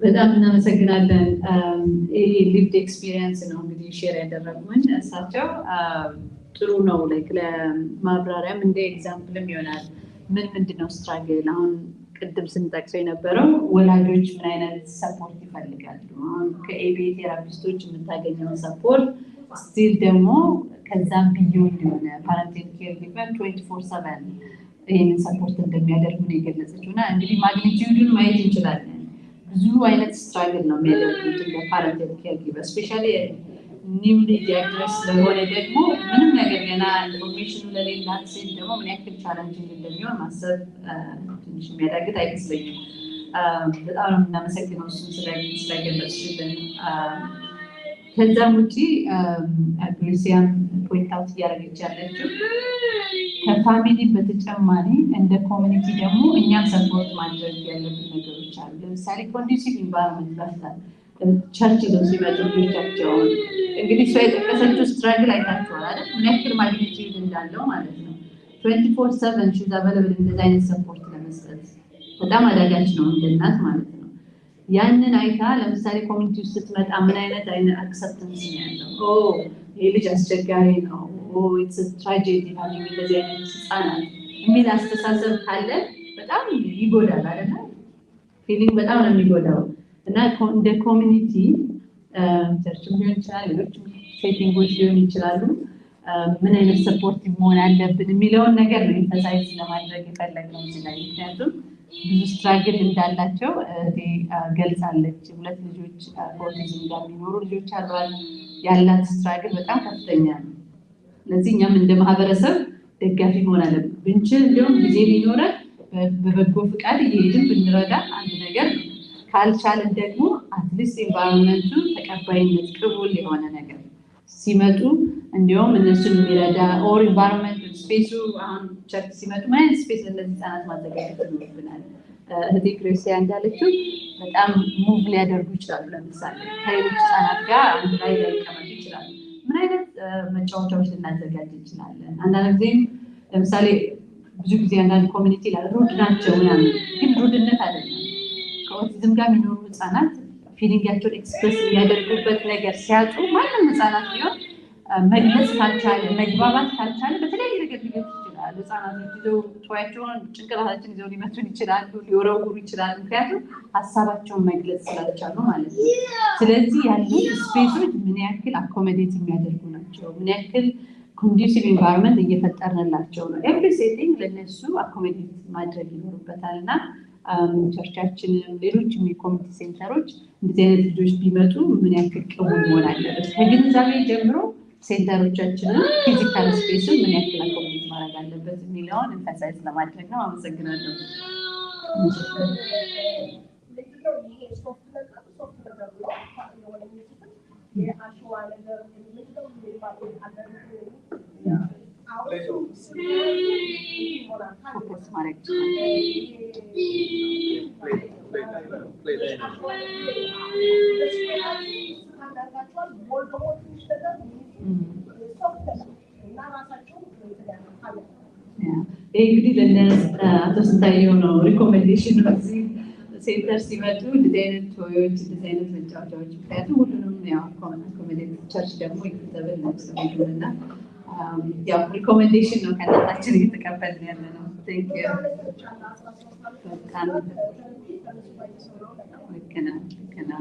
በጣም እናመሰግናለን። ይሄ ሊቭድ ኤክስፒሪየንስ ነው እንግዲህ ሼር ያደረጉን እሳቸው ጥሩ ነው። ላይክ ለማብራሪያም እንደ ኤግዛምፕልም ይሆናል። ምንድነው ስትራግል? አሁን ቅድም ስንጠቅሰው የነበረው ወላጆች ምን አይነት ሰፖርት ይፈልጋሉ? አሁን ከኤቢ ቴራፒስቶች የምታገኘው ሰፖርት ስቲል ደግሞ ከዛም ቢዮንድ የሆነ ፓረንታል ኬር ጊቨር 24/7 ይህንን ሰፖርት እንደሚያደርጉ ነው የገለጸችው። እና እንግዲህ ማግኒቲዩዱን ማየት እንችላለን። ብዙ አይነት ስትራግል ነው የሚያደርጉት እንደ ፓረንታል ኬር ጊቨር ስፔሻሊ ኒውሊ ዲያግኖስ ስለሆነ ደግሞ ምንም ነገር ገና ኢንፎርሜሽኑ ለሌላት ሴት ደግሞ ምን ያክል ቻሌንጂንግ እንደሚሆን ማሰብ ትንሽ የሚያዳግት አይመስለኝም። በጣም ነው የምናመሰግነው እሱን ስለገለጽሽልን። ከዛም ውጪ ግሬሲያም ፖይንት አውት እያደረገች ያለችው ከፋሚሊ በተጨማሪ እንደ ኮሚኒቲ ደግሞ እኛም ሰፖርት ማድረግ ያለብን ነገሮች አሉ። ለምሳሌ ኮንዲሲቭ ኢንቫይሮንመንት መፍጠር። ቸርች ይዘው ሲመጡ ልጆቻቸውን እንግዲህ እሷ የጠቀሰችው ስትራግል አይታችኋል አይደል? ምን ያክል ማግኒቲዩድ እንዳለው ማለት ነው። 24/7 ሺዝ አቬለብል እንደዚህ አይነት ሰፖርት ለመስጠት በጣም አዳጋች ነው እንደ እናት ማለት ነው። ያንን አይታ ለምሳሌ ኮሚኒቲ ውስጥ ስትመጣ ምን አይነት አክሰፕተንስ ነው ያለው? ይሄ ልጅ አስቸጋሪ ነው፣ ኢትስ ትራጀዲ ሃቪንግ እንደዚህ አይነት ህፃናት የሚል አስተሳሰብ ካለ በጣም ይጎዳል አይደል? ፊሊንግ በጣም ነው የሚጎዳው። እና እንደ ኮሚኒቲ ቸርችም ሊሆን ይችላል፣ ሌሎች ሴቲንጎች ሊሆን ይችላሉ፣ ምን አይነት ሰፖርት መሆን አለብን የሚለውን ነገር ነው ኢንፈሳይዝ ለማድረግ የፈለግነው እዚህ ላይ። ምክንያቱም ብዙ ስትራግል እንዳላቸው ገልጻለች። 2 ልጆች ከኦቲዝም ጋር የሚኖሩ ልጆች አሏት። ያላት ስትራግል በጣም ከፍተኛ ነው። ስለዚህ እኛም እንደ ማህበረሰብ ደጋፊ መሆን አለብን። ብንችል እንዲሁም ጊዜ ሊኖረን በበጎ ፍቃድ እየሄድን ብንረዳ አንድ ነገር ነው። ካልቻለን ደግሞ አትሊስት ኤንቫይሮንመንቱ ተቀባይነት ቅቡል የሆነ ነገር ሲመጡ እንዲሁም እነሱን የሚረዳ ኦር ኤንቫይሮንመንት ስፔሱ አሁን ቸርች ሲመጡ ምን አይነት ስፔስ ለእነዚህ ህፃናት ማዘጋጀት ይኖርብናል። እህቴ ክርስቲያ እንዳለችው በጣም ሙቭ ሊያደርጉ ይችላሉ። ለምሳሌ ከሌሎች ህፃናት ጋር አንድ ላይ ሊቀመጡ ይችላሉ። ምን አይነት መጫወቻዎች ልናዘጋጅ እንችላለን? አንዳንድ ጊዜም ለምሳሌ ብዙ ጊዜ አንዳንድ ኮሚኒቲ ላይ ሩድ ናቸው ምናምን፣ ግን ሩድነት አይደለም። ከኦቲዝም ጋር የሚኖሩ ህፃናት ፊሊንጋቸውን ኤክስፕረስ የሚያደርጉበት ነገር ሲያጡ ማንም ህፃናት ቢሆን መግለጽ ካልቻለ መግባባት ካልቻለ በተለያየ ነገር ሊገኙ ይችላሉ። ህፃናቶች ይዘው ቶያቸውን ጭንቅላታችን ይዘው ሊመቱን ይችላሉ፣ ሊወረውሩ ይችላሉ። ምክንያቱም ሀሳባቸውን መግለጽ ስላልቻሉ ማለት ነው። ስለዚህ ያሉት ስፔሶች ምን ያክል አኮሞዴት የሚያደርጉ ናቸው፣ ምን ያክል ኮንዲሲቭ ኢንቫይሮንመንት እየፈጠርንላቸው ነው። ኤቭሪ ሴቲንግ ለነሱ አኮሞዴት ማድረግ ይኖርበታል። እና ቸርቻችንም ሌሎችም የኮሚኒቲ ሴንተሮች እንደዚህ አይነት ልጆች ቢመጡ ምን ያክል ቅቡል መሆን አለበት ከግንዛቤ ጀምሮ ሴንተሮቻችንን ፊዚካል ስፔስን ምን ያክል አኮሞዴት ማድረግ አለበት የሚለውን ኤምፋሳይዝ ለማድረግ ነው። አመሰግናለሁ። እንግዲህ ለአቶ ስንታየው ነው ሪኮሜንዴሽን ነው እዚህ ሴንተር ሲመጡ እንደዚህ አይነት ቶዮች እንደዚህ አይነት መጫወቻዎች ምክንያቱም ሁሉንም ያው ኮሚኒቲ ቸርች ደግሞ ይከተብል ነው ስለሆነና ያው ሪኮሜንዴሽን ነው ከእናታችን እየተቀበልን ያለ ነው። ቴንክ ዩ። ልክ ነው።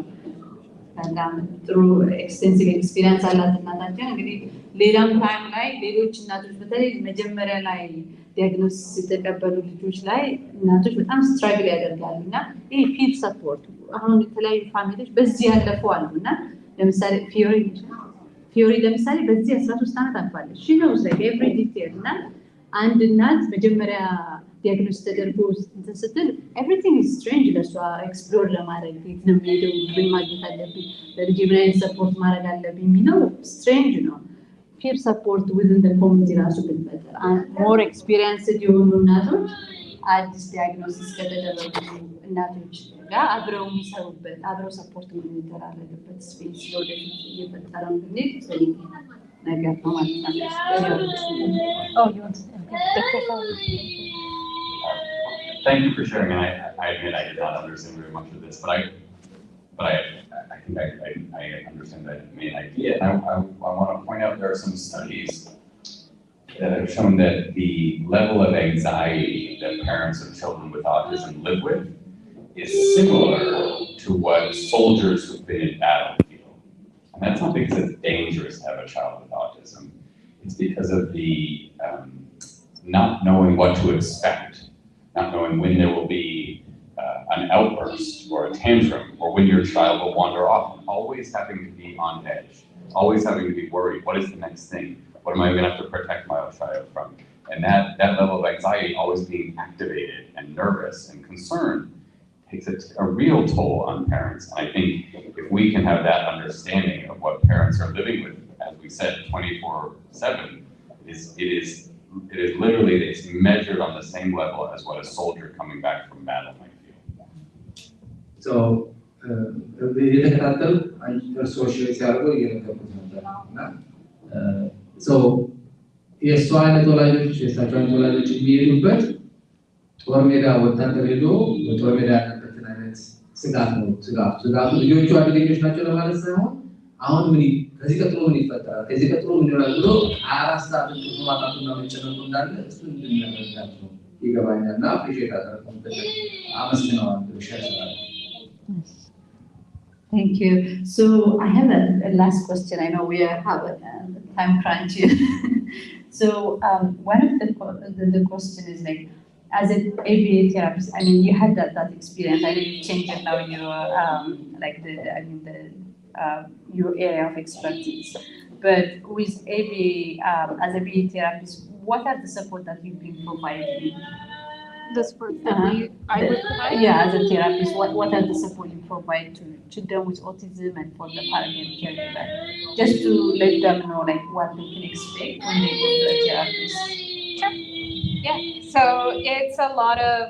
በጣም ጥሩ ኤክስቴንሲቭ ኤክስፒሪየንስ አላት እናታችን። እንግዲህ ሌላም ታይም ላይ ሌሎች እናቶች በተለይ መጀመሪያ ላይ ዲያግኖስ የተቀበሉ ልጆች ላይ እናቶች በጣም ስትራግል ያደርጋሉ እና ይህ ፊድ ሰፖርት አሁን የተለያዩ ፋሚሊዎች በዚህ ያለፉ አሉ እና ለምሳሌ ፊዮሪ ለምሳሌ በዚህ 13 ዓመት አልፋለች። ሺ ኖውስ ላይክ ኤቭሪ ዲቴል እና አንድ እናት መጀመሪያ ዲያግኖስ ተደርጎ እንትን ስትል ኤቭሪቲንግ ኢዝ ስትሬንጅ ለእሷ ኤክስፕሎር ለማድረግ የት ነው የሚሄደው፣ ምን ማግኘት አለብኝ፣ ለልጄ ምን አይነት ሰፖርት ማድረግ አለብኝ የሚለው ስትሬንጅ ነው። ፒር ሰፖርት ዊዝን ኮሚኒቲ ራሱ ብንፈጥር ሞር ኤክስፒሪየንስድ የሆኑ እናቶች አዲስ ዲያግኖሲስ ከተደረጉ እናቶች ጋር አብረው የሚሰሩበት አብረው ሰፖርት የሚደራረግበት ስፔስ ለወደፊት እየፈጠረ ብንሄድ ጥሩ ነገር ነው ማለት ነው። Thank you for sharing. And I admit I did not understand very much of this, but I think I understand the main idea. And I want to point out there are some studies that have shown that the level of anxiety that parents of children with autism live with is similar to what soldiers who've been in battle feel. And that's not because it's dangerous to have a child with autism. It's because of the not knowing what to expect. Not knowing when there will be an outburst or a tantrum, or when your child will wander off, always having to be on edge, always having to be worried. What is the next thing? What am I going to have to protect my child from? And that level of anxiety, always being activated and nervous and concerned, takes a real toll on parents. And I think if we can have that understanding of what parents are living with, as we said, 24/7, it is literally, it's measured on the same level as what a soldier coming back from battle might feel. So, የተከታተል እርሶች ሲያደርጉ እየነገርኩት ነበር እና የእሱ አይነት ወላጆች የእሳቸው አይነት ወላጆች የሚሄዱበት ጦር ሜዳ ወታደር ሄዶ በጦር ሜዳ ያለበትን አይነት ስጋት ነው። ስጋቱ ልጆቹ አደገኞች ናቸው ለማለት ሳይሆን አሁን ከዚህ ቀጥሎ ምን ይፈጠራል፣ ከዚህ ቀጥሎ ምን ይሆናል ብሎ 24 ሰዓት እንቅልፍ ማጣቱና መጨነቁ እንዳለ እሱ እንድንረዳቸው ይገባኛል እና አፕሪሼት አደረኩት። አመስግነዋል ሸር ስላለ። Thank you. So I have a last question. I know we have a time crunch here. So one of the question is like, as an ABA therapist, I mean, you had that experience. I know you changed it now in your your area of expertise. But with ABA, as a BA therapist, what are the support that you've been providing? The support that I would provide? Yeah, as a therapist, what are the support you provide to children with autism and for the parent and caregiver? Just to let them know like what they can expect when they go to a therapist. Sure. Yeah, so it's a lot of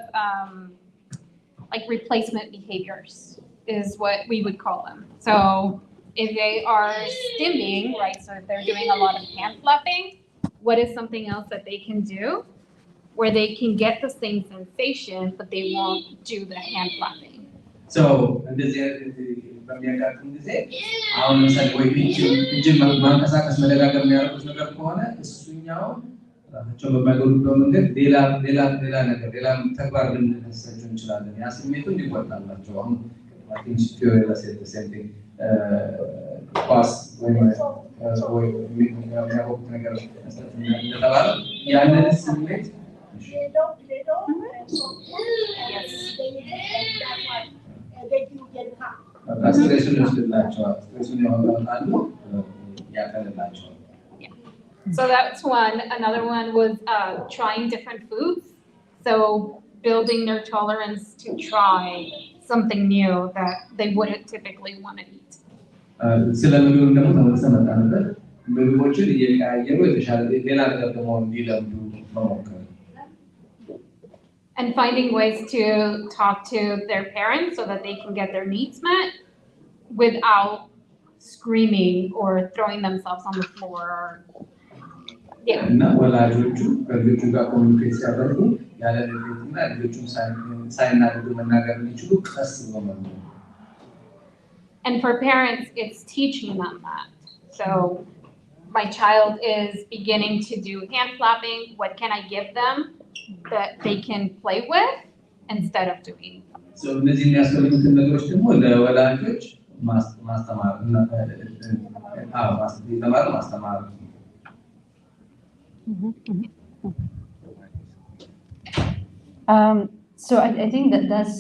like replacement behaviors is what we would call them. So if they are stimming, right, so if they're doing a lot of hand flapping, what is something else that they can do where they can get the same sensation, but they won't do the hand flapping? So, እንደዚህ በሚያጋጥም ጊዜ አሁን ለምሳሌ ወይ እጅን ማንቀሳቀስ መደጋገም የሚያደርጉት ነገር ከሆነ እሱኛው ራሳቸውን በማይጎዱበት መንገድ ሌላ ነገር ሌላ ተግባር ልንነሳቸው እንችላለን። ያ ስሜቱ እንዲወጣላቸው አሁን ማቲንስ ፊዮሬላ ሴት ሴንቲንግ ኳስ ወይ የሚያውቁት ነገር እንደተባለ ያንን ስሜት ስትሬሱን ይወስድላቸዋል። ስትሬሱን ያወጣሉ፣ ያቀልላቸዋል። So that's one. Another one was trying different foods. So building their tolerance to try something new that they wouldn't typically want to eat. ስለ ምግብ ደግሞ ተመልሰን መጣንበት። ምግቦችን እየቀያየሩ የተሻለ ሌላ ነገር ደግሞ እንዲለምዱ መሞከር። And finding ways to talk to their parents so that they can get their needs met without screaming or throwing themselves on the floor. እና ወላጆቹ ከልጆቹ ጋር ኮሚኒኬት ሲያደርጉ ያለ ልጆቹና ልጆቹም ሳይናደዱ መናገር የሚችሉ ቀስ ብሎ ነው። And for parents, it's teaching them that. So my child is beginning to do hand flapping, what can I give them that they can play with instead of doing? So እነዚህ የሚያስፈልጉትን ነገሮች ደግሞ ለወላጆች ማስተማር ማስተማር So I think that's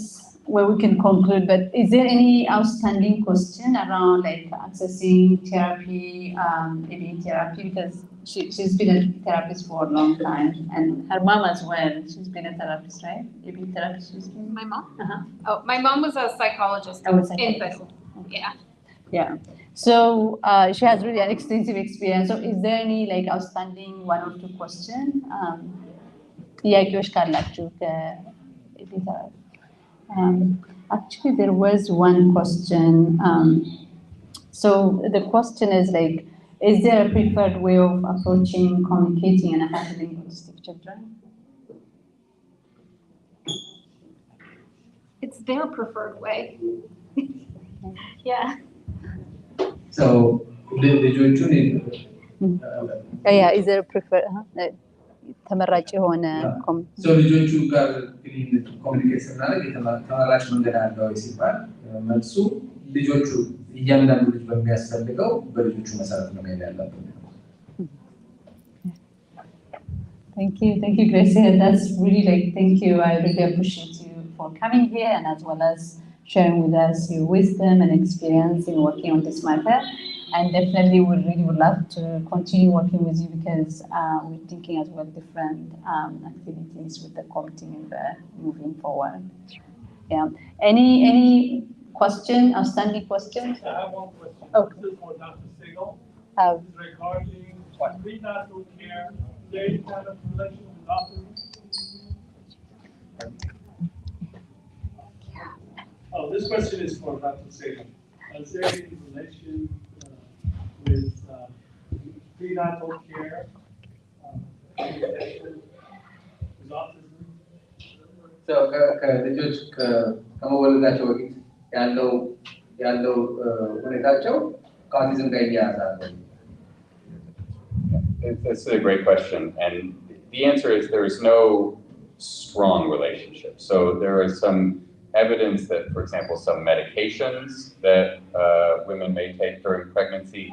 where we can conclude, but is there any outstanding question around like accessing therapy, maybe therapy, because she's been a therapist for a long time, and her mom as well, she's been a therapist, right? Maybe therapist she's been? My mom? Uh-huh. Oh, my mom was a psychologist Oh, in person. Yeah. Yeah. So she has really an extensive experience. So is there any like outstanding one or two question? ጥያቄዎች ካላችሁ actually there was one question. So the question is like, is there a preferred way of approaching, communicating, and handling autistic children? It's their preferred way. Yeah. So ልጆቹን Yeah, is there a preferred? ተመራጭ የሆነ ሰው ልጆቹ ጋር ኮሚኒኬት ስናደርግ ተመራጭ መንገድ አለው ሲባል መልሱ ልጆቹ እያንዳንዱ ልጅ በሚያስፈልገው በልጆቹ መሰረት ነው መሄድ ያለበት። Thank you, Gracie. That's really like, thank you. I really appreciate you for coming here and as well as sharing with us your wisdom and experience in working on this matter. And definitely we really would love to continue working with you because we're thinking as well different activities with the committee member moving forward. Yeah. Any question, outstanding questions? I have one question. Okay. This is for Dr. Siegel. Have Regarding prenatal care, is there any kind of relation with autism? Oh, this question is for Dr. Siegel. Is there any relation with prenatal care with autism? So ከልጆች ከመወለዳቸው በፊት ያለው ሁኔታቸው ከአውቲዝም ጋር ይያያዛል? That's a great question, and the answer is there is no strong relationship. So there is some evidence that, for example, some medications that women may take during pregnancy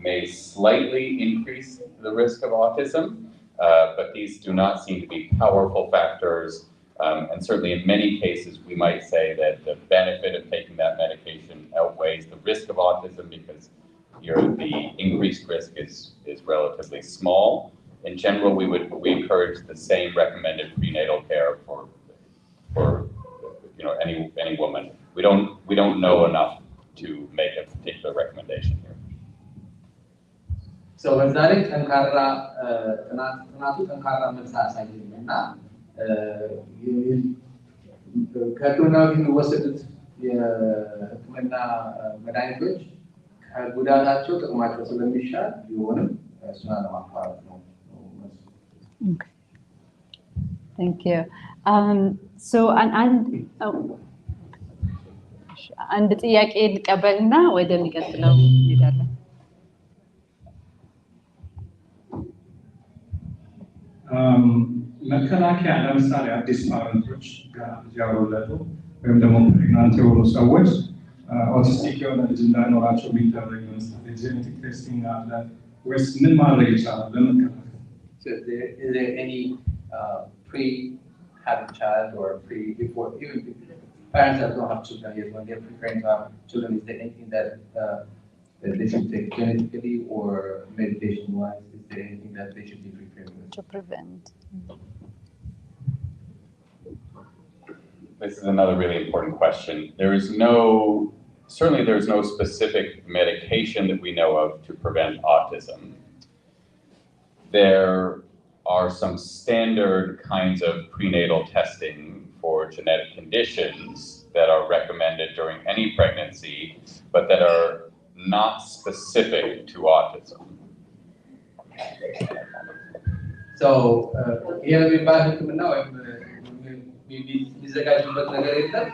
may slightly increase the risk of autism, but these do not seem to be powerful factors. And certainly in many cases, we might say that the benefit of taking that medication outweighs the risk of autism because the increased risk is relatively small. In general, we encourage the same recommended prenatal care for any woman. We don't know enough to make a particular recommendation here. So በዛ ላይ ጠንካራ ጥናቱ ጠንካራ መልስ አያሳይም እና ከሕክምና የሚወሰዱት የሕክምና መድኃኒቶች ከጉዳታቸው ጥቅማቸው ስለሚሻል ቢሆንም እሱን አለማቋረጥ ነው። Okay. Thank you. So አንድ ጥያቄ ልቀበልና ወደሚቀጥለው እንሄዳለን። መከላከያ ለምሳሌ አዲስ ፓረንቶች ጋር ያወለዱ ወይም ደግሞ ፕሬግናንት የሆኑ ሰዎች ኦቲስቲክ የሆነ ልጅ እንዳይኖራቸው የሚደረግ ለምሳሌ ጄኔቲክ ቴስቲንግ አለ ወይስ ምን ማድረግ ይቻላል ለመከላከል? Is there any pre-having child or before even parents that don't have children yet when they're preparing to have children, is there anything that they should take genetically or medication-wise? Is there anything that they should be prepared with? To prevent. This is another really important question. Certainly there's no specific medication that we know of to prevent autism. There are some standard kinds of prenatal testing for genetic conditions that are recommended during any pregnancy, but that are not specific to autism. So, here we have now የሚዘጋጁበት ነገር የለም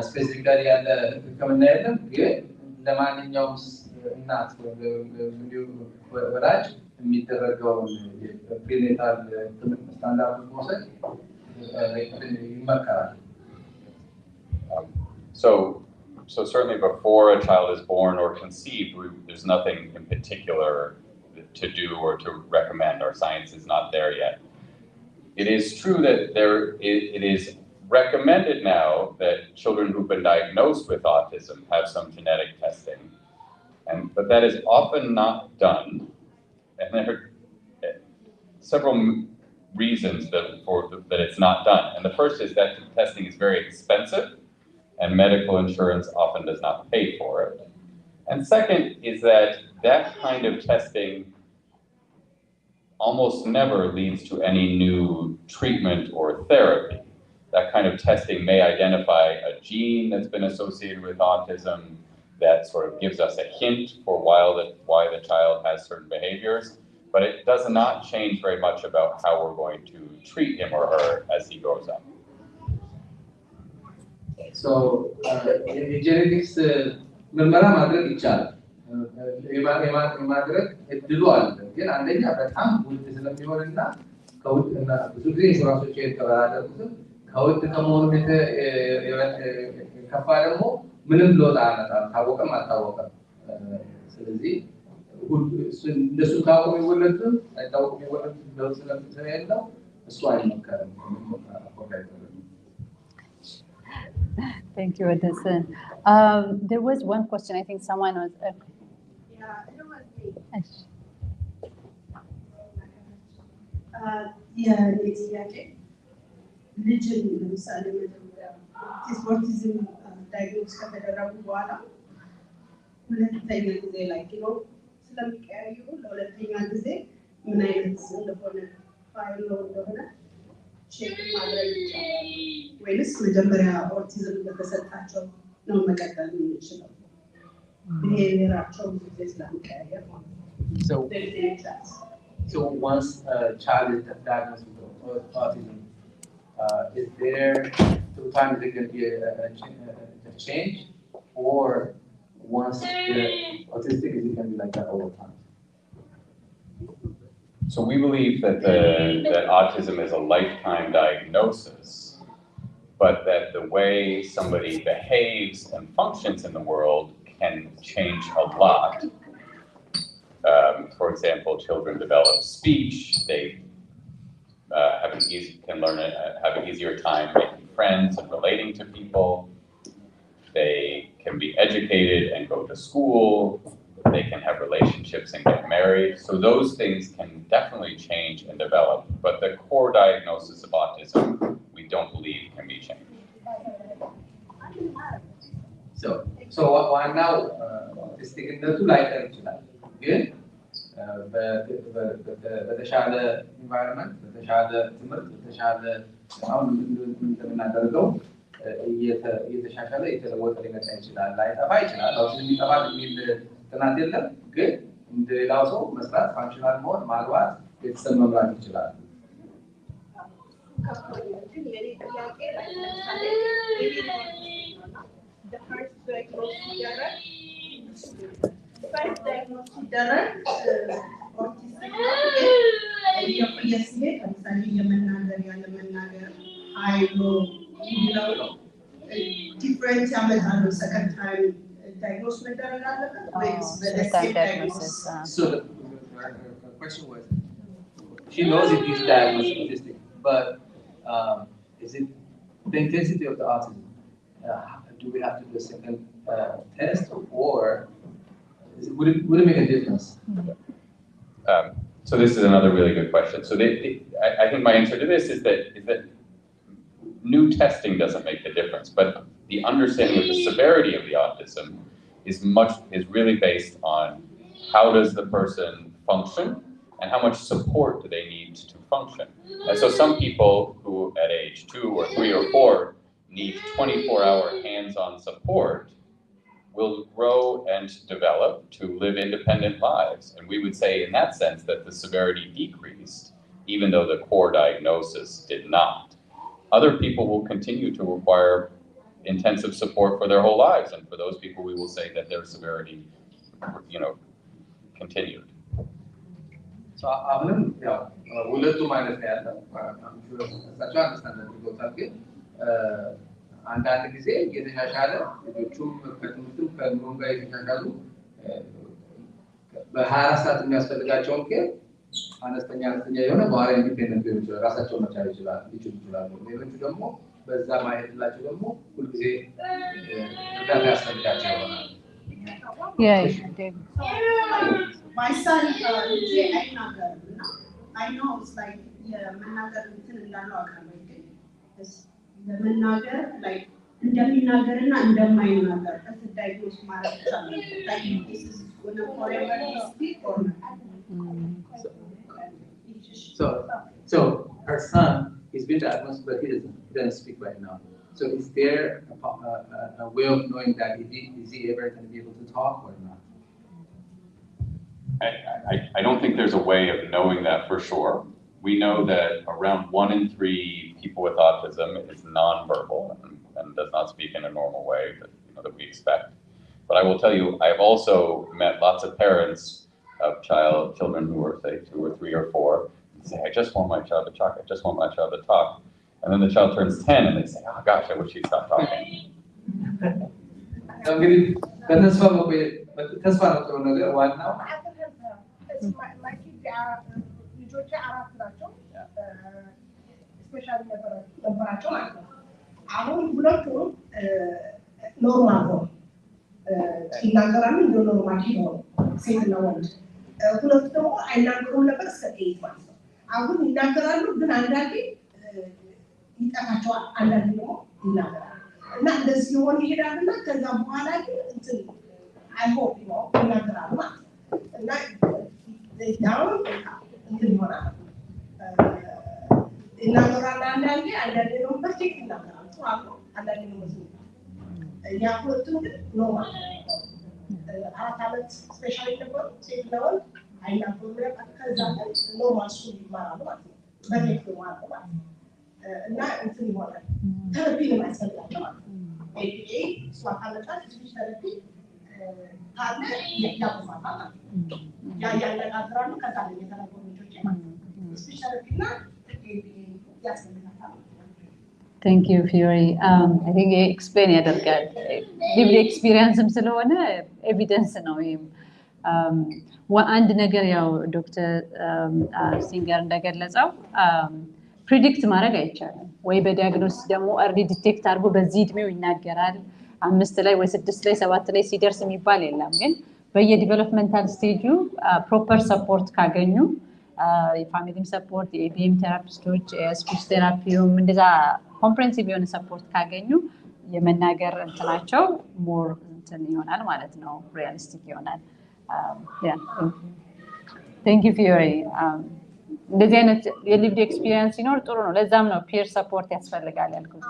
ስፔሲፊካሊ ያለ ሕክምና የለም። ግን ለማንኛውም እናት እንዲሁ ወላጅ የሚደረገውን ፕሪኔታል ስታንዳርድ መውሰድ ይመከራል። So certainly before a child is born or conceived, there's nothing in particular to do or to recommend. Our science is not there yet. It is true that it is recommended now that children who've been diagnosed with autism have some genetic testing, but that is often not done. And there are several reasons that it's not done. And the first is that testing is very expensive, and medical insurance often does not pay for it. And second is that kind of testing almost never leads to any new treatment or therapy. That kind of testing may identify a gene that's been associated with autism that sort of gives us a hint for why the child has certain behaviors, but it does not change very much about how we're going to treat him or her as he grows up. So የጄኔቲክስ ምርመራ ማድረግ ይቻላል። የማድረግ እድሉ አለ። ግን አንደኛ በጣም ውድ ስለሚሆንና ከውድና ብዙ ጊዜ ኢንሹራንሶች የተባላደሩትም ከውድ ከመሆኑ ከፋ ደግሞ ምንም ለውጥ አያመጣም፣ ታወቀም አልታወቀም። ስለዚህ እንደሱ ታወቀ የሚወለድም አይታወቅም የሚወለድ ለውጥ ስለሌለው እሱ አይመከርም። Thank you, Autism. There was one question. I think someone was. ጥያቄ ልጅን ለምሳሌ መጀመሪያ ኦቲዝም ዳይግኖስ ከተደረጉ በኋላ ሁለተኛ ጊዜ ላይ ስለሚቀያዩ ለሁለተኛ ጊዜ ምን አይነት እንደሆነ ፋይል እንደሆነ ቼክ ማድረግ ይቻላል ወይስ መጀመሪያ ኦቲዝም በተሰጣቸው ነው መቀጠል የሚችለው? ብሄራቸው ጊዜ ስለሚቀያየር ማለት ነው። So once a child is diagnosed with autism, is there through time there can be a change, or once the autistic is it can be like that all the time? So we believe that that autism is a lifetime diagnosis, but that the way somebody behaves and functions in the world can change a lot. For example, children develop speech. They have an easier time making friends and relating to people. They can be educated and go to school. They can have relationships and get married. So those things can definitely change and develop. But the core diagnosis of autism, we don't believe can be changed. So ዋናው ኦቲስቲክነቱ ላይቀር ይችላል ግን በተሻለ ኢንቫይሮንመንት በተሻለ ትምህርት በተሻለ አሁን እንደምናደርገው እየተሻሻለ የተለወጠ ሊመጣ ይችላል። ላይጠፋ ይችላል። አውቲዝም ይጠፋል የሚል ጥናት የለም። ግን እንደሌላው ሰው መስራት፣ ፋንክሽናል መሆን፣ ማግባት፣ ቤተሰብ መምራት ይችላል። first diagnosis ሲደረግ ኦቲዝም የቆየ ሲሄድ ለምሳሌ የመናገር ያለመናገር ኃይሉ ይለው ነው ዲፍረንት ያመጣሉ። ሰከንድ ታይም diagnosed መደረግ አለበት ወይስ በሴም diagnosis? So the question was, she knows if he's diagnosed autistic, but is it the intensity of the autism? Do we have to do a second test, or would it make a difference? So this is another really good question. So I think my answer to this is that new testing doesn't make the difference, but the understanding of the severity of the autism is really based on how does the person function and how much support do they need to function. And so some people who at age 2 or 3 or 4 need 24-hour hands-on support will grow and develop to live independent lives. And we would say in that sense that the severity decreased, even though the core diagnosis did not. Other people will continue to require intensive support for their whole lives. And for those people, we will say that their severity continued. አሁንም ያው ሁለቱም አይነት ነው ያለው። እሳቸው አንደርስታንድ አድርገውታል። ግን አንዳንድ ጊዜ የተሻሻለ ልጆቹም ከትምህርትም ከኑሮም ጋር የተሻሻሉ በ24 ሰዓት የሚያስፈልጋቸውን ኬር አነስተኛ የሆነ በኋላ ኢንዲፔንደንት ሊሆን ይችላል፣ ራሳቸውን መቻል ይችላሉ። ሌሎቹ ደግሞ በዛ ማየትላቸው ደግሞ ሁልጊዜ እርዳታ ያስፈልጋቸው ይሆናል። My son, ልጄ አይናገርም እና I know it's like የመናገር እንትን እንዳለው አውቃለሁ። ግን ለመናገር like እንደሚናገርና እንደማይናገር ዳይግኖስ ማድረግ ይቻላል። Like this is gonna forever be speak or not. So her son is been diagnosed, but he doesn't speak right now. So is there a way of knowing that is he ever going to be able to talk or not? I don't think there's a way of knowing that for sure. We know that around 1 in 3 people with autism is nonverbal and does not speak in a normal way that we expect. But I will tell you, I've also met lots of parents of children who are, say, 2 or 3 or 4, and say, I just want my child to talk, I just want my child to talk. And then the child turns 10 and they say, oh gosh, I wish he'd stop talking. ተስፋ ነው ጥሩ ነገር ዋናው ልጆቼ 4 ናቸው። ስፔሻሊ ነበራቸው ማለት ነው። አሁን ሁለቱ ኖርማል ነው ይናገራሉ፣ እንደ ኖርማል ነው ሴትና ወንድ። ሁለቱ ደግሞ አይናገሩም ነበር እስከ 8 ማለት ነው። አሁን ይናገራሉ፣ ግን አንዳንዴ ይጠፋቸዋል፣ አንዳንዴ ደግሞ ይናገራሉ እና እንደዚህ የሆነ ይሄዳልና ከዛ በኋላ ግን እንትን I hope ይናገራሉ ማለት ነው እና ዳውን እንትን ይሆናል ይናገራል። አንዳንዴ ነው ፐርፌክት ይናገራል ጥሩ አለው፣ አንዳንዴ ነው መስሎ ያ ሁለቱም ግን ኖርማል 4 ዓመት ስፔሻሊ ነበሩ ሴት ነው አይናገሩም ነበር። ከዛ ግን ኖርማል ስኩል ይማራሉ ማለት ነው፣ ፐርፌክት ይማራሉ ማለት ነው እና እንትን ይሆናል። ተረፒ ነው ያስፈልጋቸው ማለት ነው። ኤፒኤ ስዋት አለታት ስፔሻል ተረፒ ካለ ያቆማል ማለት ነው። ያነጋግራሉ ከዛ ላይ የተናገሩ ልጆች ማለት ነው። ስፔሻል ተረፒና ያስፈልጋል። Thank you, Fiore. I think explain ያደርጋል lived experience ስለሆነ ኤቪደንስ ነው። አንድ ነገር ያው ዶክተር ሲንገር እንደገለጸው ፕሪዲክት ማድረግ አይቻልም ወይ በዲያግኖስ ደግሞ early detect አድርጎ በዚህ እድሜው ይናገራል 5 ላይ ወይ 6 ላይ 7 ላይ ሲደርስ የሚባል የለም። ግን በየዲቨሎፕመንታል ስቴጁ ፕሮፐር ሰፖርት ካገኙ የፋሚሊም ሰፖርት የኤቢኤም ቴራፒስቶች የስፒች ቴራፒውም እንደዛ ኮምፕሬሄንሲቭ የሆነ ሰፖርት ካገኙ የመናገር እንትናቸው ሞር እንትን ይሆናል ማለት ነው፣ ሪያሊስቲክ ይሆናል። ቴንክ ዩ ፊዮሪ። እንደዚህ አይነት የሊቭድ ኤክስፒሪየንስ ሲኖር ጥሩ ነው። ለዛም ነው ፒር ሰፖርት ያስፈልጋል ያልኩት።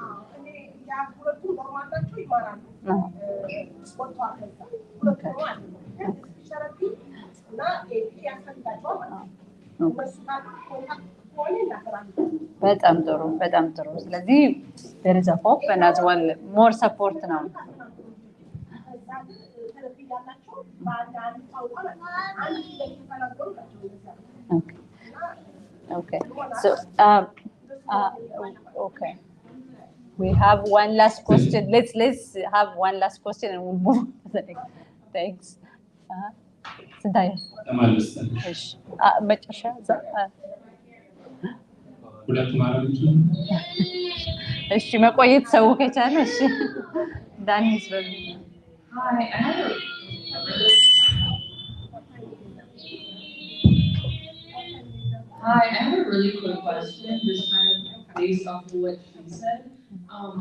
በጣም ጥሩ በጣም ጥሩ። ስለዚህ there is a hope and as well more support ነው። Okay. So okay. We have one last question. Let's have one last question and we'll move to the next. Thanks. ስንታየ እሺ መጨረሻ ሁለት ማለት እሺ መቆየት ሰው ከቻለ እሺ ዳኒስ በል Hi, I have a really quick question, just kind of based off of what she said.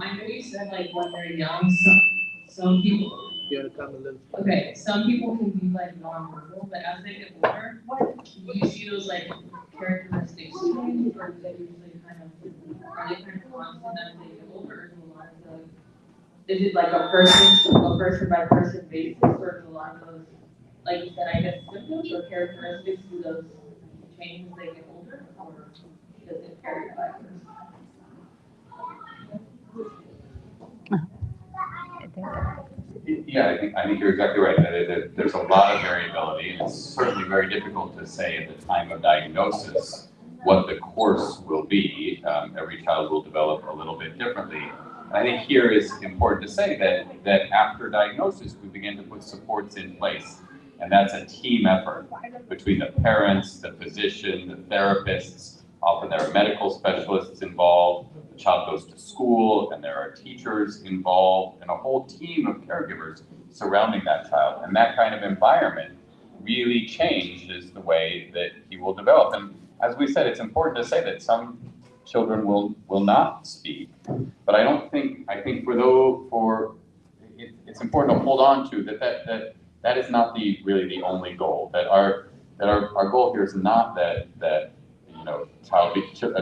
I know you said like when they're young, some people. Okay, some people can be like non-verbal, but as they get older, do you see those like characteristics change, or do they usually kind of constant as they get older, or is it like a person by person basis, or is a lot of those, like you said, I guess symptoms or characteristics, do those change as they get older, or does it carry by person? Yeah, I think you're exactly right. There's a lot of variability, and it's certainly very difficult to say at the time of diagnosis what the course will be. Every child will develop a little bit differently. And I think here is important to say that after diagnosis, we begin to put supports in place. And that's a team effort between the parents, the physician, the therapists. Often there are medical specialists involved. The child goes to school and there are teachers involved and a whole team of caregivers surrounding that child. And that kind of environment really changes the way that he will develop. And as we said, it's important to say that some children will not speak. But I think it's important to hold on to that is not really the only goal. That our goal here is not that a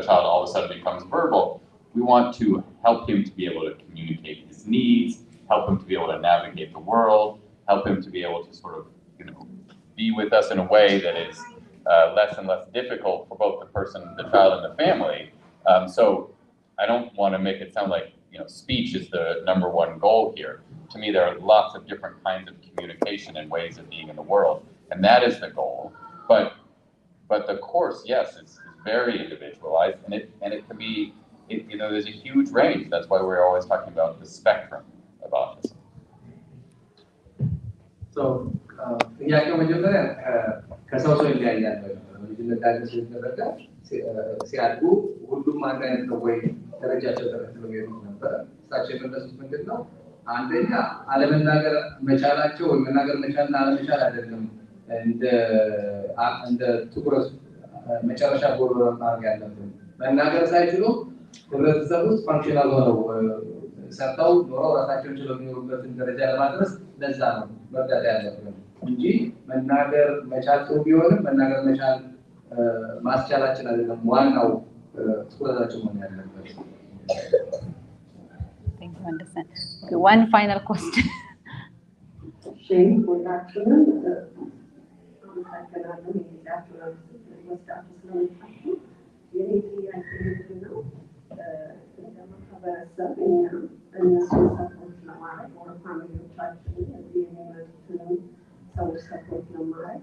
child all of a sudden becomes verbal. We want to help him to be able to communicate his needs, help him to be able to navigate the world, help him to be able to sort of be with us in a way that is less and less difficult for both the child and the family. So I don't want to make it sound like speech is the number one goal here. To me, there are lots of different kinds of communication and ways of being in the world, and that is the goal. But the course, yes, is very individualized, and it can be, there's a huge range. That's why we're always talking about the spectrum of autism. So, ጥያቄው መጀመሪያ ከሰው ሰው ይለያያል። ልጅነት ዳግስ የተደረገ ሲያድጉ ሁሉም አንድ አይነት ነው ወይ ደረጃቸው ተከትለው ይሄዱ ነበር። እሳቸው የመለሱት ምንድን ነው? አንደኛ አለመናገር መቻላቸው ወይ መናገር መቻልና አለመቻል አይደለም እንደ ትኩረት መጨረሻ ጎል ማድረግ ያለብን። መናገር ሳይችሉ ህብረተሰብ ውስጥ ፋንክሽናል ሆነው ሰርተው ኖረው ራሳቸውን ችለው የሚኖሩበትን ደረጃ ለማድረስ ለዛ ነው መርዳት ያለብን እንጂ መናገር መቻል ጥሩ ቢሆንም መናገር መቻል ማስቻላችን አይደለም ዋናው ትኩረታችን መሆን ያለበት። Thank you, understand. Okay, one final question. Shane, ሁላችንም አመሰግናለሁ የጊዜያችሁን ወስዳችሁ ስለመጣችሁ። የኔ ጥያቄ ምንድን ነው? እንደማህበረሰብ እነሱን ሰፖርት ለማድረግ ወደ ፋሚሊዎቻችንን እዚህ የሚመጡትንም ሰዎች ሰፖርት ለማድረግ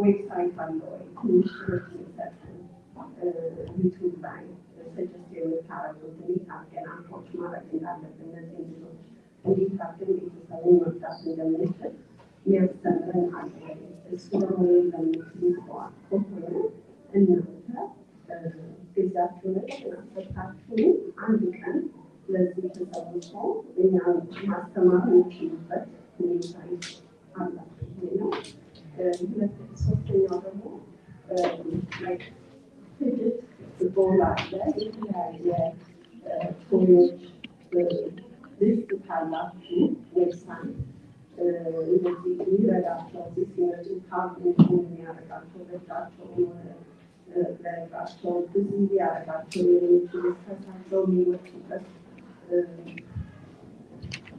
ዌብሳይት አለ ወይ? ትንሽ ትምህርት የሚሰጠን ዩቱብ ላይ ሰጀስት የምታደርጉት እንዴት አድርገን አፕሮች ማድረግ እንዳለብን እነዚህ ልጆች እንዴት አድርገን ቤተሰቡን መርዳት እንደምንችል የሚያስተምረን አለ። እሱ ደግሞ ለምትሉት ከሆነ እናንተ ጊዜያችሁን ሰጥታችሁ አንድ ቀን ለዚህ ተሰብስቦ እኛን ማስተማር የሚችሉበት ሁኔታ አላችሁ ነው። ሶስተኛው ደግሞ ፍጅት ቦላ አለ የተለያየ ቶሎች ሊስት ካላችሁ ዌብሳይት እንደዚህ የሚረዳቸው እዚህ ሲመጡ ካሉ የሚያደርጋቸው በእጃቸው ለእግራቸው ብዙ ሊያደርጋቸው የሚችሉ ከሳቸው የሚወጡበት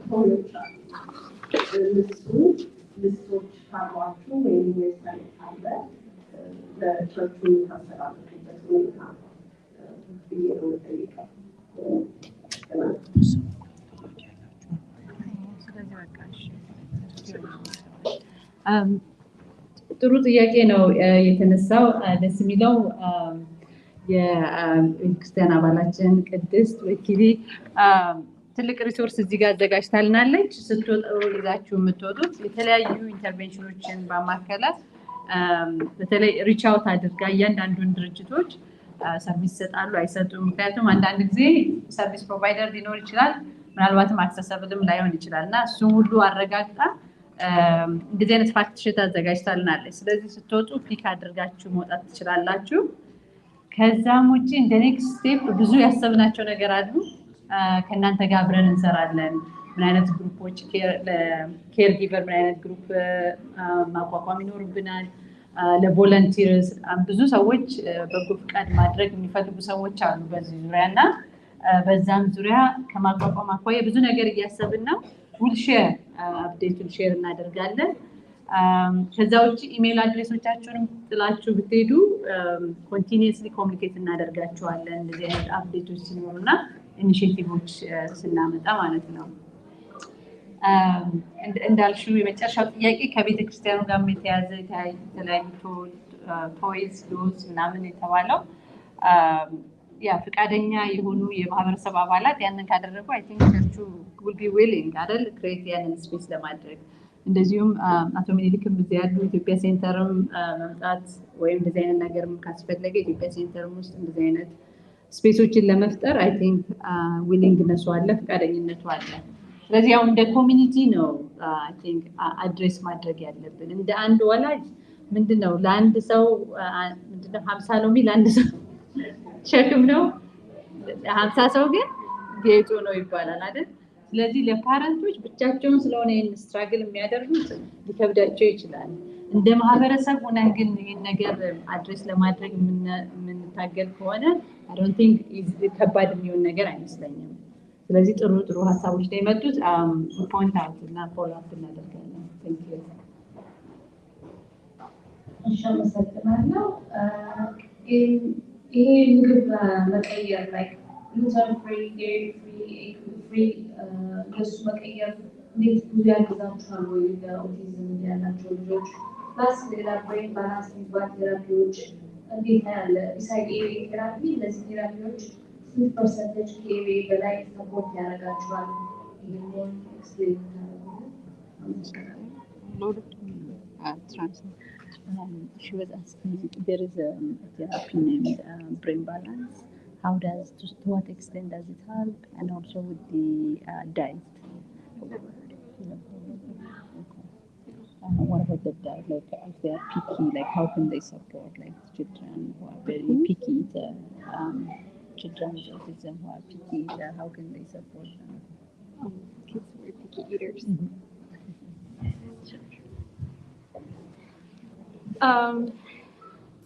ቶሎች አሉ። እነሱ ልስቶች ካሏችሁ ወይም ዌብሳይት ካለ ለቸርቹ የምታስተላልፉበት ሁኔታ ብዬ ነው የምጠይቀው። ጥሩ ጥያቄ ነው የተነሳው። ደስ የሚለው የቤተክርስቲያን አባላችን ቅድስት ወኪሊ ትልቅ ሪሶርስ እዚህ ጋር አዘጋጅታልናለች። ስትወጡ ይዛችሁ የምትወጡት የተለያዩ ኢንተርቬንሽኖችን በማከለ በተለይ ሪች አውት አድርጋ እያንዳንዱን ድርጅቶች ሰርቪስ ይሰጣሉ አይሰጡም። ምክንያቱም አንዳንድ ጊዜ ሰርቪስ ፕሮቫይደር ሊኖር ይችላል፣ ምናልባትም አክሰሰብልም ላይሆን ይችላል እና እሱ ሁሉ አረጋግጣ እንደዚህ አይነት ፋክት ሽት አዘጋጅታልናለች። ስለዚህ ስትወጡ ፒክ አድርጋችሁ መውጣት ትችላላችሁ። ከዛም ውጪ እንደ ኔክስት ስቴፕ ብዙ ያሰብናቸው ነገር አሉ። ከእናንተ ጋር አብረን እንሰራለን። ምን አይነት ግሩፖች ኬር ጊቨር ምን አይነት ግሩፕ ማቋቋም ይኖርብናል። ለቮለንቲርስ ብዙ ሰዎች በጎ ፍቃድ ማድረግ የሚፈልጉ ሰዎች አሉ በዚህ ዙሪያ እና በዛም ዙሪያ ከማቋቋም አኳያ ብዙ ነገር እያሰብን ነው። ዊል ሼር አፕዴቱን ሼር እናደርጋለን። ከዛ ውጪ ኢሜል አድሬሶቻችሁንም ጥላችሁ ብትሄዱ ኮንቲኒየስሊ ኮሙኒኬት እናደርጋችኋለን እንደዚህ አይነት አፕዴቶች ሲኖሩና ኢኒሺዬቲቮች ስናመጣ ማለት ነው። እንዳልሽው የመጨረሻው ጥያቄ ከቤተ ክርስቲያኑ ጋር የተያዘ የተለያዩ ቶይዝ ዶዝ ምናምን የተባለው ያ ፈቃደኛ የሆኑ የማህበረሰብ አባላት ያንን ካደረጉ አይ ቲንክ ቸርቹ will be willing አይደል ክሬት ያንን ስፔስ ለማድረግ እንደዚሁም አቶ ሚኒሊክም እዚህ ያሉ ኢትዮጵያ ሴንተርም መምጣት ወይም እንደዚህ አይነት ነገርም ካስፈለገ ኢትዮጵያ ሴንተርም ውስጥ እንደዚህ አይነት ስፔሶችን ለመፍጠር አይ ቲንክ ዊሊንግነሱ አለ ፈቃደኝነቱ አለ። ስለዚህ ያው እንደ ኮሚኒቲ ነው አይ ቲንክ አድሬስ ማድረግ ያለብን። እንደ አንድ ወላጅ ምንድነው ለአንድ ሰው ምንድነው 50 ሎሚ ለአንድ ሰው ሸክም ነው 50 ሰው ግን ጌጡ ነው ይባላል አይደል? ስለዚህ ለፓረንቶች ብቻቸውን ስለሆነ ይሄን ስትራግል የሚያደርጉት ሊከብዳቸው ይችላል። እንደ ማህበረሰብ ሆነን ግን ይሄን ነገር አድሬስ ለማድረግ የምንታገል ከሆነ I don't think ከባድ የሚሆን ነገር አይመስለኝም። ስለዚህ ጥሩ ሀሳቦች ላይ መጡት ፖይንት አውት እና ፎሎ አፕ እናደርጋለን። Thank you. አመሰግናለሁ። ይሄ ምግብ መቀየር ላይ gluten free, dairy free, egg free ለሱ መቀየር እንዴት ብዙ ያግዛችኋል ወይ ለኦቲዝም ያላቸው ልጆች? ፕላስ ሌላ ብሬን ባላንስ የሚባል ቴራፒዎች እንዴት ያለ ቢሳይድ ኤሪያ ቴራፒ እነዚህ ቴራፒዎች ስንት ፐርሰንቴጅ ከኤቤ በላይ ሰፖርት ያደርጋችኋል? ይህንን ኤክስፕሌን she was asking, there is a therapy named brain balance. How does, to what extent does it help? And also with the diet. What about the diet? Like if they are picky, like how can they support like children who are very picky eater, children with autism who are picky eater, how can they support them? Kids who are picky eaters.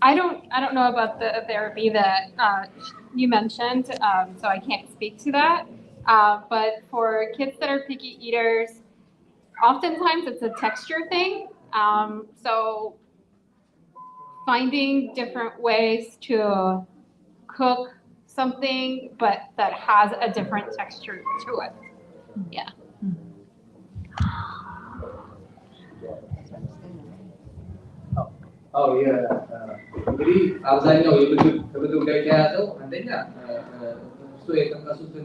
I don't know about the therapy that you mentioned, so I can't speak to that. But for kids that are picky eaters, oftentimes it's a texture thing. So finding different ways to cook something, but that has a different texture to it. Yeah. እንግዲህ አብዛኛው ከምግብ ጋር የተያያዘው አንደኛ እሱ የጠቀሱትን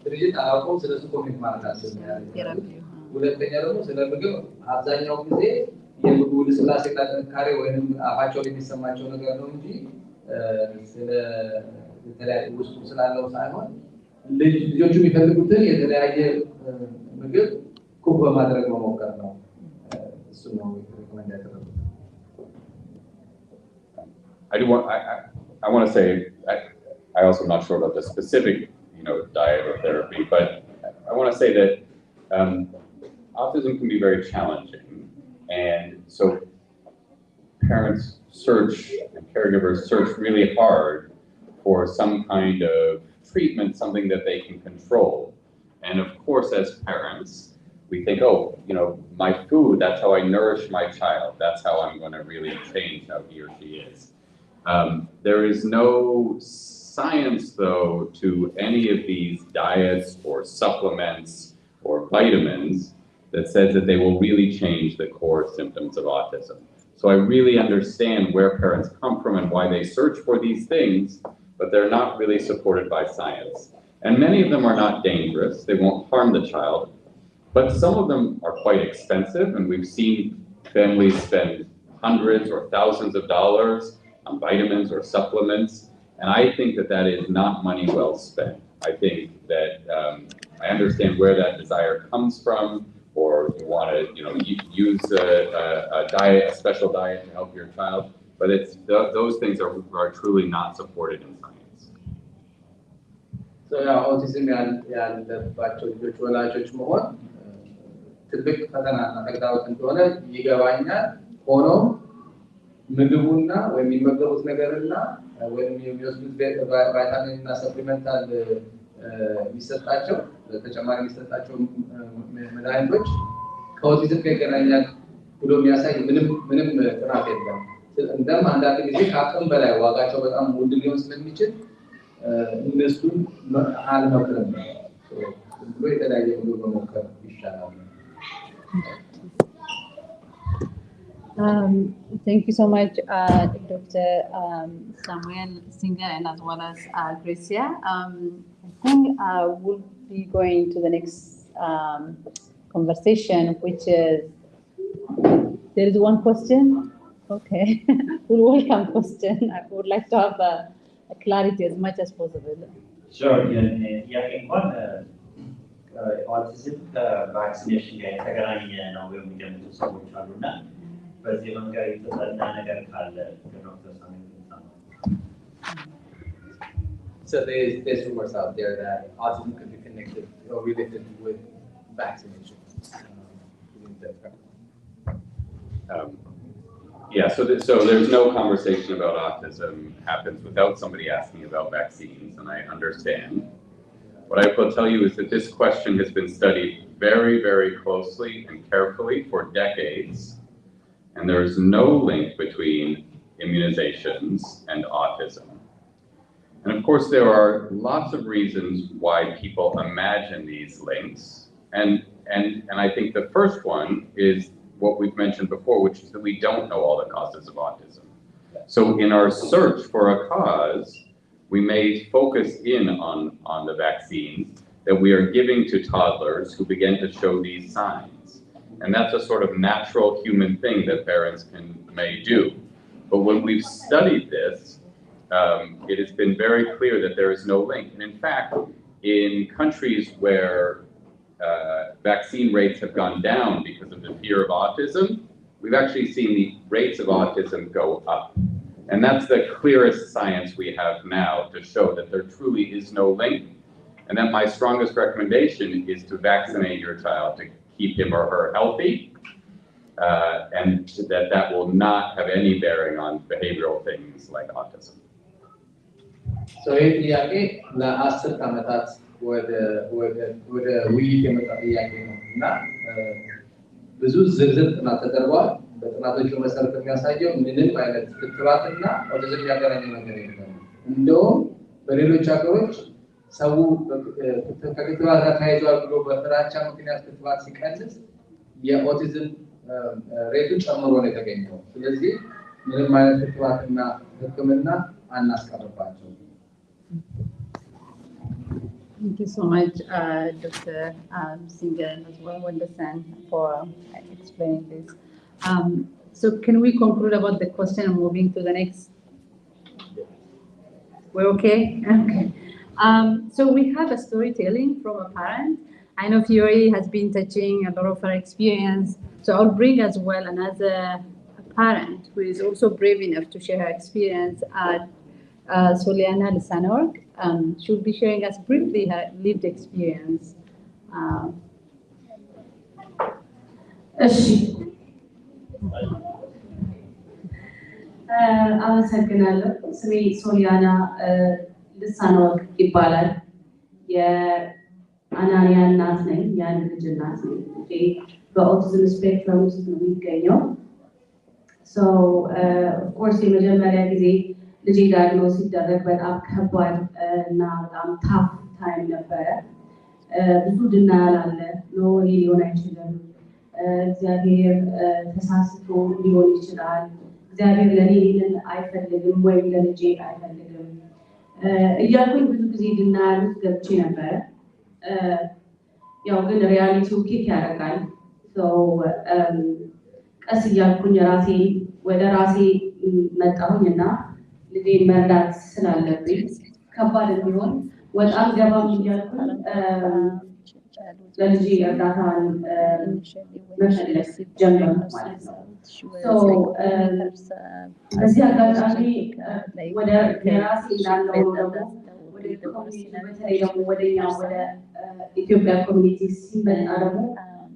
ድርጅት አላውቀውም ስለሱ ኮሚኒት ማለታቸው ሁለተኛ ደግሞ ስለ ምግብ አብዛኛው ጊዜ የምግቡ ልስላሴና ጥንካሬ ወይም አፋቸው የሚሰማቸው ነገር ነው እንጂ ስለ የተለያየ ውስጡ ስላለው ሳይሆን ልጆቹ የሚፈልጉትን የተለያየ ምግብ ኩክ በማድረግ መሞከር ነው። እሱ ነው ሪኮመንድ ያደረጉት። I want to say I also am not sure about the specific diet or therapy, but I want to say that autism can be very challenging, and so parents search and caregivers search really hard for some kind of treatment, something that they can control. And of course, as parents, we think, oh, my food, that's how I nourish my child. That's how I'm going to really change how he or she is. There is no science, though, to any of these diets or supplements or vitamins that says that they will really change the core symptoms of autism. So I really understand where parents come from and why they search for these things, but they're not really supported by science. And many of them are not dangerous. They won't harm the child. But some of them are quite expensive, and we've seen families spend hundreds or thousands of dollars on vitamins or supplements, and I think that is not money well spent. I think that I understand where that desire comes from, or you want to, use a diet, a special diet to help your child, but those things are truly not supported in science. So autism ያለባቸው ልጆች ወላጆች መሆን ትልቅ ፈተና ተግዳሮት እንደሆነ ይገባኛል። ሆኖም ምግቡና ወይም የሚመገቡት ነገርና ወይም የሚወስዱት ቫይታሚን እና ሰፕሊመንታል የሚሰጣቸው ተጨማሪ የሚሰጣቸው መድኃኒቶች ከኦቲዝም ጋር ይገናኛል ብሎ የሚያሳይ ምንም ጥናት የለም። እንደም አንዳንድ ጊዜ ከአቅም በላይ ዋጋቸው በጣም ውድ ሊሆን ስለሚችል እነሱን አልመክርም። ብሎ የተለያየ ምግብ መሞከር ይሻላል? Thank you so much, Dr. Samuel Singer, and as well as Gracia. I think we'll be going to the next conversation, which is, there is one question. Okay, we'll welcome question. I would like to have a clarity as much as possible. Sure. Autism vaccination የተገናኘ ነው የሚገምቱ ሰዎች አሉና በዚህ መንገድ የተጠና ነገር ካለ ከዶክተር ሳሙኤል So there's rumors out there that autism could be connected or related with vaccination. Yeah, so there's no conversation about autism happens without somebody asking about vaccines, and I understand. What I will tell you is that this question has been studied very, very closely and carefully for decades, and there is no link between immunizations and autism. And of course, there are lots of reasons why people imagine these links, and I think the first one is what we've mentioned before, which is that we don't know all the causes of autism. So in our search for a cause, we may focus in on the vaccines that we are giving to toddlers who begin to show these signs. And that's a sort of natural human thing that parents may do. But when we've studied this, it has been very clear that there is no link. And in fact, in countries where vaccine rates have gone down because of the fear of autism, we've actually seen the rates of autism go up. And that's the clearest science we have now to show that there truly is no link. And that my strongest recommendation is to vaccinate your child to keep him or her healthy, and that will not have any bearing on behavioral things like autism. So ይህ ጥያቄ ለ10 ዓመታት ወደ ውይይት የመጣ ጥያቄ ነው እና ብዙ ዝርዝር ጥናት ተደርጓል። በጥናቶቹ መሰረት የሚያሳየው ምንም አይነት ክትባትና ኦቲዝም ያገናኘው ነገር የለም። እንደውም በሌሎች ሀገሮች ሰው ከክትባት ጋር ተያይዟል ብሎ በፍራቻ ምክንያት ክትባት ሲቀንስ የኦቲዝም ሬቱ ጨምሮ ነው የተገኘው። ስለዚህ ምንም አይነት ክትባትና ሕክምና አናስቀርባቸው። Thank you so much, Dr. Singer, as well as for explaining this. So can we conclude about the question and moving to the next? We're okay? Okay. So we have a storytelling from a parent. I know Fiore has been touching a lot of her experience. So I'll bring as well another parent who is also brave enough to share her experience at Soliana Lisanorg. She'll be sharing us briefly her lived experience. አመሰግናለሁ። ስሜ ሶሊያና ልሳኖር ይባላል። የአናንያ እናት ነኝ። የአንድ ልጅ እናት ነኝ። በኦቲዝም ስፔክትረም ውስጥ ነው የሚገኘው። So of course የመጀመሪያ ጊዜ ልጄ ዳያግኖስ ሲደረግ በጣም ከባድ እና በጣም ታፍ ታይም ነበረ። ብዙ ድናያል አለ። ኖ ሊሆን አይችልም፣ እግዚአብሔር ተሳስቶ ሊሆን ይችላል፣ እግዚአብሔር ለኔ ይህንን አይፈልግም ወይም ለልጄ አይፈልግም እያልኩኝ ብዙ ጊዜ ድናያል ውስጥ ገብቼ ነበረ። ያው ግን ሪያሊቲው ኪክ ያደርጋል። ቀስ እያልኩኝ ወደ ራሴ መጣሁኝና ልጄን መርዳት ስላለብኝ ከባድ ቢሆን ወጣም ገባም እያልኩኝ ለልጄ እርዳታን መፈለግ ጀመርኩ ማለት ነው። በዚህ አጋጣሚ ወደ የራሴ እንዳለው ደግሞ ወደ ኮሚኒቲ በተለይ ደግሞ ወደኛ ወደ ኢትዮጵያ ኮሚኒቲ ሲመጣ ደግሞ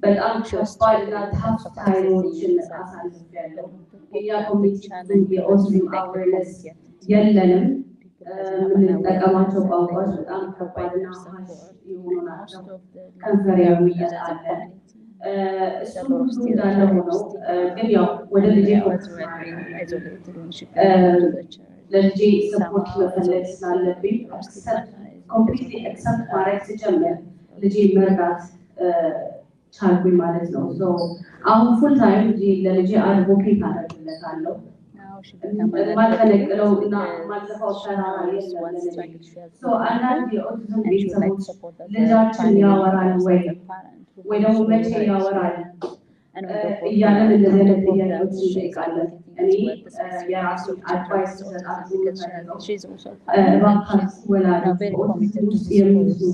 በጣም ከባድና ታፍ ታይሞችን አሳልፌያለሁ። የኛ ኮሚኒቲ የኦቲዝም አዌርነስ የለንም። የምንጠቀማቸው ቋንቋዎች በጣም ከባድና ሀሽ የሆኑ ናቸው። ከንፈሪያዊ እያለ እሱ ሁሉ እንዳለ ሆነው ግን ያው ወደ ልጄ ለልጄ ሰፖርት መፈለግ ስላለብኝ ኮምፕሊትሊ አክሰፕት ማድረግ ስጀምር ልጄ መርዳት ቻልኩኝ ማለት ነው። አሁን ፉል ታይም ለልጄ አድቮኬት አደርግለታለሁ። ማልፈነቅለው እና ማልጠፋው ተራራ የለም ለልጄ። አንዳንድ የኦቲዝም ቤተሰቦች ልጃችን ያወራል ወይ ደግሞ መቼ ያወራል እያለን እንደዚህ አይነት ጥያቄዎች እንጠይቃለን። እኔ የራሴን አድቫይስ ሰጣችሁ እባካችሁ ወላጆች በኦቲዝም ውስጥ የሚሰሩ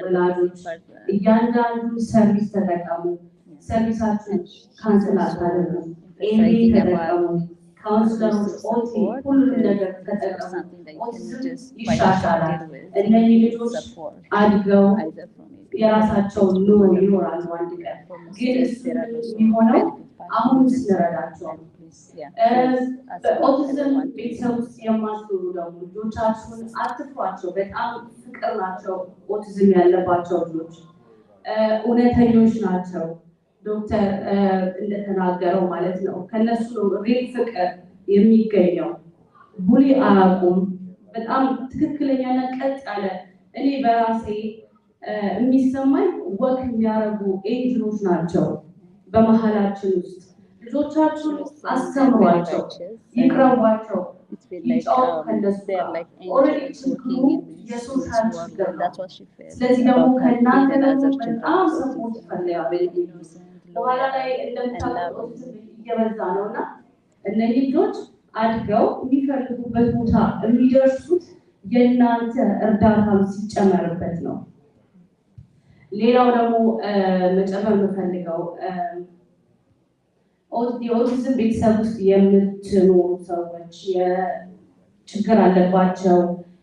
ወላጆች እያንዳንዱ ሰርቪስ ተጠቀሙ። ሰርቪሳችሁን ካንስል አታደርጉ። ኤምቢ ተጠቀሙ። ካውንስለሮች ኦቲ ሁሉም ነገር ተጠቀሙ። ኦቲዝም ይሻሻላል። እነዚህ ልጆች አድገው የራሳቸውን ኑሮ ይኖራሉ አንድ ቀን። ግን እሱ የሚሆነው አሁን ስንረዳቸው። በኦቲዝም ቤተሰብ ውስጥ የማትኖሩ ደግሞ ልጆቻችሁን አትፍሯቸው። በጣም ፍቅር ናቸው ኦቲዝም ያለባቸው ልጆች፣ እውነተኞች ናቸው። ዶክተር እንደተናገረው ማለት ነው ከነሱ ሪል ፍቅር የሚገኘው። ቡሊ አያውቁም። በጣም ትክክለኛና ቀጥ ያለ እኔ በራሴ የሚሰማኝ ወክ የሚያደርጉ ኤንጅሎች ናቸው በመሀላችን ውስጥ። ልጆቻችሁን አስተምሯቸው፣ ይቅረቧቸው፣ ይጫወቱ ከነሱ ጋር። ኦልሬዲ ችግሩ የሶሻል ችግር ነው። ስለዚህ ደግሞ ከእናንተ ደግሞ በጣም ሰፖርት ይፈልጋሉ። በኋላ ላይ እንደምታውቁት እየበዛ ነው እና እነዚህ ልጆች አድገው የሚፈልጉበት ቦታ የሚደርሱት የእናንተ እርዳታ ሲጨመርበት ነው። ሌላው ደግሞ መጨመር የምፈልገው የኦቲዝም ቤተሰብ ውስጥ የምትኖሩ ሰዎች ችግር አለባቸው፣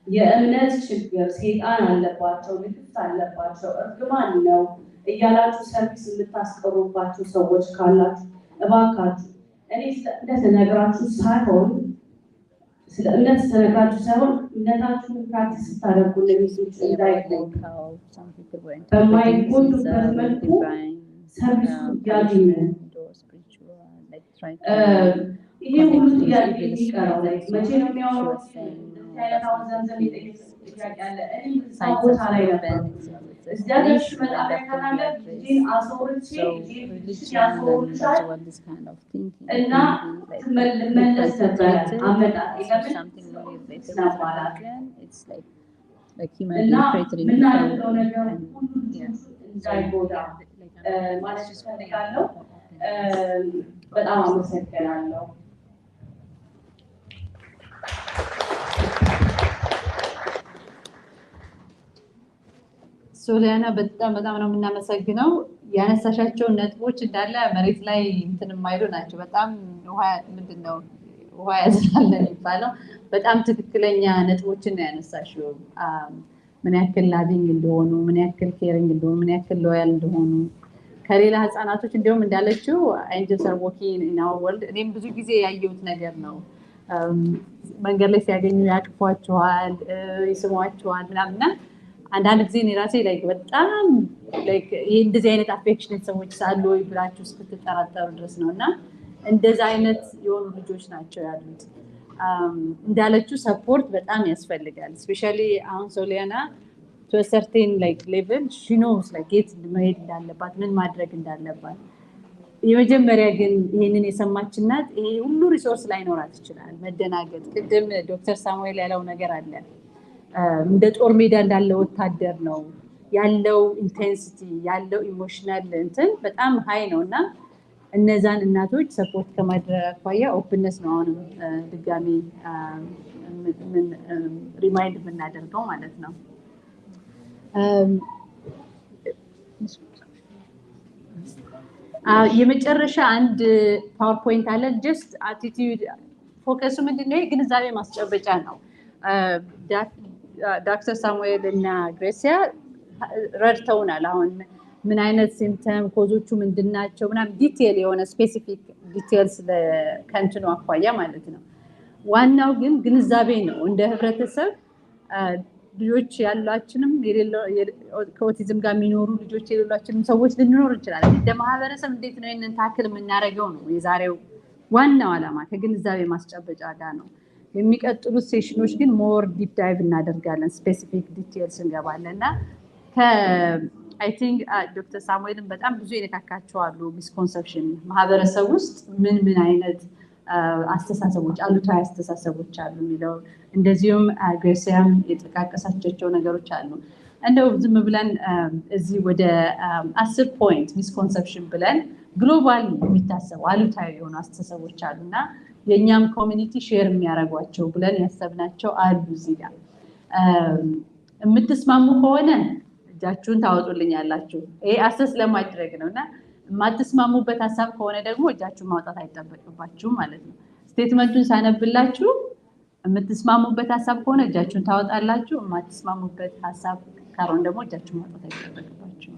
የእምነት ችግር፣ ሴጣን አለባቸው፣ ልክፍት አለባቸው፣ እርግማን ነው እያላችሁ ሰርቪስ የምታስቀሩባቸው ሰዎች ካላችሁ እባካችሁ እኔ እንደተነግራችሁ ሳይሆን ስለ እምነት ተነግራችሁ ሳይሆን እምነታችሁን ፕራክቲስ ስታደርጉ ለሚሶች እንዳይጎዱ በማይጎዱበት መልኩ ሰርቪሱ ያገኙ። ይሄ ሁሉ ጥያቄ የሚቀረው ላይ መቼ ነው የሚያወሩት? አይነታውን ዘንዘም የጠየቁት ጥያቄ አለ። እኔ እዛ ቦታ ላይ ነበር። እዚያ ደርሽ በጣም ያከናገር ልጄን አስወርቼ ልጅሽን ያስወርሻል እና መለስ ነበረ አመጣጤ ለምን ስናባላት እና ምናደርገው ነገር ሁሉ እንዳይጎዳ ማለት እፈልጋለሁ። በጣም አመሰግናለሁ። ሶሊያና በጣም ነው የምናመሰግነው። ያነሳሻቸው ነጥቦች እንዳለ መሬት ላይ እንትን የማይሉ ናቸው። በጣም ምንድነው ውሃ ያዝናል የሚባለው በጣም ትክክለኛ ነጥቦችን ነው ያነሳሽው። ምን ያክል ላቪንግ እንደሆኑ፣ ምን ያክል ኬሪንግ እንደሆኑ፣ ምን ያክል ሎያል እንደሆኑ ከሌላ ህፃናቶች እንዲሁም እንዳለችው ኤንጀልስ አር ወርኪንግ ኢን አወር ወርልድ። እኔም ብዙ ጊዜ ያየሁት ነገር ነው። መንገድ ላይ ሲያገኙ ያቅፏቸዋል፣ ይስሟቸዋል ምናምንና አንዳንድ ጊዜ እኔ ራሴ ላይክ በጣም ላይክ ይሄ እንደዚህ አይነት አፌክሽኔት ሰዎች ሳሉ ወይ ብላችሁ እስክትጠራጠሩ ድረስ ነው። እና እንደዚህ አይነት የሆኑ ልጆች ናቸው ያሉት። እንዳለችው ሰፖርት በጣም ያስፈልጋል። ስፔሻሊ አሁን ሶሊያና to a certain like level she knows like የት መሄድ እንዳለባት ምን ማድረግ እንዳለባት። የመጀመሪያ ግን ይሄንን የሰማች እናት ይሄ ሁሉ ሪሶርስ ላይኖራት ይችላል። መደናገጥ ቅድም ዶክተር ሳሙኤል ያለው ነገር አለ። እንደ ጦር ሜዳ እንዳለ ወታደር ነው ያለው። ኢንቴንሲቲ ያለው ኢሞሽናል እንትን በጣም ሃይ ነውና እነዛን እናቶች ሰፖርት ከማድረግ አኳያ ኦፕንነስ ነው አሁንም ድጋሚ ምን ሪማይንድ የምናደርገው ማለት ነው። የመጨረሻ አንድ ፓወርፖይንት አለ። ጀስት አቲቲዩድ ፎከሱ ምንድነው? ግንዛቤ ማስጨበጫ ነው። ዶክተር ሳሙኤል እና ግሬሲያ ረድተውናል። አሁን ምን አይነት ሲምፕተም ኮዞቹ ምንድናቸው ምናምን ዲቴል የሆነ ስፔሲፊክ ዲቴልስ ለከንትኑ አኳያ ማለት ነው። ዋናው ግን ግንዛቤ ነው። እንደ ህብረተሰብ ልጆች ያሏችንም ከኦቲዝም ጋር የሚኖሩ ልጆች የሌሏችንም ሰዎች ልንኖር እንችላለን። እንደ ማህበረሰብ እንዴት ነው ይህንን ታክል የምናደርገው ነው የዛሬው ዋናው ዓላማ። ከግንዛቤ ማስጨበጫ ጋር ነው። የሚቀጥሉት ሴሽኖች ግን ሞር ዲፕ ዳይቭ እናደርጋለን። ስፔሲፊክ ዲቴልስ እንገባለን እና አይ ቲንክ ዶክተር ሳሙኤልን በጣም ብዙ የነካካቸዋሉ ሚስኮንሰፕሽን ማህበረሰብ ውስጥ ምን አይነት አስተሳሰቦች አሉታዊ አስተሳሰቦች አሉ የሚለው እንደዚሁም ግሬሲያም የጠቃቀሳቸው ነገሮች አሉ። እንደው ዝም ብለን እዚህ ወደ 10 ፖይንት ሚስኮንሰፕሽን ብለን ግሎባል የሚታሰቡ አሉታዊ የሆኑ አስተሳሰቦች አሉና የኛም ኮሚኒቲ ሼር የሚያደርጓቸው ብለን ያሰብናቸው አሉ። እዚህ ጋር የምትስማሙ ከሆነ እጃችሁን ታወጡልኛላችሁ። ይሄ አሰስ ለማድረግ ነውና የማትስማሙበት ሀሳብ ከሆነ ደግሞ እጃችሁን ማውጣት አይጠበቅባችሁም ማለት ነው። ስቴትመንቱን ሳነብላችሁ የምትስማሙበት ሀሳብ ከሆነ እጃችሁን ታወጣላችሁ። የማትስማሙበት ሀሳብ ካልሆነ ደግሞ እጃችሁን ማውጣት አይጠበቅባችሁም።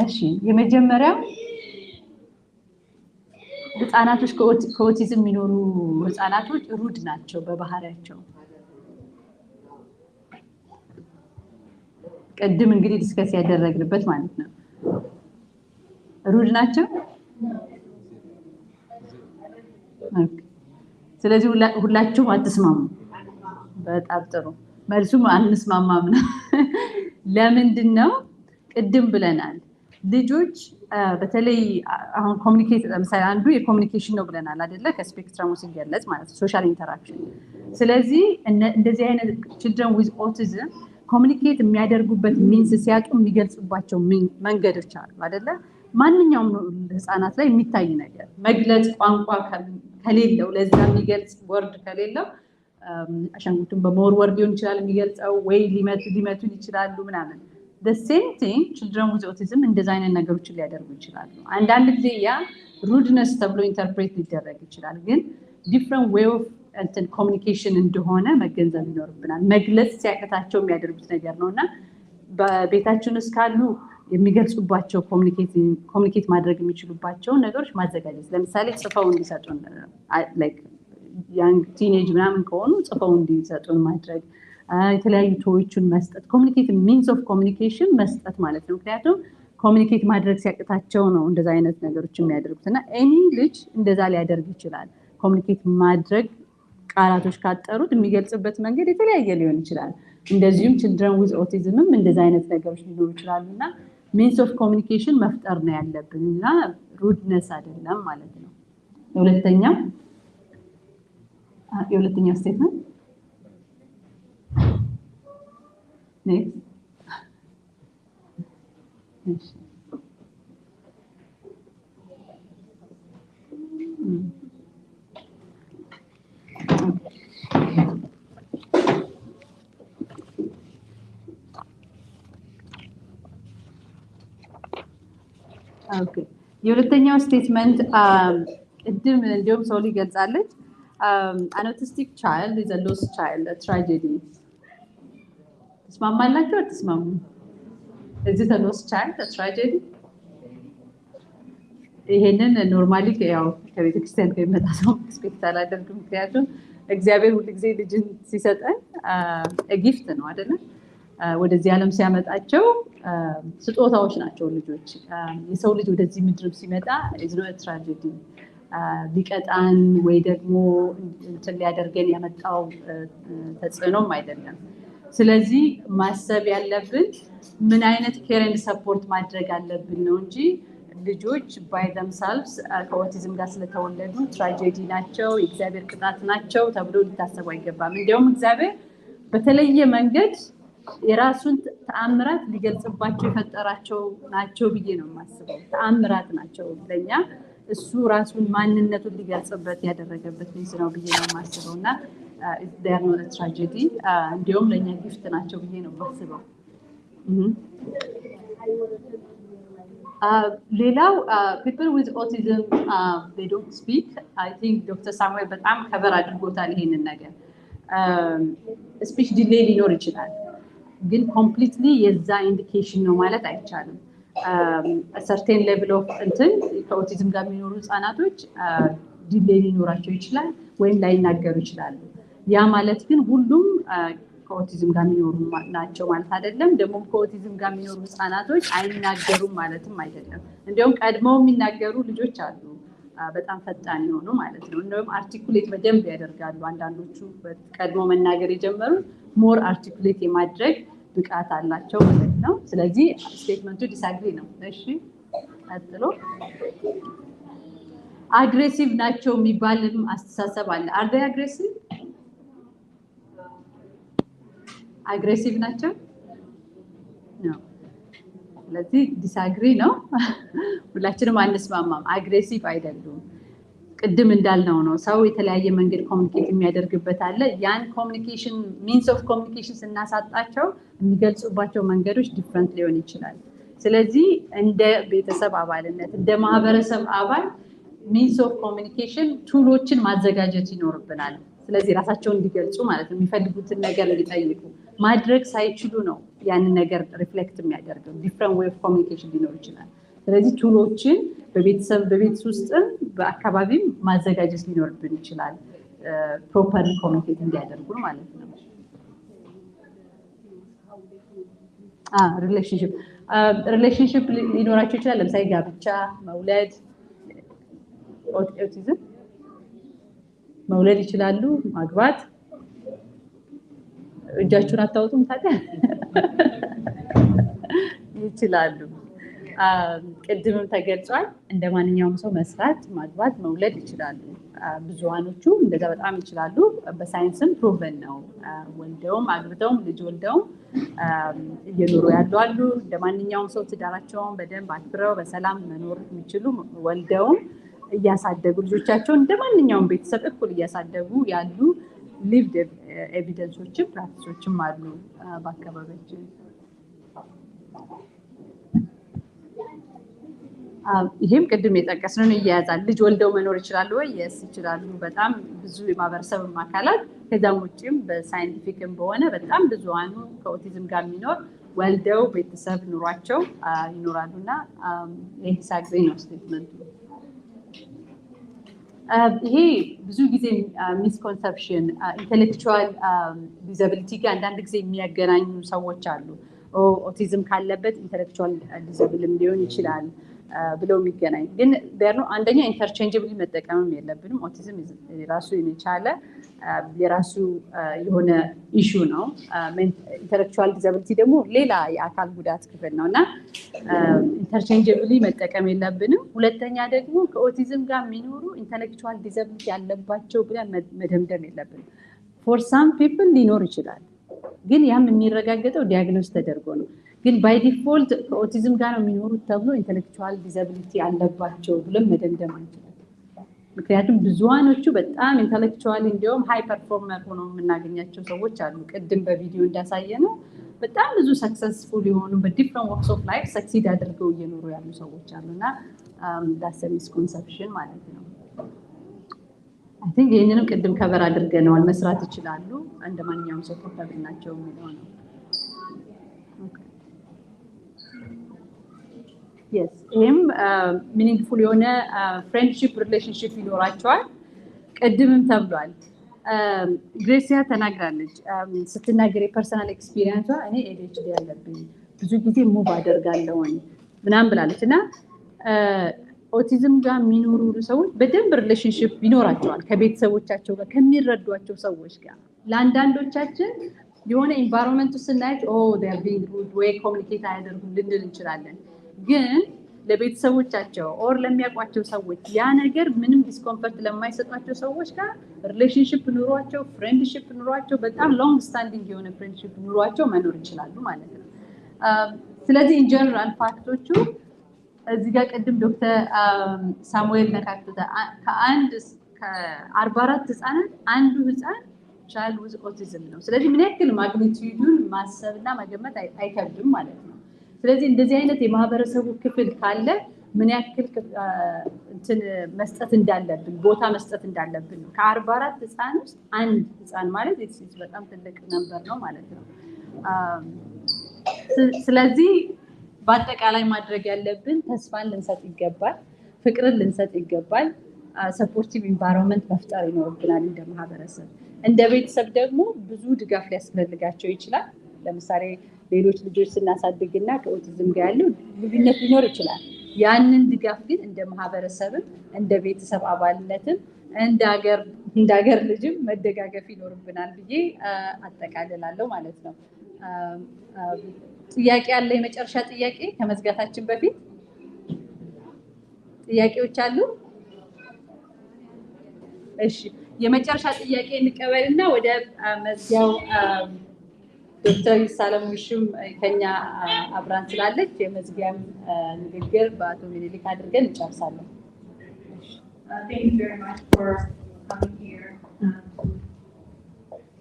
እሺ የመጀመሪያው ህፃናቶች ከኦቲዝም የሚኖሩ ህፃናቶች ሩድ ናቸው በባህሪያቸው። ቅድም እንግዲህ ዲስከስ ያደረግንበት ማለት ነው። ሩድ ናቸው። ስለዚህ ሁላችሁም አትስማሙ። በጣም ጥሩ። መልሱም አንስማማም ነው። ለምንድን ነው? ቅድም ብለናል ልጆች በተለይ አሁን ኮሚኒኬት ለምሳሌ አንዱ የኮሚኒኬሽን ነው ብለናል አይደለ? ከስፔክትረሙ ሲገለጽ ማለት ሶሻል ኢንተራክሽን። ስለዚህ እንደዚህ አይነት ችልድረን ዊዝ ኦቲዝም ኮሚኒኬት የሚያደርጉበት ሚንስ ሲያጡ የሚገልጹባቸው መንገዶች አሉ አይደለ? ማንኛውም ህፃናት ላይ የሚታይ ነገር መግለጽ ቋንቋ ከሌለው ለዛ የሚገልጽ ወርድ ከሌለው አሻንጉሊቱን በመወርወር ሊሆን ይችላል የሚገልጸው ወይ ሊመቱን ይችላሉ ምናምን። the same thing children with autism እንደዛ አይነት ነገሮችን ሊያደርጉ ይችላሉ። አንዳንድ ጊዜ ያ rudeness ተብሎ ኢንተርፕሬት ሊደረግ ይችላል፣ ግን different way of communication እንደሆነ መገንዘብ ይኖርብናል። መግለጽ ሲያቅታቸው የሚያደርጉት ነገር ነውና በቤታችን ውስጥ ካሉ የሚገልጹባቸው ኮሚኒኬት ማድረግ የሚችሉባቸው ነገሮች ማዘጋጀት። ለምሳሌ ጽፈው እንዲሰጡን like young teenage ምናምን ከሆኑ ጽፈው እንዲሰጡን ማድረግ፣ የተለያዩ ቶዎችን መስጠት፣ ኮሚኒኬት ሚንስ ኦፍ ኮሚኒኬሽን መስጠት ማለት ነው። ምክንያቱም ኮሚኒኬት ማድረግ ሲያቅታቸው ነው እንደዛ አይነት ነገሮች የሚያደርጉት እና ኤኒ ልጅ እንደዛ ሊያደርግ ይችላል። ኮሚኒኬት ማድረግ ቃላቶች ካጠሩት የሚገልጽበት መንገድ የተለያየ ሊሆን ይችላል። እንደዚሁም ችልድረን ዊዝ ኦቲዝምም እንደዛ አይነት ነገሮች ሊኖሩ ይችላሉ እና ሚንስ ኦፍ ኮሚኒኬሽን መፍጠር ነው ያለብን እና ሩድነስ አይደለም ማለት ነው። የሁለተኛው ስቴትመንት next ኦኬ የሁለተኛው ስቴትመንት እንዲሁም ሰው ሊገልጻለች an autistic child is a lost child, a tragedy. ትስማማላችሁ አትስማሙ? is it a lost child, a tragedy? ይሄንን ኖርማሊ ያው ከቤተክርስቲያን ከሚመጣ ሰው ኤክስፔክት አላደርግም። ምክንያቱም እግዚአብሔር ሁልጊዜ ልጅን ሲሰጠን ጊፍት ነው አይደለ? ወደዚህ ዓለም ሲያመጣቸው ስጦታዎች ናቸው ልጆች። የሰው ልጅ ወደዚህ ምድር ሲመጣ is not a tragedy ሊቀጣን ወይ ደግሞ እንትን ሊያደርገን ያመጣው ተጽዕኖም አይደለም። ስለዚህ ማሰብ ያለብን ምን አይነት ኬር ኤንድ ሰፖርት ማድረግ አለብን ነው እንጂ ልጆች ባይ themselves ከኦቲዝም ጋር ስለተወለዱ ትራጀዲ ናቸው፣ የእግዚአብሔር ቅጣት ናቸው ተብሎ ሊታሰቡ አይገባም። እንዲያውም እግዚአብሔር በተለየ መንገድ የራሱን ተአምራት ሊገልጽባቸው የፈጠራቸው ናቸው ብዬ ነው የማስበው። ተአምራት ናቸው ለኛ እሱ ራሱን ማንነቱን ሊገልጽበት ያደረገበት ነው ብዬ ነው የማስበው እና they are not a tragedy እንዲያውም ለኛ ጊፍት ናቸው ብዬ ነው የማስበው። ሌላው people with autism they don't speak. I think ዶክተር ሳሙኤል በጣም ከበር አድርጎታል ይሄንን ነገር። ስፒች ዲሌይ ሊኖር ይችላል፣ ግን ኮምፕሊትሊ የዛ ኢንዲኬሽን ነው ማለት አይቻልም። ሰርቴን ሌቭል ኦፍ ከኦቲዝም ጋር የሚኖሩ ህፃናቶች ዲሌይ ሊኖራቸው ይችላል ወይም ላይናገሩ ይችላሉ። ያ ማለት ግን ሁሉም ከኦቲዝም ጋር የሚኖሩ ናቸው ማለት አይደለም። ደግሞ ከኦቲዝም ጋር የሚኖሩ ህፃናቶች አይናገሩም ማለትም አይደለም። እንዲያውም ቀድመው የሚናገሩ ልጆች አሉ፣ በጣም ፈጣን የሆኑ ማለት ነው። እንዲያውም አርቲኩሌት በደንብ ያደርጋሉ። አንዳንዶቹ ቀድሞ መናገር የጀመሩት ሞር አርቲኩሌት የማድረግ ብቃት አላቸው ማለት ነው። ስለዚህ ስቴትመንቱ ዲስአግሪ ነው። እሺ ቀጥሎ አግሬሲቭ ናቸው የሚባልም አስተሳሰብ አለ። አር ዴይ አግሬሲቭ? አግሬሲቭ ናቸው ነው። ስለዚህ ዲስአግሪ ነው። ሁላችንም አንስማማም። አግሬሲቭ አይደሉም። ቅድም እንዳልነው ነው ሰው የተለያየ መንገድ ኮሚኒኬት የሚያደርግበት አለ። ያን ኮሚኒኬሽን ሚንስ ኦፍ ኮሚኒኬሽን ስናሳጣቸው የሚገልጹባቸው መንገዶች ዲፍረንት ሊሆን ይችላል። ስለዚህ እንደ ቤተሰብ አባልነት እንደ ማህበረሰብ አባል ሚንስ ኦፍ ኮሚኒኬሽን ቱሎችን ማዘጋጀት ይኖርብናል። ስለዚህ ራሳቸውን እንዲገልጹ ማለት ነው፣ የሚፈልጉትን ነገር እንዲጠይቁ ማድረግ ሳይችሉ ነው ያንን ነገር ሪፍሌክት የሚያደርገው። ዲፍረንት ዌይ ኦፍ ኮሚኒኬሽን ሊኖር ይችላል። ስለዚህ ቱሎችን በቤት ውስጥም በአካባቢም ማዘጋጀት ሊኖርብን ይችላል፣ ፕሮፐርሊ ኮሚኒኬት እንዲያደርጉ ማለት ነው። ሪሌሽንሽፕ ሊኖራቸው ይችላል። ለምሳሌ ጋብቻ፣ መውለድ፣ ኦቲዝም መውለድ ይችላሉ፣ ማግባት። እጃችሁን አታውጡም ታዲያ? ይችላሉ። ቅድምም ተገልጿል። እንደ ማንኛውም ሰው መስራት፣ ማግባት፣ መውለድ ይችላሉ። ብዙሃኖቹ እንደዛ በጣም ይችላሉ። በሳይንስም ፕሩቨን ነው። ወልደውም አግብተውም ልጅ ወልደውም እየኖሩ ያሉ አሉ። እንደ ማንኛውም ሰው ትዳራቸውን በደንብ አክብረው በሰላም መኖር የሚችሉ ወልደውም እያሳደጉ ልጆቻቸውን እንደ ማንኛውም ቤተሰብ እኩል እያሳደጉ ያሉ ሊቭድ ኤቪደንሶችም ፕራክቲሶችም አሉ በአካባቢያችን። ይሄም ቅድም የጠቀስነውን እያያዛል። ልጅ ወልደው መኖር ይችላሉ ወይ? የስ ይችላሉ። በጣም ብዙ የማህበረሰብ አካላት ከዛም ውጭም በሳይንቲፊክም በሆነ በጣም ብዙሃኑ ከኦቲዝም ጋር የሚኖር ወልደው ቤተሰብ ኑሯቸው ይኖራሉ እና ይህ ዲስአግሪ ነው ስቴትመንቱ። ይሄ ብዙ ጊዜ ሚስኮንሰፕሽን ኢንቴሌክቹዋል ዲዛቢሊቲ ጋር አንዳንድ ጊዜ የሚያገናኙ ሰዎች አሉ። ኦቲዝም ካለበት ኢንቴሌክቹዋል ዲዛብልም ሊሆን ይችላል ብለው የሚገናኝ ግን አንደኛ ኢንተርቼንጅብሊ መጠቀምም የለብንም። ኦቲዝም የራሱ የቻለ የራሱ የሆነ ኢሹ ነው። ኢንተሌክቹዋል ዲዛብሊቲ ደግሞ ሌላ የአካል ጉዳት ክፍል ነው እና ኢንተርቼንጅብሊ መጠቀም የለብንም። ሁለተኛ ደግሞ ከኦቲዝም ጋር የሚኖሩ ኢንተሌክቹዋል ዲዛብሊቲ ያለባቸው ብለን መደምደም የለብንም። ፎር ሳም ፒፕል ሊኖር ይችላል፣ ግን ያም የሚረጋገጠው ዲያግኖስ ተደርጎ ነው። ግን ባይ ዲፎልት ከኦቲዝም ጋር ነው የሚኖሩት ተብሎ ኢንተሌክቹዋል ዲዛብሊቲ አለባቸው ብለን መደምደም አንችልም። ምክንያቱም ብዙሃኖቹ በጣም ኢንተሌክቹዋሊ እንዲሁም ሃይ ፐርፎርመር ሆነው የምናገኛቸው ሰዎች አሉ። ቅድም በቪዲዮ እንዳሳየ ነው በጣም ብዙ ሰክሰስፉል የሆኑ በዲፍረንት ወርክስ ኦፍ ላይፍ ሰክሲድ አድርገው እየኖሩ ያሉ ሰዎች አሉ እና ዳስ ሚስኮንሰፕሽን ማለት ነው። አይ ቲንክ ይህንንም ቅድም ከበር አድርገነዋል። መስራት ይችላሉ እንደ ማንኛውም ሰው ፕሮፐብል ናቸው የሚለው ነው። የስ ይህም ሚኒንግፉል የሆነ ፍሬንድሺፕ ሪሌሽንሽፕ ይኖራቸዋል። ቅድምም ተብሏል። ግሬሲያ ተናግራለች ስትናገር የፐርሰናል ኤክስፒሪየንሷ እኔ ኤዲኤችዲ ያለብኝ ብዙ ጊዜ ሙቭ አደርጋለሁኝ ምናምን ብላለች እና ኦቲዝም ጋር የሚኖሩ ሰዎች በደንብ ሪሌሽንሽፕ ይኖራቸዋል ከቤተሰቦቻቸው ጋር ከሚረዷቸው ሰዎች ጋር። ለአንዳንዶቻችን የሆነ ኢንቫይሮንመንቱ ስናያቸው ዴር ቢንግ ሩድ ወይ ኮሚኒኬት አያደርጉም ልንል እንችላለን። ግን ለቤተሰቦቻቸው ኦር ለሚያውቋቸው ሰዎች ያ ነገር ምንም ዲስኮምፈርት ለማይሰጧቸው ሰዎች ጋር ሪሌሽንሽፕ ኑሯቸው፣ ፍሬንድሽፕ ኑሯቸው፣ በጣም ሎንግ ስታንዲንግ የሆነ ፍሬንድሽፕ ኑሯቸው መኖር ይችላሉ ማለት ነው። ስለዚህ ኢንጀነራል ፋክቶቹ እዚህ ጋር ቅድም ዶክተር ሳሙኤል ነካክተ ከ44 ህፃናት አንዱ ህፃን ቻይልድ ዊዝ ኦቲዝም ነው። ስለዚህ ምን ያክል ማግኒቲዩዱን ማሰብና መገመት አይከብድም ማለት ነው። ስለዚህ እንደዚህ አይነት የማህበረሰቡ ክፍል ካለ ምን ያክል እንትን መስጠት እንዳለብን ቦታ መስጠት እንዳለብን ነው። ከ44 ህፃን ውስጥ አንድ ህፃን ማለት በጣም ትልቅ ነምበር ነው ማለት ነው። ስለዚህ በአጠቃላይ ማድረግ ያለብን ተስፋን ልንሰጥ ይገባል፣ ፍቅርን ልንሰጥ ይገባል፣ ሰፖርቲቭ ኢንቫይሮንመንት መፍጠር ይኖርብናል እንደ ማህበረሰብ። እንደ ቤተሰብ ደግሞ ብዙ ድጋፍ ሊያስፈልጋቸው ይችላል። ለምሳሌ ሌሎች ልጆች ስናሳድግና ከኦቲዝም ጋር ያለው ልዩነት ሊኖር ይችላል። ያንን ድጋፍ ግን እንደ ማህበረሰብም እንደ ቤተሰብ አባልነትም እንደ ሀገር ልጅም መደጋገፍ ይኖርብናል ብዬ አጠቃልላለሁ ማለት ነው። ጥያቄ አለ? የመጨረሻ ጥያቄ ከመዝጋታችን በፊት ጥያቄዎች አሉ? እሺ የመጨረሻ ጥያቄ እንቀበልና ወደ መዝጊያው ዶክተር ይሳለሙሽም ከኛ አብራን ስላለች የመዝጊያም ንግግር በአቶ ሚኒሊክ አድርገን እንጨርሳለን። Thank you very much for coming here to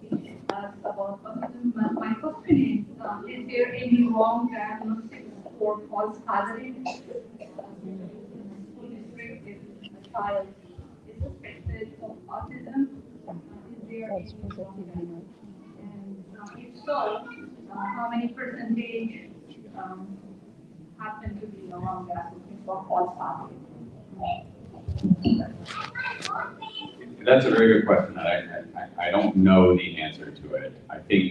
teach us about autism. My question is there any wrong diagnosis or false positive in the school district if a child is suspected of autism? Is there any wrong diagnosis? And if so, how many percentage happen to be the wrong diagnosis or false positive? That's a very good question. I don't know the answer to it. I think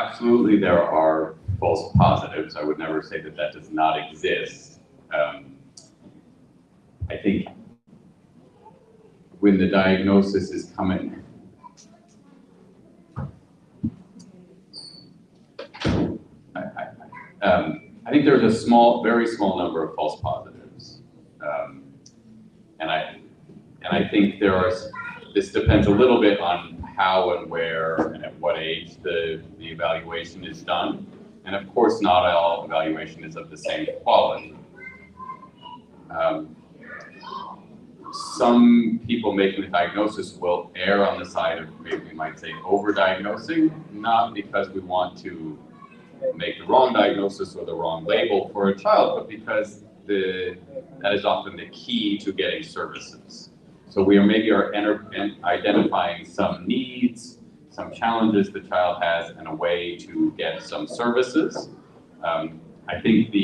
absolutely there are false positives. I would never say that that does not exist. I think when the diagnosis is coming, I think there's a very small number of false positives, and I think this depends a little bit on how and where and at what age the evaluation is done, and of course not all evaluation is of the same quality. Some people making the diagnosis will err on the side of, maybe we might say, over-diagnosing, not because we want to make the wrong diagnosis or the wrong label for a child, but because that is often the key to getting services. So we are maybe identifying some needs, some challenges the child has, and a way to get some services. I think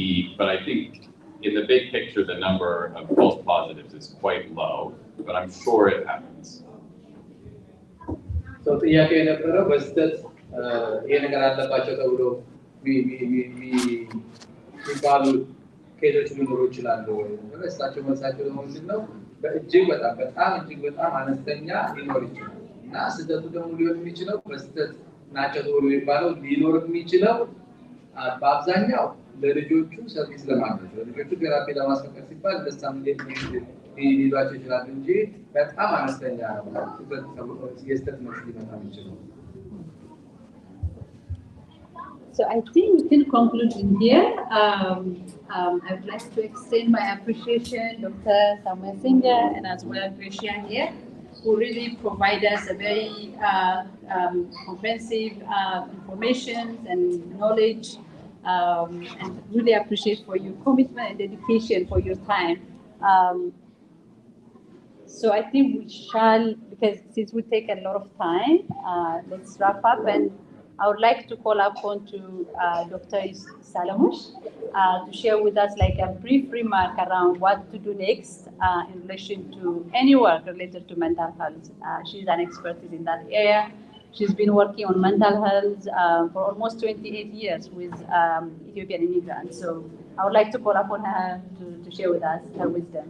in the big picture, the number of false positives is quite low, but I'm sure it happens. So ጥያቄ የነበረው በስተት ይሄ ነገር አለባቸው ተብሎ የሚባሉ ኬዞች ሊኖሩ ይችላሉ ወይ? እሳቸው መልሳቸው ደግሞ ምንድን ነው? እጅግ በጣም አነስተኛ ሊኖር ይችላል እና ስህተቱ ደግሞ ሊሆን የሚችለው በስተት ናቸው ተብሎ የሚባለው ሊኖር የሚችለው በአብዛኛው ለልጆቹ ሰርቪስ ለማድረግ ለልጆቹ ቴራፒ ለማስፈቀድ ሲባል ደስታም ሊሏቸው ይችላል እንጂ በጣም አነስተኛ የስተት ነው ሊመጣ የሚችለው። So I think we can conclude in here. I would like to extend my appreciation Dr. Samuel Singer and as well Gracia here, who really provide us a very comprehensive information and knowledge, and really appreciate for your commitment and dedication for your time. So I think we shall, because since we take a lot of time, let's wrap up, and I would like to call upon to Dr. Salamush to share with us like a brief remark around what to do next in relation to any work related to mental health. She's an expert in that area. She's been working on mental health for almost 28 years with Ethiopian immigrants. So I would like to call upon her to share with us her wisdom.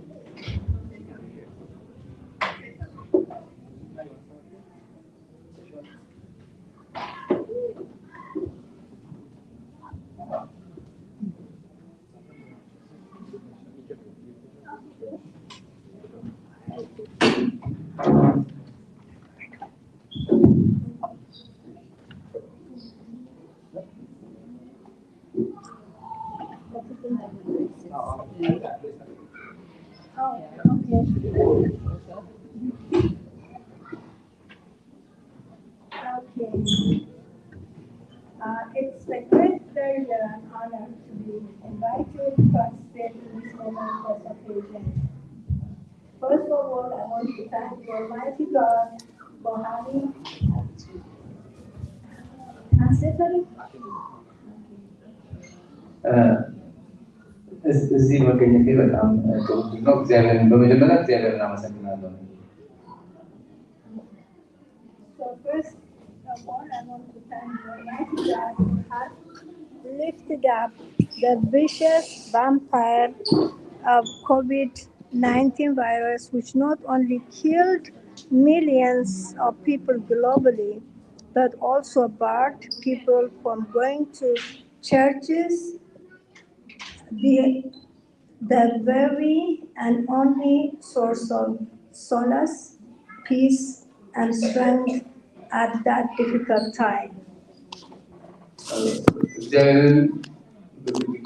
It's a great pleasure and honor to be invited to participate in this momentous occasion. First of all, I want to thank Almighty God for having እዚህ መገኘቴ በጣም ጥሩ ነው። በመጀመሪያ እግዚአብሔርን አመሰግናለሁ። So first of all, I want to thank Almighty God who has lifted up the vicious vampire of COVID-19 virus, which not only killed millions of people globally, but also barred people from going to churches, the very and only source of solace, peace, and strength at that difficult time.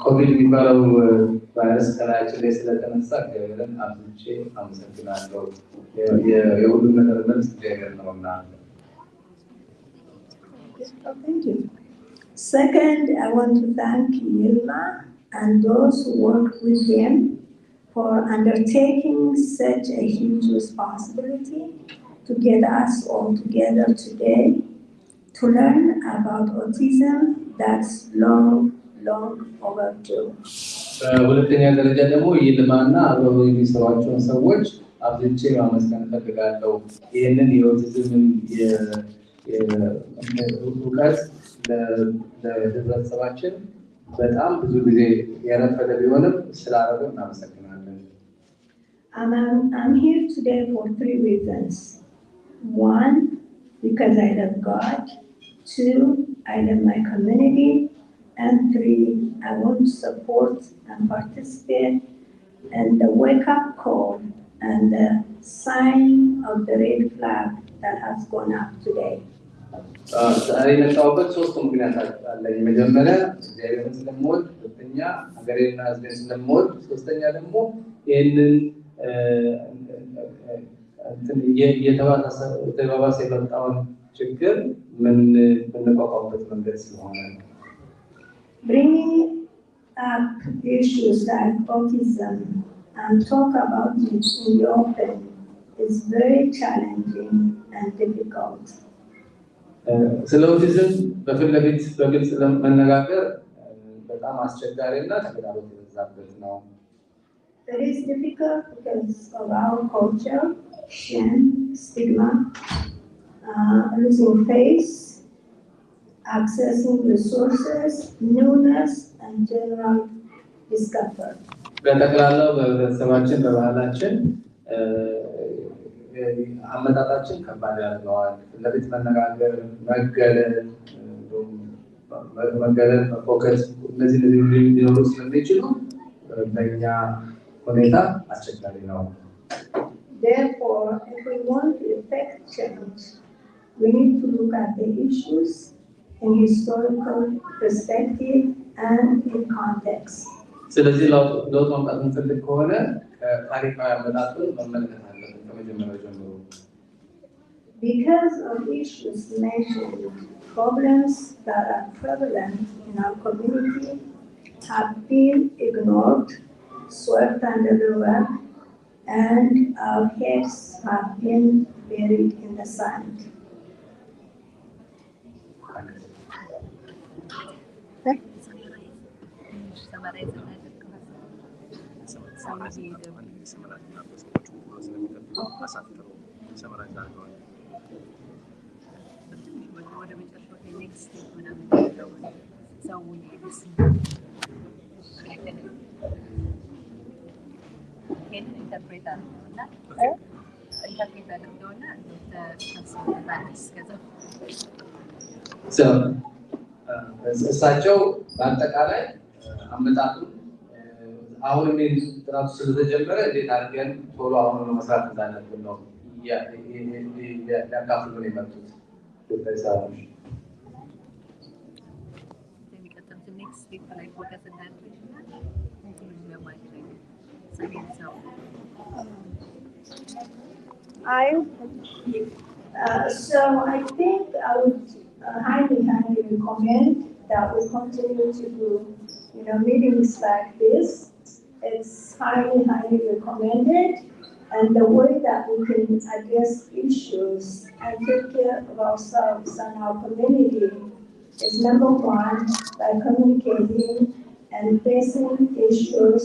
ኮቪድ የሚባለው ቫይረስ ከላያችን ላይ ስለተነሳ እግዚአብሔርን አብዝቼ አመሰግናለሁ። የሁሉም ነገር መልስ እግዚአብሔር ነውና። Thank you. Second, I want to thank Yilma and those who work with him for undertaking such a huge responsibility to get us all together today to learn about autism that's long overdue. ሁለተኛ ደረጃ ደግሞ ይልማና አብረው የሚሰሯቸውን ሰዎች አብዝቼ ማመስገን እፈልጋለሁ። ይህንን የኦቲዝምን እውቀት ለህብረተሰባችን በጣም ብዙ ጊዜ የረፈደ ቢሆንም ስላደረጉ እናመሰግናለን። I'm here today for 3 reasons. 1, because I love God. 2, I love my community. And 3, I want to support and participate in the wake-up call and the sign of the red flag that has gone up today. ዛሬ የመጣሁበት 3 ምክንያቶች አለኝ። መጀመሪያ እግዚአብሔርን ስለምወድ፣ ሁለተኛ ሀገሬንና ሕዝቤን ስለምወድ፣ ሶስተኛ ደግሞ ይህንን እየተባባሰ የመጣውን ችግር የምንቋቋምበት መንገድ ስለሆነ ነው። Bringing up issues like autism and talk about it in the open is very challenging and difficult. ስለ ኦቲዝም በፊት ለፊት በግልጽ መነጋገር በጣም አስቸጋሪና ተግዳሮት የበዛበት ነው። It is difficult because of our culture, shame, stigma, losing face, accessing resources, newness, and general discomfort. በጠቅላላው በህብረተሰባችን በባህላችን አመጣጣችን ከባድ ያደርገዋል። ለፊት መነጋገር፣ መገለል፣ መፎከስ እነዚህ ሊኖሩ ስለሚችሉ በእኛ ሁኔታ አስቸጋሪ ነው። Therefore, if we want to effect change, we need to look at the issues in historical perspective and in context. ስለዚህ ለውጥ ማምጣት የምንፈልግ ከሆነ ታሪካዊ አመጣጡን መመልከት አለብን ከመጀመሪያው ጀምሮ። Because of issues mentioned, problems that are prevalent in our community have been ignored, swept under the rug, and our heads have been buried in the sand. እሳቸው በአጠቃላይ አመጣጡን አሁን ጥናቱ ስለተጀመረ እንዴት አድርገን ቶሎ አሁን መስራት እንዳለብን ነው ሊያካፍሉን የመጡት ዶክተር ሳሮች። So I think I would highly recommend that we continue to do, meetings like this. It's highly recommended, and the way that we can address issues and take care of ourselves and our community is number 1, by communicating and facing issues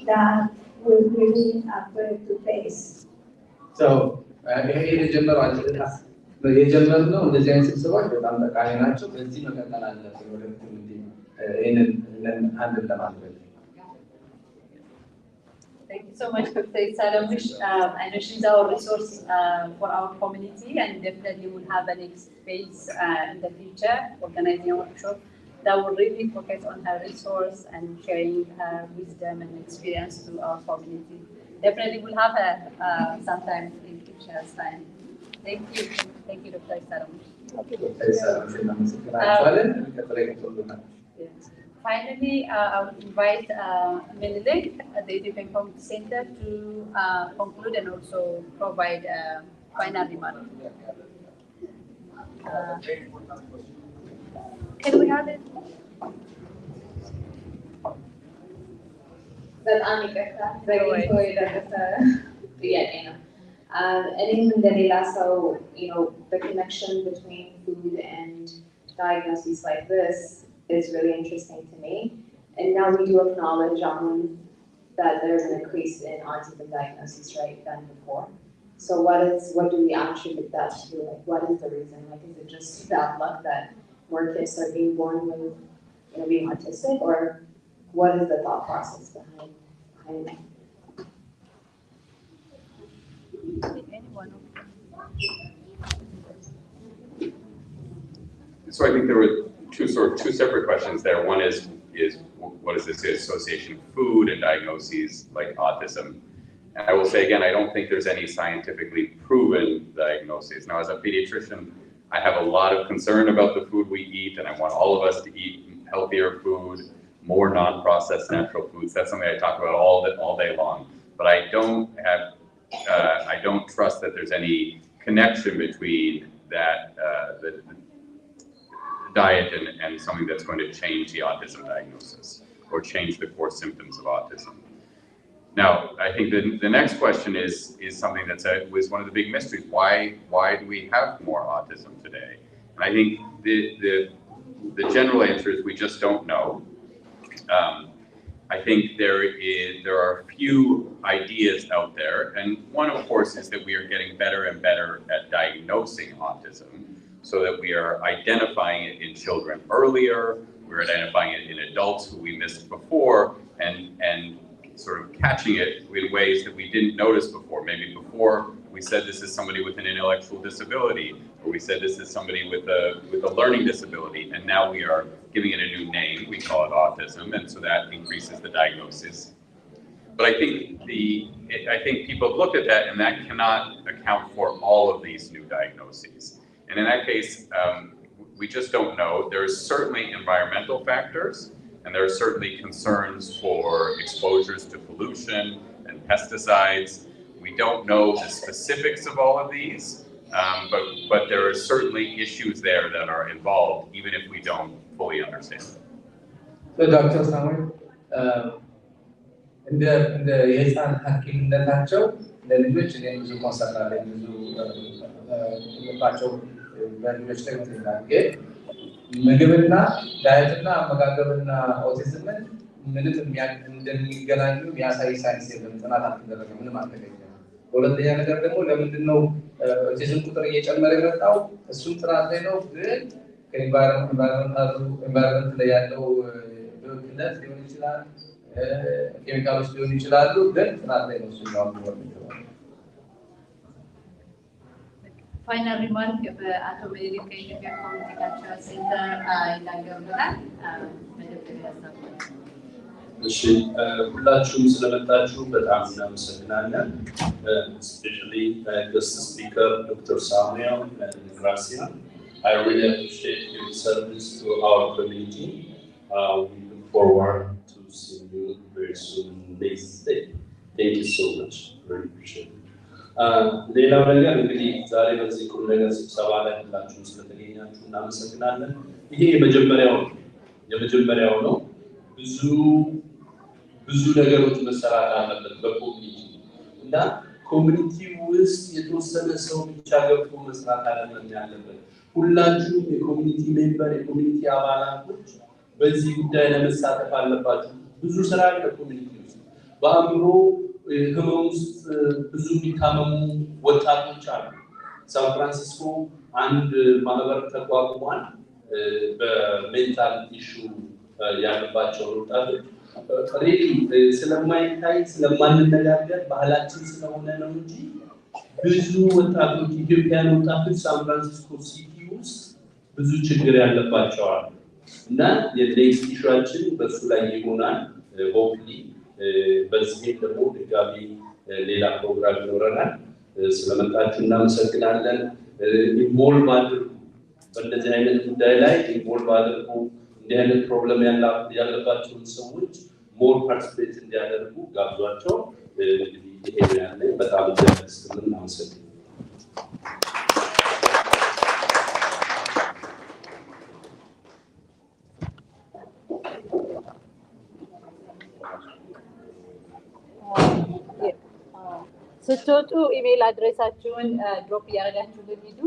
that we're really afraid to face. So, ይሄ የጀመርነው እንደዚህ አይነት ስብሰባዎች በጣም ጠቃሚ ናቸው። በዚህ መቀጠል አለብን ወደፊት ይህንን አንድ ለማድረግ። Thank you so much, Dr. Saramush. I know she's our resource for our community, and definitely we'll have a next phase in the future, organizing a workshop that will really focus on her resource and sharing her wisdom and experience to our community. Definitely we'll have her sometime in future's time. Thank you. Thank you, Dr. Saramush. Finally, I will invite Menelik at the Ethiopian Community Center to conclude and also provide a final remark. Can we have it? በጣም ይቅርታ ዘግይቶ የደረሰ ጥያቄ ነው። እኔም እንደሌላ ሰው, the connection between food and diagnoses like this is really interesting to me. And now we do acknowledge that there's an increase in autism diagnoses right than before. So what do we attribute that to? Like, what is the reason? Like, is it just bad luck that more kids are being born with, being autistic, or what is the thought process behind it? So I think there were two separate questions there. One is what is this association of food and diagnoses like autism? And I will say again, I don't think there's any scientifically proven diagnoses. Now, as a pediatrician, I have a lot of concern about the food we eat, and I want all of us to eat healthier food, more non-processed natural foods. That's something I talk about all day long. But I don't trust that there's any connection between that the diet and something that's going to change the autism diagnosis or change the core symptoms of autism. Now, I think the next question is something that was one of the big mysteries. Why do we have more autism today? And I think the general answer is we just don't know. I think there are a few ideas out there, and one, of course, is that we are getting better and better at diagnosing autism, so that we are identifying it in children earlier, we're identifying it in adults who we missed before, and sort of catching it in ways that we didn't notice before. Maybe before we said this is somebody with an intellectual disability, or we said this is somebody with a learning disability, and now we are giving it a new name. We call it autism, and so that increases the diagnosis. But I think people have looked at that, and that cannot account for all of these new diagnoses. And in that case, we just don't know. There are certainly environmental factors, and there are certainly concerns for exposures to pollution and pesticides. We don't know the specifics of all of these, but there are certainly issues there that are involved, even if we don't fully understand. So, Dr. Samuel, in the የህፃን ሐኪምነታቸው ለልጆች እኔ ብዙ ኮንሰርን አለኝ ብዙ ልባቸው በልጆች ላይ ይላል ግን ምግብና ዳየትና አመጋገብና ኦቲዝምን ምንም እንደሚገናኙ የሚያሳይ ሳይንስ የለም። ጥናት አልተደረገም፣ ምንም አልተገኘም። ሁለተኛ ነገር ደግሞ ለምንድን ነው ኦቲዝም ቁጥር እየጨመረ የመጣው? እሱም ጥናት ላይ ነው፣ ግን ከኢንቫይሮንመንት ላይ ያለው ብክለት ሊሆን ይችላል፣ ኬሚካሎች ሊሆኑ ይችላሉ፣ ግን ጥናት ላይ ነው እሱ ነው። Final remark በአቶ ሜሪክ ከኢትዮጵያ ኮሚኒቲ ካልቸራል ሴንተር ይናገሩናል። እሺ፣ ሁላችሁም ስለመጣችሁ በጣም እናመሰግናለን። ስፔሻሊ guest speaker Dr. Samuel and Gracia. I really appreciate your service to our community. We look forward to seeing you very soon next day. Thank you so much. Really appreciate it. ሌላው ነገር እንግዲህ ዛሬ በዚህ ቁም ነገር ስብሰባ ላይ ሁላችሁም ስለተገኛችሁ እናመሰግናለን። ይሄ የመጀመሪያው ነው። ብዙ ነገሮች መሰራት አለበት በኮሚኒቲ እና ኮሚኒቲ ውስጥ የተወሰነ ሰው ብቻ ገብቶ መስራት አይደለም ያለበት። ሁላችሁም የኮሚኒቲ ሜምበር የኮሚኒቲ አባላቶች በዚህ ጉዳይ ለመሳተፍ አለባችሁ። ብዙ ስራ አለ ኮሚኒቲ ውስጥ። በአእምሮ ህመም ውስጥ ብዙ የሚታመሙ ወጣቶች አሉ። ሳን ፍራንሲስኮ አንድ ማህበር ተቋቁሟል በሜንታል ኢሹ ያለባቸው ወጣቶች really ስለማይታይ ስለማንነጋገር ባህላችን ስለሆነ ነው እንጂ ብዙ ወጣቶች ኢትዮጵያን ወጣቶች ሳን ፍራንሲስኮ ሲቲ ውስጥ ብዙ ችግር ያለባቸው አሉ እና የኔክስት ኢሹአችን በሱ ላይ ይሆናል ሆፕሊ በዚህ ደግሞ ድጋሚ ሌላ ፕሮግራም ይኖረናል ስለመጣችሁ እናመሰግናለን ኢንቮልቭ አድርጉ በእንደዚህ አይነት ጉዳይ ላይ ኢንቮልቭ አድርጉ እንዲህ አይነት ፕሮብለም ያለባቸውን ሰዎች ሞር ፓርቲሲፔት እንዲያደርጉ ጋብዟቸው እንግዲህ ይሄ ያለ በጣም ደስተኛ እናመሰግናለን ስትወጡ ኢሜል አድሬሳችሁን ድሮፕ እያደረጋችሁልን ሂዱ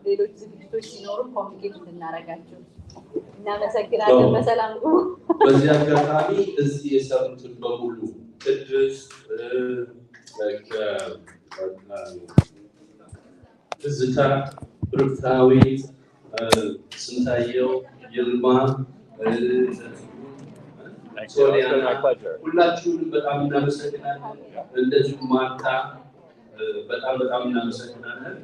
ሌሎች ዝግጅቶች ሲኖሩ ኮሚኒኬት እናደርጋችሁ እናመሰግናለን በሰላም ጉ በዚህ አጋጣሚ እዚህ የሰሩትን በሙሉ ቅድስ ትዝታ ብሩክታዊት ስንታየው ይልማ ሁላችሁንም በጣም እናመሰግናለን እንደዚሁ ማርታ በጣም እናመሰግናለን